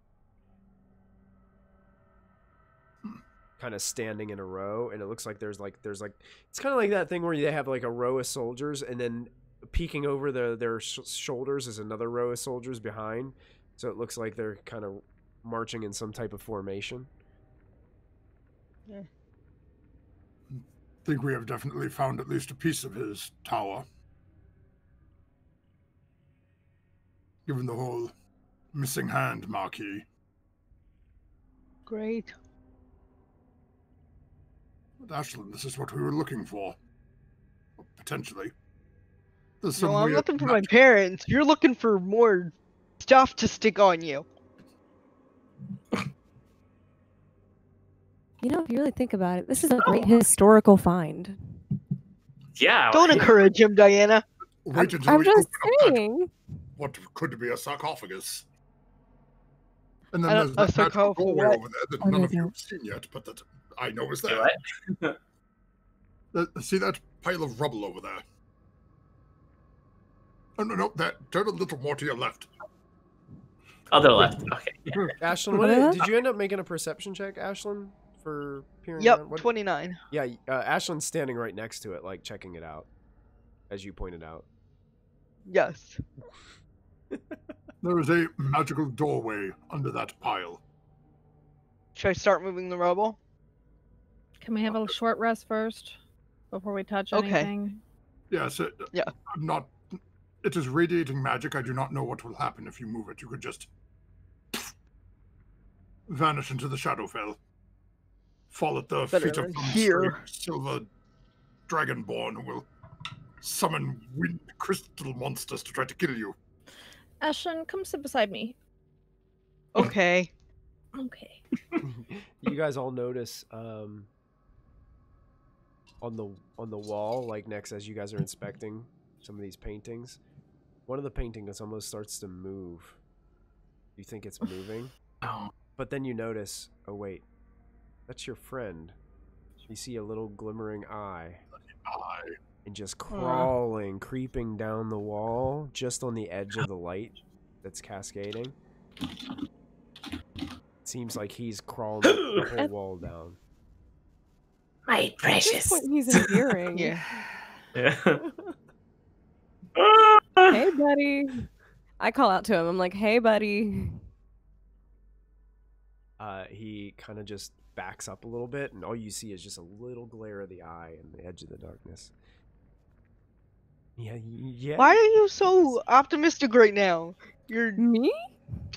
Kind of standing in a row, and it looks like there's like it's kind of like that thing where they have like a row of soldiers, and then peeking over their shoulders is another row of soldiers behind, so it looks like they're kind of marching in some type of formation. I think we have definitely found at least a piece of his tower. Given the whole missing hand marquee. Great. But Ashland, this is what we were looking for. Potentially. There's some No, I'm weird looking for my magic- parents. You're looking for more stuff to stick on you. You know, if you really think about it, this is a great historical find. Yeah. Don't encourage him, Diana. Wait until I'm we just open up that- saying. what could be a sarcophagus. And then A there's that magical sarcophagus doorway what? over there that Oh, none no, of you no. have seen yet, but that I know is You there. what? See that pile of rubble over there? Oh, no, turn a little more to your left. Other left. Okay. Ashlyn, did you end up making a perception check, Ashlyn, for peering Yep, around? What- 29. Yeah, Ashlyn's standing right next to it, like checking it out, as you pointed out. Yes. There is a magical doorway under that pile. Should I start moving the rubble? Can we have a short rest first before we touch Okay. anything? Yes, Yeah. I'm not. It is radiating magic. I do not know what will happen if you move it. You could just. vanish into the Shadowfell. Fall at the Better feet of some here. strange silver dragonborn who will summon wind crystal monsters to try to kill you. Ashlyn, come sit beside me. Okay. Okay. You guys all notice on the wall, like next as you guys are inspecting some of these paintings, one of the paintings almost starts to move. You think it's moving, but then you notice, oh wait, that's your friend. You see a little glimmering eye, and just crawling, creeping down the wall, just on the edge of the light that's cascading. Seems like he's crawling the whole wall down. My At this precious. point, he's endearing. Yeah. Yeah. Hey, buddy. I call out to him. I'm like, hey, buddy. He kind of just backs up a little bit, and all you see is just a little glare of the eye in the edge of the darkness. Yeah. Why are you so optimistic right now? You're Me?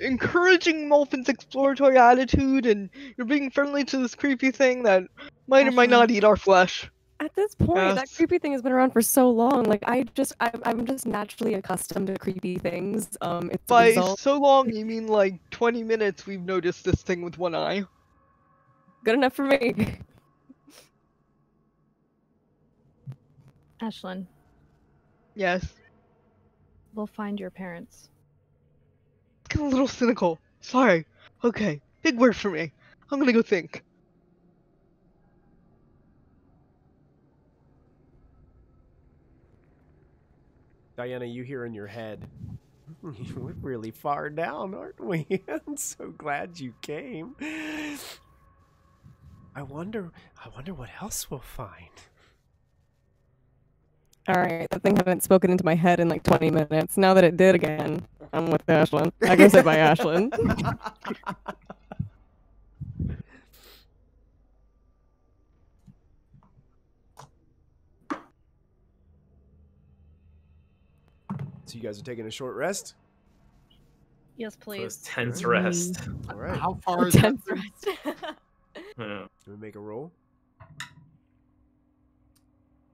encouraging Molfin's exploratory attitude, and you're being friendly to this creepy thing that might or might not eat our flesh. At this point, that Yes. creepy thing has been around for so long. Like, I'm just naturally accustomed to creepy things. It's a By result. so long, you mean like 20 minutes we've noticed this thing with one eye. Good enough for me. Ashlyn, Yes. we'll find your parents. It's getting a little cynical. Sorry. Okay. Big word for me. I'm gonna go think. Diana, you hear in your head, we're really far down, aren't we? I'm so glad you came. I wonder what else we'll find. All right, that thing hadn't spoken into my head in like 20 minutes. Now that it did again, I'm with Ashlyn. I go say bye, Ashlyn. So you guys are taking a short rest? Yes, Those please. tense rest. All right. How far is that? Tense thing? rest. Yeah. Can we make a roll?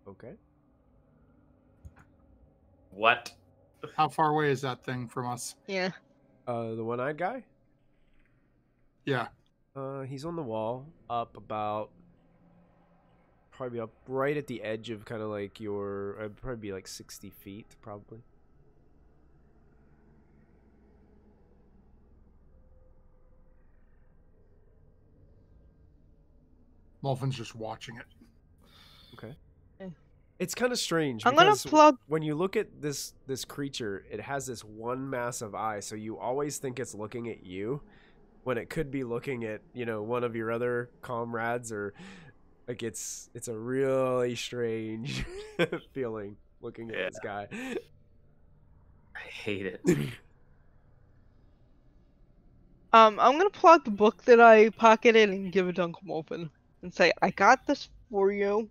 Okay. What? How far away is that thing from us? Yeah. The one-eyed guy? Yeah. He's on the wall, up about, probably up right at the edge of kind of like your, probably be like 60 feet, probably. Molfin's just watching it. Okay. Okay. It's kind of strange I'm gonna because plug. when you look at this creature, it has this one massive eye, so you always think it's looking at you, when it could be looking at, you know, one of your other comrades, or like it's a really strange feeling looking at this guy. I hate it. I'm gonna plug the book that I pocketed and give it to Uncle Molfin and say, I got this for you.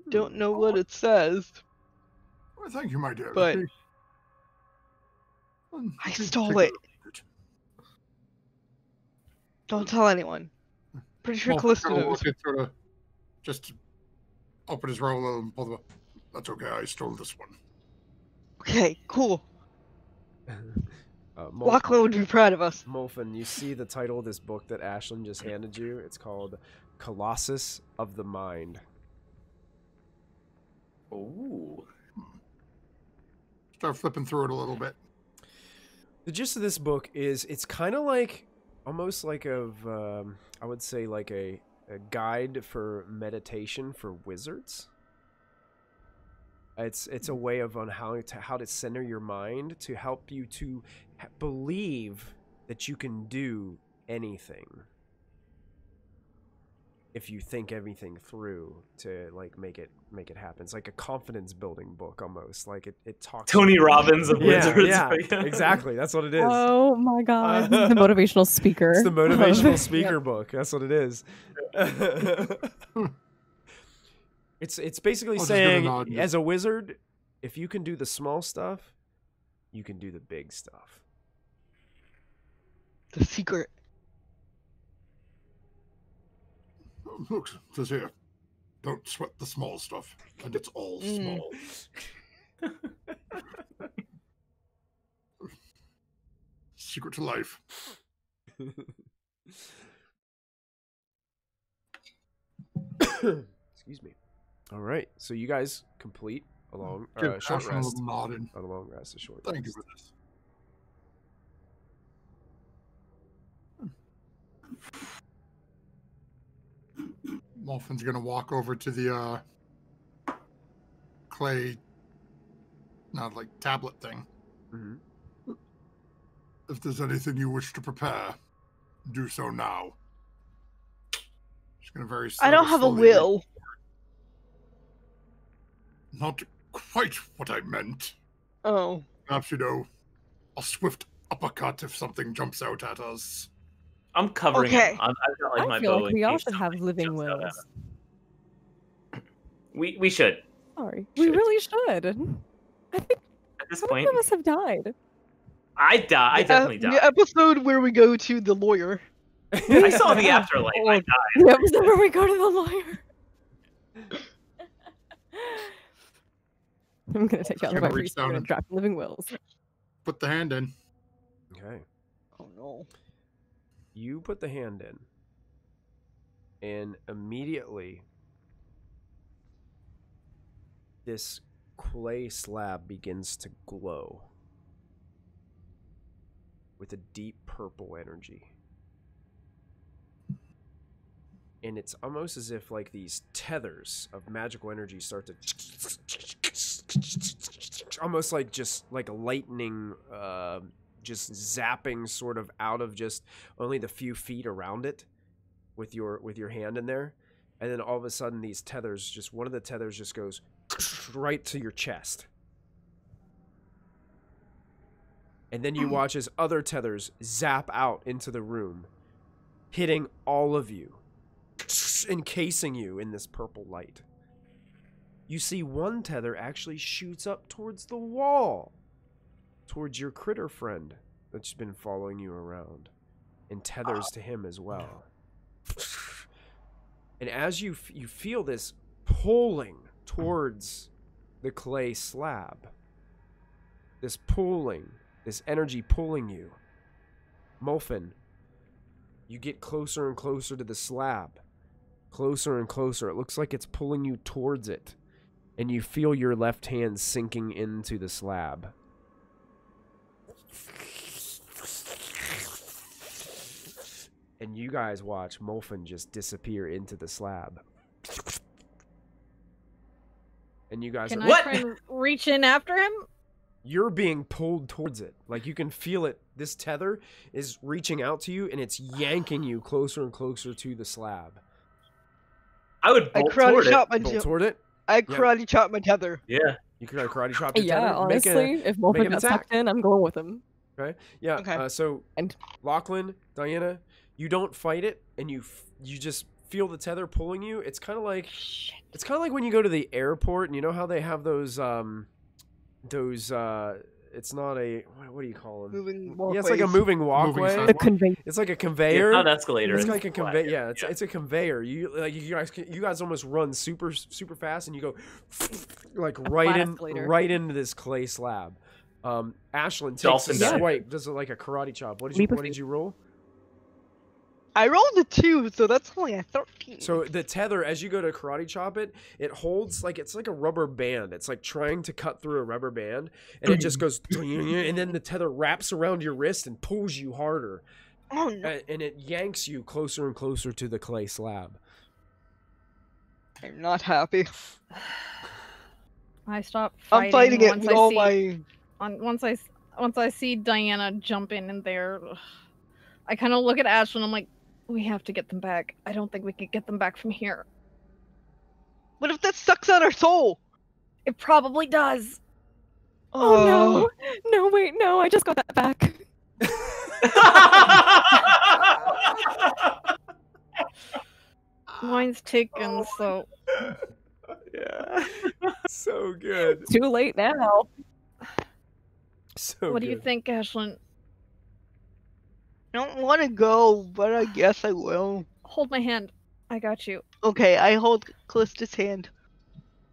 Don't know what it says. Well, thank you, my dear. But- I stole it. Don't tell anyone. Pretty sure Callista knows. Sort of just open his roll and pull the. That's okay. I stole this one. Okay, cool. Molfin, Lachlan would be proud of us. Molfin, you see the title of this book that Ashlyn just handed you? It's called Colossus of the Mind. Ooh. Start flipping through it a little bit. The gist of this book is it's kind of like, almost like I would say like a guide for meditation for wizards. It's a way of on how to center your mind to help you to believe that you can do anything if you think everything through to like make it happen. It's like a confidence building book almost. Like it talks Tony Robbins of Wizards. Yeah, exactly. That's what it is. Oh my god, this is the motivational speaker. It's the motivational speaker book. That's what it is. It's basically I'll just give a saying, nod. as a wizard, if you can do the small stuff, you can do the big stuff. The secret. Look, it says here, don't sweat the small stuff, and it's all small. Secret to life. Excuse me. All right, so you guys complete a long Give short Ashlyn a rest. little nodding. Not a long rest, a short Thank you rest. for this. Molfin's gonna walk over to the clay, not like tablet thing. Mm-hmm. If there's anything you wish to prepare, do so now. She's gonna very. I don't have a slowly will. Not quite what I meant. Oh. Perhaps, a swift uppercut if something jumps out at us. I'm covering Okay. him. I've got like I my feel bow like in we all case should have something living jumps out at wills. us. We should. Sorry, we Should. really should. I think At this how point, many of us have died? I definitely died. The episode where we go to the lawyer. I saw the afterlife. I died. The episode where we go to the lawyer. I'm gonna take out Gonna my reach priest. down I'm gonna and- drop living wills. Put the hand in. Okay. Oh no. You put the hand in, and immediately this clay slab begins to glow with a deep purple energy. And it's almost as if like these tethers of magical energy start to almost like just like a lightning just zapping sort of out of just only the few feet around it with your hand in there. And then all of a sudden these tethers, just one of the tethers just goes right to your chest. And then you watch as other tethers zap out into the room, hitting all of you, encasing you in this purple light. You see one tether actually shoots up towards the wall, towards your critter friend that's been following you around, and tethers to him as well. And as you feel this pulling towards the clay slab, this pulling, this energy pulling you, Molfin, you get closer and closer to the slab. Closer and closer. It looks like it's pulling you towards it. And you feel your left hand sinking into the slab. And you guys watch Molfin just disappear into the slab. And you guys Can are... I What? try and reach in after him? You're being pulled towards it. Like, you can feel it. This tether is reaching out to you, and it's yanking you closer and closer to the slab. I would I bolt karate toward it. chop my Bolt toward it. I karate chop my tether. Yeah. You can karate chop your Yeah, tether. honestly, if make Molfin an gets attack. sucked in, I'm going with him. Okay. Yeah. Okay. So, And- Lachlan, Diana, you don't fight it, and you just feel the tether pulling you. It's kind of like when you go to the airport, and you know how they have those it's not a what do you call them? Moving Yeah, it's like a walkways. moving walkway. sidewalk. The convey. It's like a Yeah, conveyor. not an escalator. It's it's like a flat. conveyor. Yeah, it's a conveyor. You guys almost run super fast, and you go like right flat escalator. into this clay slab. Ashlyn takes Dolphin a dive. swipe. Does it like a karate chop? What Leap of did you roll? I rolled a 2, so that's only a 13. So the tether, as you go to karate chop it, it holds like it's like a rubber band. It's like trying to cut through a rubber band, and it just goes, and then the tether wraps around your wrist and pulls you harder, Oh no. and it yanks you closer and closer to the clay slab. I'm not happy. I stop I'm fighting fighting it once with I all see my. once I see Diana jumping in there. I kind of look at Ashlyn and I'm like, we have to get them back. I don't think we can get them back from here. What if that sucks out our soul? It probably does. Oh no! No, wait, no! I just got that back. Mine's taken, so Yeah, so good. Too late now. So what do you good. think, Ashlyn? I don't want to go, but I guess I will. Hold my hand. I got you. Okay, I hold Callista's hand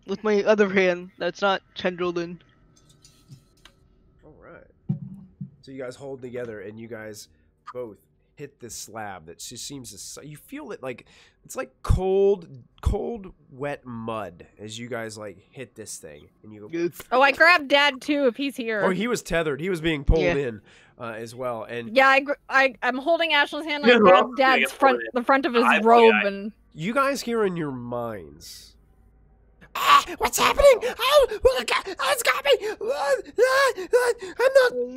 with my other hand. That's not tendrilled in. All right. So you guys hold together, and you guys both hit this slab that just seems to. You feel it like it's like cold, wet mud as you guys like hit this thing, and you go. Oh, I grabbed Dad too if he's here. Oh, he was tethered. He was being pulled Yeah. in as well, and Yeah, I'm holding Ashley's hand. Yeah, I we're all grabbed gonna Dad's get pulled in. the front of his I- robe, yeah. and you guys hear in your minds. Ah, what's happening? Oh, it's got me.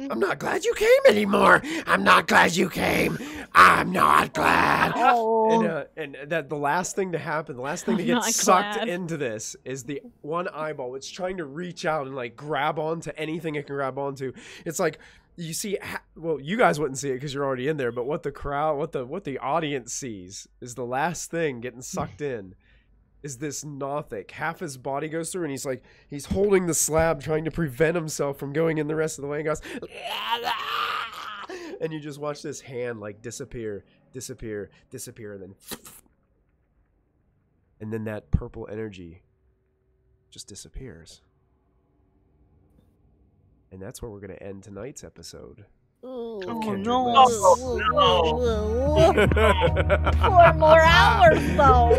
I'm not glad you came anymore. I'm not glad you came. I'm not glad. oh, And that the last thing to happen, the last thing to I'm get not sucked glad. into this is the one eyeball. It's trying to reach out and like grab onto anything it can grab onto. It's like you see. Well, you guys wouldn't see it because you're already in there. But what the crowd, what the audience sees is the last thing getting sucked in. Is this Nothic. Half his body goes through and he's holding the slab trying to prevent himself from going in the rest of the way and goes and you just watch this hand like disappear and then that purple energy just disappears. And that's where we're going to end tonight's episode. Oh Kindred no. Lists. 4 more hours though.